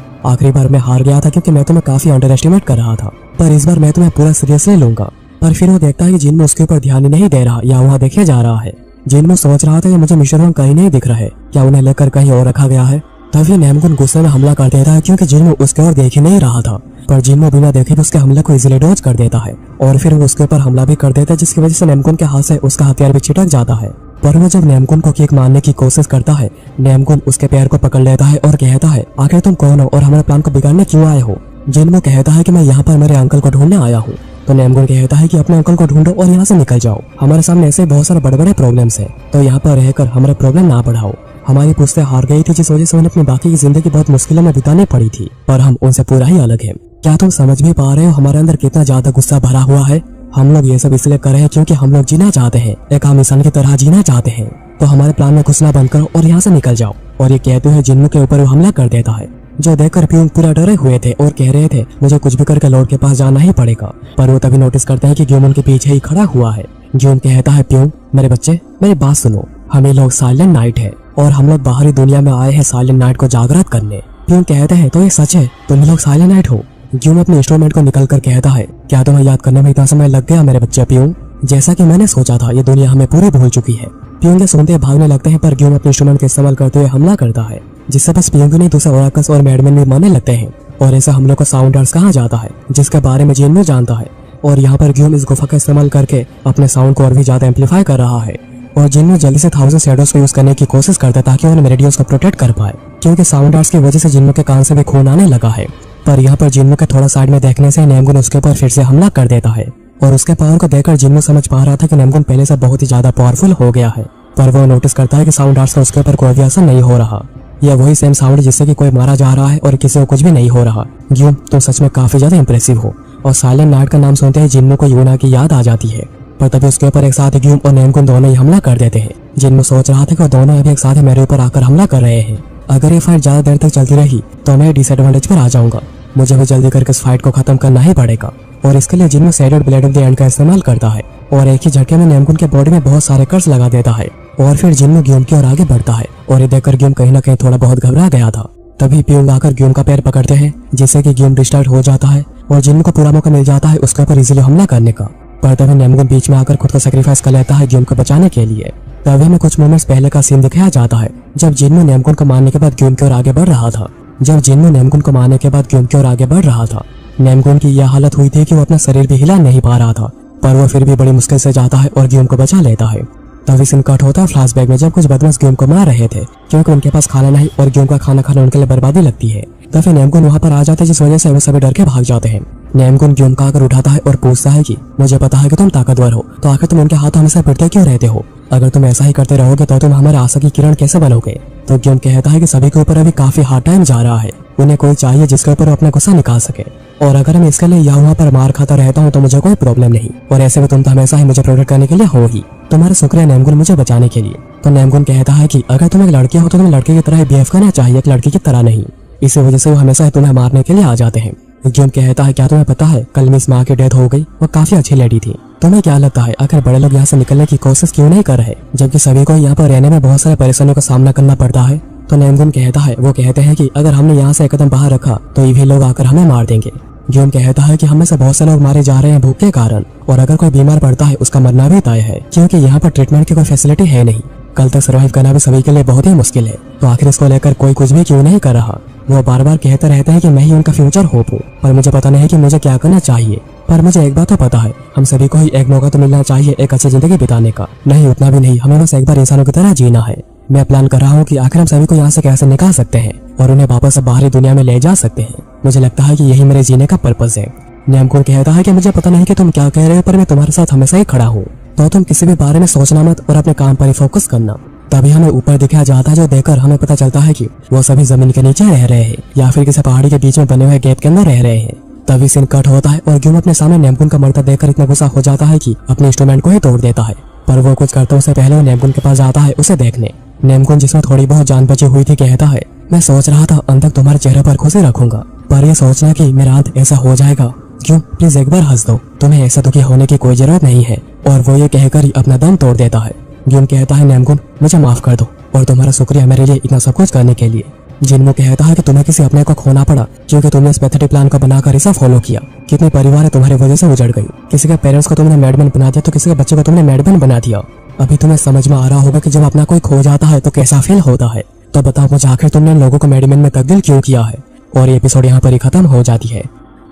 आखिरी बार मैं हार गया था क्योंकि मैं तुम्हें काफी अंडर एस्टिमेट कर रहा था, पर इस बार मैं तुम्हें पूरा सीरियसली लूंगा। पर फिर वो देखता है कि जिन्मू उसके ऊपर ध्यान ही नहीं दे रहा या वहाँ देखे जा रहा है। जिन्मू सोच रहा था कि मुझे मिशन कहीं नहीं दिख रहा है, क्या उन्हें लेकर कहीं और रखा गया है? तभी नेमगुन गुस्से में हमला कर देता है, क्योंकि जिन्मू उसके ओर देख ही नहीं रहा था। पर जिन्मू बिना देखे भी उसके हमले को इजीली डॉज कर देता है, और फिर वो उसके ऊपर हमला भी कर देता है, जिसकी वजह से नेमगुन के हाथ से उसका हथियार भी छिटक जाता है। पर वो जब नेमगुन को किक मारने की कोशिश करता है, नेमगुन उसके पैर को पकड़ लेता है और कहता है आखिर तुम कौन हो और हमारे प्लान को बिगाड़ने क्यों आए हो? जिन्मू कहता है कि मैं यहाँ पर मेरे अंकल को ढूंढने आया हूँ। तो नेमगुन कहता है कि अपने अंकल को ढूंढो और यहाँ से निकल जाओ, हमारे सामने ऐसे बहुत सारे बड़े बड़े प्रॉब्लम्स हैं, तो यहाँ पर रहकर हमारे प्रॉब्लम ना बढ़ाओ। हमारी पुश्तें हार गई थी, जिस वजह से उन्हें अपनी बाकी की जिंदगी बहुत मुश्किलों में बितानी पड़ी थी, पर हम उनसे पूरा ही अलग हैं। क्या तुम समझ भी पा रहे हो हमारे अंदर कितना ज्यादा गुस्सा भरा हुआ है? हम लोग ये सब इसलिए कर रहे हैं क्योंकि हम लोग जीना चाहते हैं, एक आम इंसान की तरह जीना चाहते हैं। तो हमारे प्लान में घुसना बंद करो और यहाँ से निकल जाओ। और ये कहते हुए जिन्मू के ऊपर वो हमला कर देता है, जो देखकर प्यूंग पूरा डरे हुए थे और कह रहे थे मुझे कुछ भी करके लॉर्ड के पास जाना ही पड़ेगा। पर वो तभी नोटिस करते हैं कि गियोम उनके पीछे ही खड़ा हुआ है। गियोम कहता है प्यूंग मेरे बच्चे मेरी बात सुनो, हमें लोग साइलेंट नाइट है और हम लोग बाहरी दुनिया में आए हैं साइलेंट नाइट को जागृत करने। प्यूंग कहते हैं तो ये सच है, तुम लोग साइलेंट नाइट हो? गियोम अपने इंस्ट्रूमेंट को निकल कर कहता है क्या तुम्हें याद करने में इतना समय लग गया मेरे बच्चे प्यूंग? जैसा कि मैंने सोचा था ये दुनिया हमें पूरी भूल चुकी है। प्यूंग ये सुनते भागने लगते हैं, पर गियोम अपने इंस्ट्रूमेंट का इस्तेमाल करते हुए हमला करता है, जिससे बस प्यूंग नहीं दूसरे ओराकल्स और मैडमैन भी मरने लगते हैं। और ऐसा हमलों को साउंडर्स कहा जाता है, जिसके बारे में जिन्मू जानता है। और यहाँ पर गियोम इस गुफा का इस्तेमाल करके अपने साउंड को और भी ज्यादा एम्पलीफाई कर रहा है। और जिन्मू जल्दी से 1000 शैडोज को यूज करने की कोशिश करता है ताकि उन्हें मेरेडियंस को प्रोटेक्ट कर पाए, क्योंकि साउंडर्स की वजह से जिन्मू के कान से भी खून आने लगा है। पर यहाँ पर जिन्मू के थोड़ा साइड में देखने से नेमगुन उसके ऊपर फिर से हमला कर देता है, और उसके पावर को देखकर जिन्मू समझ पा रहा था कि नेमगुन पहले से बहुत ही ज्यादा पावरफुल हो गया है। पर वो नोटिस करता है कि साउंड आर्ट्स का उसके ऊपर कोई भी असर नहीं हो रहा। यह वही सेम साउंड जिससे कि कोई मारा जा रहा है और किसी को कुछ भी नहीं हो रहा। गियोम तुम सच में काफी ज्यादा इंप्रेसिव हो। और साइलेंट नाइट का नाम सुनते ही जिन्मू को यूना की याद आ जाती है। पर तभी उसके ऊपर एक साथ गियोम और नेमगुन दोनों ही हमला कर देते हैं। जिन्मू सोच रहा था कि दोनों अभी एक साथ मेरे ऊपर आकर हमला कर रहे हैं। अगर ये फाइट ज्यादा देर तक चलती रही तो मैं डिसएडवांटेज पर आ जाऊंगा। मुझे भी जल्दी करके इस फाइट को खत्म करना ही पड़ेगा। और इसके लिए Jinmu shaded blade of the end का इस्तेमाल करता है और एक ही झटके में नेमगुन के बॉडी में बहुत सारे कर्स लगा देता है। और फिर जिन्मू गियोम की ओर आगे बढ़ता है, और ये देखकर गियोम कहीं ना कहीं थोड़ा बहुत घबरा गया था। तभी प्यूंग आकर गियोम का पैर पकड़ते हैं, जिससे कि गियोम रिस्टार्ट हो जाता है और जिन्मू को पूरा मौका मिल जाता है उसके ऊपर इजीली हमला करने का। पर तभी नेमगुन बीच में आकर खुद को सैक्रिफाइस कर लेता है गियोम को बचाने के लिए। तभी हमें कुछ मोमेंट्स पहले का सीन दिखाया जाता है, जब जिन्मू नेमगुन को मारने के बाद गियोम की ओर आगे बढ़ रहा था। जब जिन्मू नेमगुन को मारने के बाद ग्यूम की ओर आगे बढ़ रहा था, नेमगुन की यह हालत हुई थी कि वो अपना शरीर भी हिला नहीं पा रहा था, पर वो फिर भी बड़ी मुश्किल से जाता है और ग्यूम को बचा लेता है। तभी सीन कट होता है फ्लैशबैक में, जब कुछ बदमाश ग्यूम को मार रहे थे क्योंकि उनके पास खाना नहीं और ग्यूम का खाना खाना उनके लिए बर्बादी लगती है। तभी नेमगुन वहाँ पर आ जाते हैं, जिस वजह से वो सभी डर के भाग जाते हैं। नेमगुन ग्यूम का आकर उठाता है और पूछता है कि मुझे पता है कि तुम ताकतवर हो, तो आखिर तुम उनके हाथ हमेशा पिटते क्यों रहते हो? अगर तुम ऐसा ही करते रहोगे तो तुम हमारे आशा की किरण कैसे बनोगे? तो ग्यूम कहता है कि सभी के ऊपर अभी काफी हार्ड टाइम जा रहा है, उन्हें कोई चाहिए जिसके ऊपर वो अपना गुस्सा निकाल सके, और अगर मैं इसके लिए यहाँ वहाँ पर मार खाता रहता हूँ तो मुझे कोई प्रॉब्लम नहीं, और ऐसे में तुम तो हमेशा ही मुझे प्रोटेक्ट करने के लिए हो ही। तुम्हारा शुक्रिया नेमगुन मुझे बचाने के लिए। तो नेमगुन कहता है कि अगर तुम एक लड़की हो तो तुम्हें लड़के की तरह बिहेव करना चाहिए, एक लड़की की तरह नहीं। इसी वजह से वो हमेशा ही तुम्हें मारने के लिए आ जाते हैं। ग्यूम कहता है क्या तुम्हें पता है कल मिस माँ की डेथ हो गई, वो काफी अच्छी लेडी थी। तुम्हें क्या लगता है आखिर बड़े लोग यहाँ से निकलने की कोशिश क्यों नहीं कर रहे, जबकि सभी को यहाँ पर रहने में बहुत सारे परेशानियों का सामना करना पड़ता है? तो नेमगुन कहता है वो कहते हैं कि अगर हमने यहाँ से एक कदम बाहर रखा तो ये लोग आकर हमें मार देंगे। ग्यूम कहता है कि हमें से बहुत से लोग मारे जा रहे हैं भूख के कारण, और अगर कोई बीमार पड़ता है उसका मरना भी तय है, क्योंकि यहाँ पर ट्रीटमेंट की कोई फैसिलिटी है नहीं। कल तक सर्वाइव करना भी सभी के लिए बहुत ही मुश्किल है, तो आखिर इसको लेकर कोई कुछ भी क्यों नहीं कर रहा? वो बार बार कहते रहते हैं कि मैं ही उनका फ्यूचर होप हूँ, पर मुझे पता नहीं कि मुझे क्या करना चाहिए। पर मुझे एक बात तो पता है, हम सभी को ही एक मौका तो मिलना चाहिए एक अच्छी जिंदगी बिताने का। नहीं उतना भी नहीं, हमें बस एक बार इंसानों की तरह जीना है। मैं प्लान कर रहा हूँ कि आखिर हम सभी को यहाँ से कैसे निकाल सकते हैं और उन्हें वापस बाहरी दुनिया में ले जा सकते हैं। मुझे लगता है कि यही मेरे जीने का पर्पस है। नेमगुन कहता है कि मुझे पता नहीं कि तुम क्या कह रहे हो, पर मैं तुम्हारे साथ हमेशा ही खड़ा हूँ, तो तुम किसी भी बारे में सोचना मत और अपने काम पर ही फोकस करना। तभी हमें ऊपर दिखाया जाता है, जो देखकर हमें पता चलता है कि वो सभी जमीन के नीचे रह रहे हैं या फिर किसी पहाड़ी के बीच में बने हुए गैप के अंदर रह रहे हैं। तभी सीन कट होता है और ग्यूम अपने सामने नेमगुन का मरता देखकर इतना गुस्सा हो जाता है कि अपने इंस्ट्रूमेंट को ही तोड़ देता है, पर वो कुछ करते उससे पहले वो नेमगुन के पास जाता है उसे देखने। नेमगुन जिसमें थोड़ी बहुत जान बची हुई थी कहता है मैं सोच रहा था अंत तक तुम्हारे चेहरे पर खुशी रखूंगा, पर यह सोचना कि मेरा अंत ऐसा हो जाएगा। क्यों प्लीज एक बार हंस दो, तुम्हें ऐसा दुखी होने की कोई जरूरत नहीं है। और वो ये कहकर ही अपना दम तोड़ देता है। ग्यूम कहता है नेमगुन मुझे माफ कर दो और तुम्हारा शुक्रिया मेरे लिए इतना सब कुछ करने के लिए। जिन्मू कहता है कि तुम्हें किसी अपने को खोना पड़ा क्योंकि तुमने इस पैथेटिक प्लान को बनाकर इसे फॉलो किया। कितने परिवार तुम्हारी वजह से उजड़ गई, किसी के पेरेंट्स को तुमने मैडमैन बना दिया तो किसी के बच्चे को तुमने मैडमैन बना दिया। अभी तुम्हें समझ में आ रहा होगा कि जब अपना कोई खो जाता है तो कैसा फील होता है। तो बताओ मुझे आखिर तुमने लोगों को मैडमैन में तब्दील क्यों किया है? और ये एपिसोड यहाँ पर ही खत्म हो जाती है।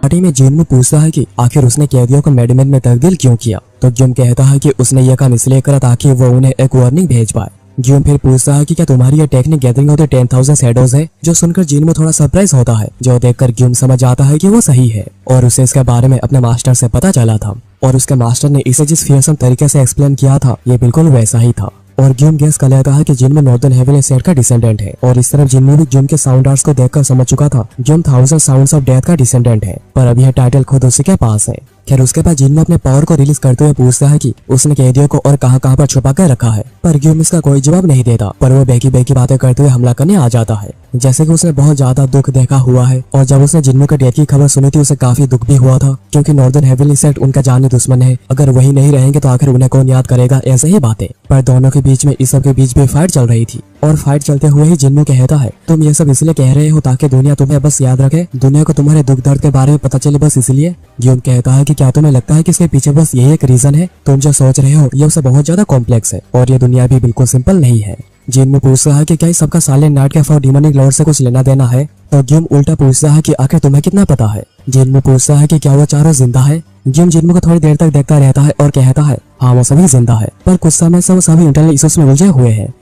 पार्टी में जिन्मू पूछता है कि आखिर उसने कैदियों को मैडमैन में तब्दील क्यों किया, तो ग्यूम कहता है कि उसने यह काम इसलिए करा ताकि वो उन्हें एक वार्निंग भेज पाए। ग्यूम फिर पूछता है कि क्या तुम्हारी ये technique gathering of the 10,000 shadows है, जो सुनकर जिन्मू थोड़ा सरप्राइज होता है, जो देखकर ग्यूम समझ जाता है कि वो सही है और उसे इसके बारे में अपने मास्टर से पता चला था, और उसके मास्टर ने इसे जिस फियरसम तरीके से एक्सप्लेन किया था ये बिल्कुल वैसा ही था। और ग्यूम गेस कर लेता है कि जिन्मू नॉर्दर्न हेवनली सेट का डिसेंडेंट है, और इस तरफ जिन्मू भी ग्यूम के साउंड आर्ट्स को देखकर समझ चुका था ग्यूम 1000 साउंड्स ऑफ डेथ का डिसेंडेंट है, पर अब यह टाइटल खुद उसी के पास है। खैर उसके बाद जिन्मू अपने पावर को रिलीज करते हुए पूछता है कि उसने कैदियों को और कहां पर छुपा कर रखा है, पर ग्यूम इसका कोई जवाब नहीं देता, पर वो बेकी बेकी बातें करते हुए हमला करने आ जाता है, जैसे कि उसने बहुत ज्यादा दुख देखा हुआ है। और जब उसने जिन्मू के डेथ की खबर सुनी थी उसे काफी दुख भी हुआ था, क्योंकि नॉर्दर्न हेवनली सेट उनका जानी दुश्मन है, अगर वही नहीं रहेंगे तो आखिर उन्हें कौन याद करेगा, ऐसे ही बातें। पर दोनों के बीच में इस सब के बीच भी फाइट चल रही थी, और फाइट चलते हुए ही जिन्मू कहता है तुम ये सब इसलिए कह रहे हो ताकि दुनिया तुम्हें बस याद रखे, दुनिया को तुम्हारे दुख दर्द के बारे में पता चले बस इसलिए। ग्यूम कहता है कि क्या तुम्हें लगता है कि इसके पीछे बस यही एक रीजन है? तुम जो सोच रहे हो ये उसे बहुत ज्यादा कॉम्प्लेक्स है, और ये दुनिया भी बिल्कुल सिंपल नहीं है। जिन्मू पूछता है कि क्या इस सबका साइलेंट नाइट के फॉर डिमोनिक लॉर्ड से कुछ लेना देना है, तो ग्यूम उल्टा पूछता है कि आखिर तुम्हें कितना पता है। जिन्मू पूछता है कि क्या वो चारों जिंदा है। ग्यूम जिन्मू को थोड़ी देर तक देखता रहता है और कहता है हाँ वो सभी जिंदा है, पर कुछ समय से वो सभी इंटरनल इश्यूज में उलझे हुए हैं।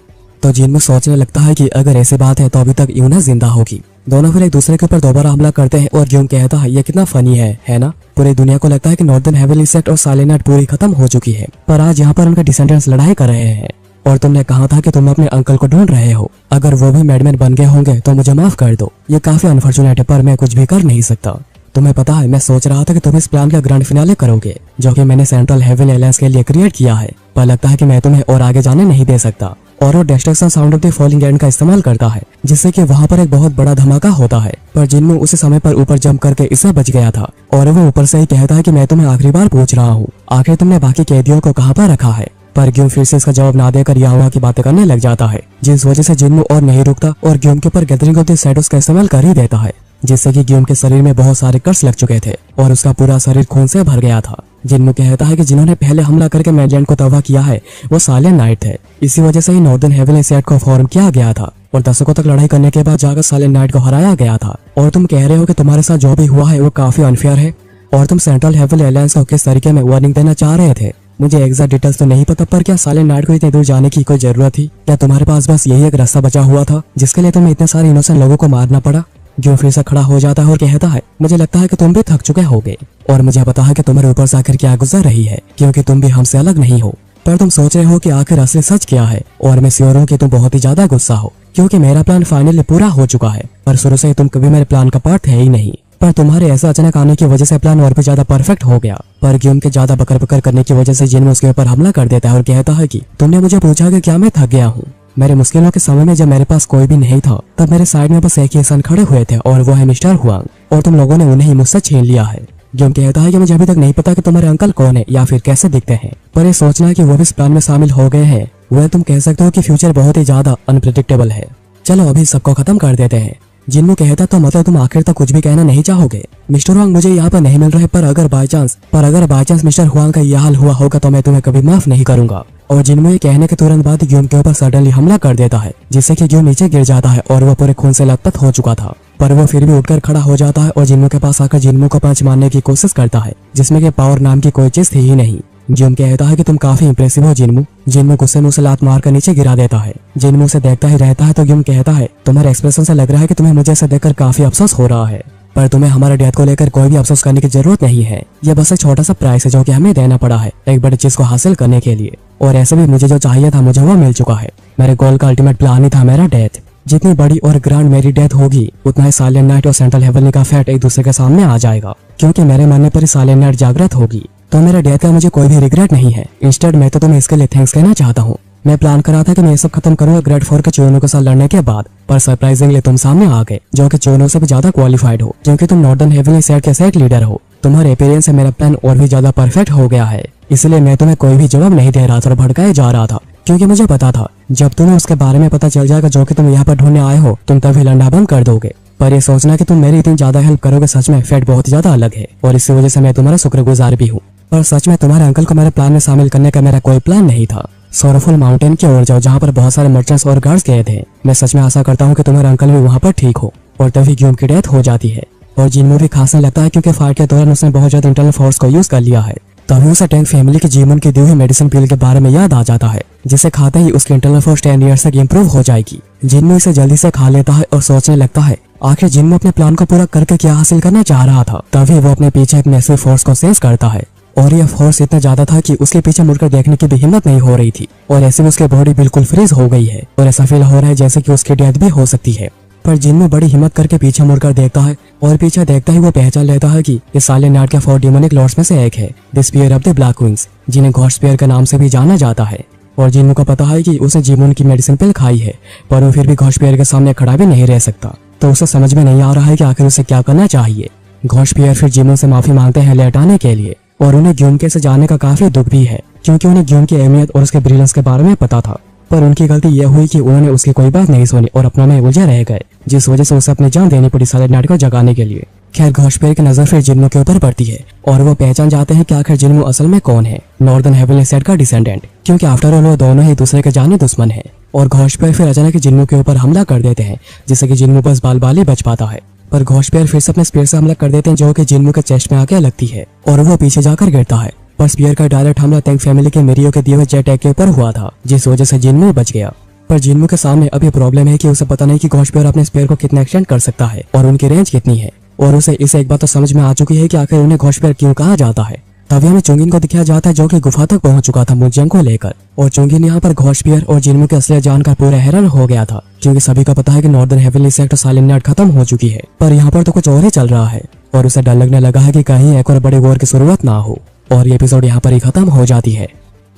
तो जिन्मू सोचने लगता है कि अगर ऐसी बात है तो अभी तक यूना जिंदा होगी। दोनों फिर एक दूसरे के ऊपर दोबारा हमला करते हैं, और ग्यूम कहता है ये कितना फनी है ना? पूरी दुनिया को लगता है कि नॉर्दर्न हेवनली सेट और साइलेंट नाइट पूरी खत्म हो चुकी है, पर आज यहाँ पर उनके डिसेंडेंट्स लड़ाई कर रहे हैं, और तुमने कहा था कि तुम अपने अंकल को ढूंढ रहे हो, अगर वो भी मैडमैन बन गए होंगे तो मुझे माफ कर दो। ये काफी अनफॉर्चुनेट है, पर मैं कुछ भी कर नहीं सकता। तुम्हें पता है मैं सोच रहा था कि तुम इस प्लान का ग्रैंड फिनाले करोगे, जो कि मैंने सेंट्रल हेवन एलायंस के लिए क्रिएट किया है, पर लगता है कि मैं तुम्हें और आगे जाने नहीं दे सकता। और वो destruction sound of the falling and का इस्तेमाल करता है, जिससे कि वहाँ पर एक बहुत बड़ा धमाका होता है, पर जिन्मू उसी समय पर ऊपर जंप करके इससे बच गया था। और वो ऊपर से ही कहता है कि मैं तुम्हें आखिरी बार पूछ रहा हूँ, आखिर तुमने बाकी कैदियों को कहाँ पर रखा है? पर ग्यूम फिर से इसका जवाब ना देकर याहुआ की बातें करने लग जाता है, जिस वजह से जिन्मू और नहीं रुकता और ग्यूम के ऊपर गैदरिंग ऑफ द शैडोज का इस्तेमाल कर ही देता है। जिससे कि ग्यूम के शरीर में बहुत सारे कट्स लग चुके थे और उसका पूरा शरीर खून से भर गया था। जिन्मू कहता है कि जिन्होंने पहले हमला करके मैडलैंड को तबाह किया है वो सालियन नाइट थे। इसी वजह से ही नॉर्दर्न हेवनली सेट को फॉर्म किया गया था और दशकों तक लड़ाई करने के बाद जाकर सालियन नाइट को हराया गया था। और तुम कह रहे हो कि तुम्हारे साथ जो भी हुआ है वो काफी अनफेयर है और तुम सेंट्रल हेवनली एलायंस को किस तरीके में वार्निंग देना चाह रहे थे। मुझे एग्जैक्ट डिटेल्स तो नहीं पता, पर क्या सालियन नाइट को इतनी दूर जाने की कोई जरूरत थी? क्या तुम्हारे पास बस यही एक रास्ता बचा हुआ था जिसके लिए तुम्हें इतने सारे इनोसेंट लोगों को मारना पड़ा? जो फिर से खड़ा हो जाता है और कहता है, मुझे लगता है कि तुम भी थक चुके होगे और मुझे पता है कि तुम्हारे ऊपर से आखिर क्या गुजर रही है, क्योंकि तुम भी हमसे अलग नहीं हो। पर तुम सोच रहे हो कि आखिर असली सच क्या है और मैं श्योर हूँ कि तुम बहुत ही ज्यादा गुस्सा हो, क्योंकि मेरा प्लान फाइनली पूरा हो चुका है। पर शुरू से तुम कभी मेरे प्लान का पार्ट थे ही नहीं, पर तुम्हारे ऐसा अचानक आने की वजह से प्लान और भी ज्यादा परफेक्ट हो गया। पर ग्यूम के ज्यादा बकर बकर करने की वजह से जिन्मू उसके ऊपर हमला कर देता है और कहता है कि तुमने मुझे पूछा कि क्या मैं थक गया हूँ। मेरे मुश्किलों के समय में जब मेरे पास कोई भी नहीं था तब मेरे साइड में बस एक ही इंसान खड़े हुए थे और वो है मिस्टर हुआंग, और तुम लोगों ने उन्हें ही मुझसे छीन लिया है। ग्यूम कहता है कि मुझे अभी तक नहीं पता कि तुम्हारे अंकल कौन है या फिर कैसे दिखते हैं, पर ये सोचना कि वो भी इस प्लान में शामिल हो गए हैं, वह तुम कह सकते हो कि फ्यूचर बहुत ही ज्यादा अनप्रेडिक्टेबल है। चलो अभी सबको खत्म कर देते हैं। जिन्मू कहता तो मतलब तुम आखिर तक कुछ भी कहना नहीं चाहोगे? मिस्टर हुआंग मुझे यहाँ पर नहीं मिल रहे, पर अगर बाय चांस मिस्टर हुआंग का यह हाल हुआ होगा तो मैं तुम्हें कभी माफ नहीं करूंगा। और जिन्मू ये कहने के तुरंत बाद ग्यूम के ऊपर सडनली हमला कर देता है, जिससे कि ग्यूम नीचे गिर जाता है और वो पूरे खून से लथपथ हो चुका था। पर वो फिर भी उठकर खड़ा हो जाता है और जिन्मू के पास आकर जिन्मू को पंच मारने की कोशिश करता है, जिसमें कि पावर नाम की कोई चीज थी ही नहीं। जिम कहता है कि तुम काफी इंप्रेसिव हो जिन्मू। जिन्मू गुस्से मुंह से लात मारकर नीचे गिरा देता है। जिन्मू से देखता ही रहता है तो जिम कहता है, तुम्हारे एक्सप्रेशन से लग रहा है कि तुम्हें मुझे ऐसा देखकर काफी अफसोस हो रहा है, पर तुम्हें हमारे डेथ को लेकर कोई भी अफसोस करने की जरूरत नहीं है। यह बस एक छोटा सा प्राइस है जो कि हमें देना पड़ा है एक बड़ी चीज को हासिल करने के लिए, और ऐसे भी मुझे जो चाहिए था मुझे वो मिल चुका है। मेरे गोल का अल्टीमेट प्लान ही था मेरा डेथ। जितनी बड़ी और ग्रैंड मेरी डेथ होगी उतना ही सालियन नाइट और सेंट्रल हेवनली का फैट एक दूसरे के सामने आ जाएगा, क्योंकि मेरे मरने पर ही सालियन नाइट जागृत होगी। तो मेरे डेथ का मुझे कोई भी रिग्रेट नहीं है। इंस्टेड मैं तो तुम्हें इसके लिए थैंक्स कहना चाहता हूँ। मैं प्लान कर रहा था कि मैं ये सब खत्म करूंगा ग्रेड 4 के चोनो के साथ लड़ने के बाद, पर सरप्राइजिंगली तुम सामने आ गए जो कि चोनो से भी ज्यादा क्वालिफाइड हो, क्योंकि तुम नॉर्दर्न हेवनली सेट के सेट लीडर हो। तुम्हारे अपीयरेंस से मेरा प्लान और भी ज्यादा परफेक्ट हो गया है, इसलिए मैं तुम्हें कोई भी जवाब नहीं दे रहा था और भड़काए जा रहा था, क्योंकि मुझे पता था जब तुम्हें उसके बारे में पता चल जाएगा जो कि तुम यहाँ पर ढूंढने आए हो, तुम तभी लंडा बंद कर दोगे। पर ये सोचना कि तुम मेरी इतनी ज्यादा हेल्प करोगे, सच में फैट बहुत ज्यादा अलग है और इसी वजह से मैं तुम्हारा शुक्रगुजार भी हूँ। पर सच में तुम्हारे अंकल को मेरे प्लान में शामिल करने का मेरा कोई प्लान नहीं था। सोरफुल माउंटेन की ओर जाओ जहाँ पर बहुत सारे मर्चेंट्स और गार्ड्स गए थे। मैं सच में आशा करता हूँ कि तुम्हारे अंकल भी वहाँ पर ठीक हो। और तभी ग्यूम की डेथ हो जाती है और जिन्मू भी खांसने लगता है, क्योंकि फाइट के दौरान उसने बहुत ज्यादा इंटरनल फोर्स को यूज कर लिया है। तभी उसे टैंक फैमिली के जीवन की दी हुई मेडिसिन पिल के बारे में याद आ जाता है, जिसे खाते ही उसकी इंटरनल फोर्स 10 ईयर्स तक इम्प्रूव हो जाएगी। जिन्मू इसे जल्दी से खा लेता है और सोचने लगता है आखिर जिन्मू अपने प्लान को पूरा करके क्या हासिल करना चाह रहा था। तभी वो अपने पीछे एक मैसिव फोर्स को सेंस करता है और यह फोर्स इतना ज्यादा था कि उसके पीछे मुड़कर देखने की भी हिम्मत नहीं हो रही थी, और ऐसे में उसकी बॉडी बिल्कुल फ्रीज हो गई है और ऐसा फील हो रहा है जैसे कि उसकी डेथ भी हो सकती है। पर जिन्मू बड़ी हिम्मत करके पीछे मुड़कर देखता है और पीछे देखता ही वो पहचान लेता है कि इस सालियन नाइट के 4 डिमोनिक लॉर्ड्स में से एक है, the spear of the black wings, जिन्हें घोस्ट स्पीयर के नाम से भी जाना जाता है। और जिन्मू को पता है कि उसने जीवन की मेडिसिन पिल खाई है, पर वो फिर भी घोस्ट स्पीयर के सामने खड़ा भी नहीं रह सकता। तो उसे समझ में नहीं आ रहा है कि आखिर उसे क्या करना चाहिए। घोस्ट स्पीयर फिर जिन्मू से माफी मांगते हैं लेट आने के लिए, और उन्हें ग्यूम के से जाने का काफी दुख भी है, क्योंकि उन्हें ग्यूम की अहमियत और उसके ब्रिलियंस के बारे में पता था। पर उनकी गलती यह हुई कि उन्होंने उसकी कोई बात नहीं सुनी और अपनों में उलझे रह गए, जिस वजह से उसे अपनी जान देनी पड़ी सालियन नाइट को जगाने के लिए। खैर घोस्ट स्पीयर की नजर फिर जिन्मू के ऊपर पड़ती है और वो पहचान जाते हैं कि आखिर जिन्मू असल में कौन है, नॉर्दर्न हेवनली सेट का डिसेंडेंट, क्योंकि आफ्टर ऑल वो दोनों ही दूसरे के जाने दुश्मन है। और घोस्ट स्पीयर फिर अचानक जिन्मू के ऊपर हमला कर देते हैं, जिससे कि जिन्मू बस बाल बाल ही बच पाता है। पर घोस्ट स्पीयर फिर से अपने स्पीयर से हमला कर देते हैं जो कि जिन्मू के चेस्ट में आके लगती है और वो पीछे जाकर गिरता है। पर स्पीयर का डायरेक्ट हमला टैंक फैमिली के मिरियो के दिए हुए जेट टैग के ऊपर हुआ था, जिस वजह से जिन्मू बच गया। पर जिन्मू के सामने अब ये प्रॉब्लम है कि उसे पता नहीं कि घोस्ट स्पीयर अपने स्पीयर को कितना एक्सटेंड कर सकता है और उनकी रेंज कितनी है, और उसे इसे एक बात तो समझ में आ चुकी है कि आखिर उन्हें घोस्ट स्पीयर क्यों कहा जाता है। तभी हमें चुंगिन को दिखाया जाता है जो कि गुफा तक पहुंच चुका था मुंजियांग को लेकर, और चुंगिन यहाँ पर घोस्ट स्पीयर और जिन्मू के असलियत जानकर पूरा हैरान हो गया था, क्योंकि सभी को पता है कि नॉर्दर्न हेवनली सेट और सालियन नाइट खत्म हो चुकी है, पर यहाँ पर तो कुछ और ही चल रहा है और उसे डर लगने लगा है कि कहीं एक और बड़े वॉर की शुरुआत ना हो। और ये एपिसोड यहाँ पर ही खत्म हो जाती है।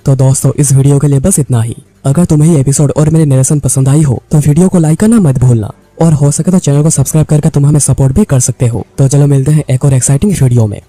तो दोस्तों इस वीडियो के लिए बस इतना ही। अगर तुम्हें ये एपिसोड और मेरी नरेशन पसंद आई हो तो वीडियो को लाइक करना मत भूलना, और हो सके तो चैनल को सब्सक्राइब करके तुम हमें सपोर्ट भी कर सकते हो। तो चलो मिलते हैं एक और एक्साइटिंग वीडियो में।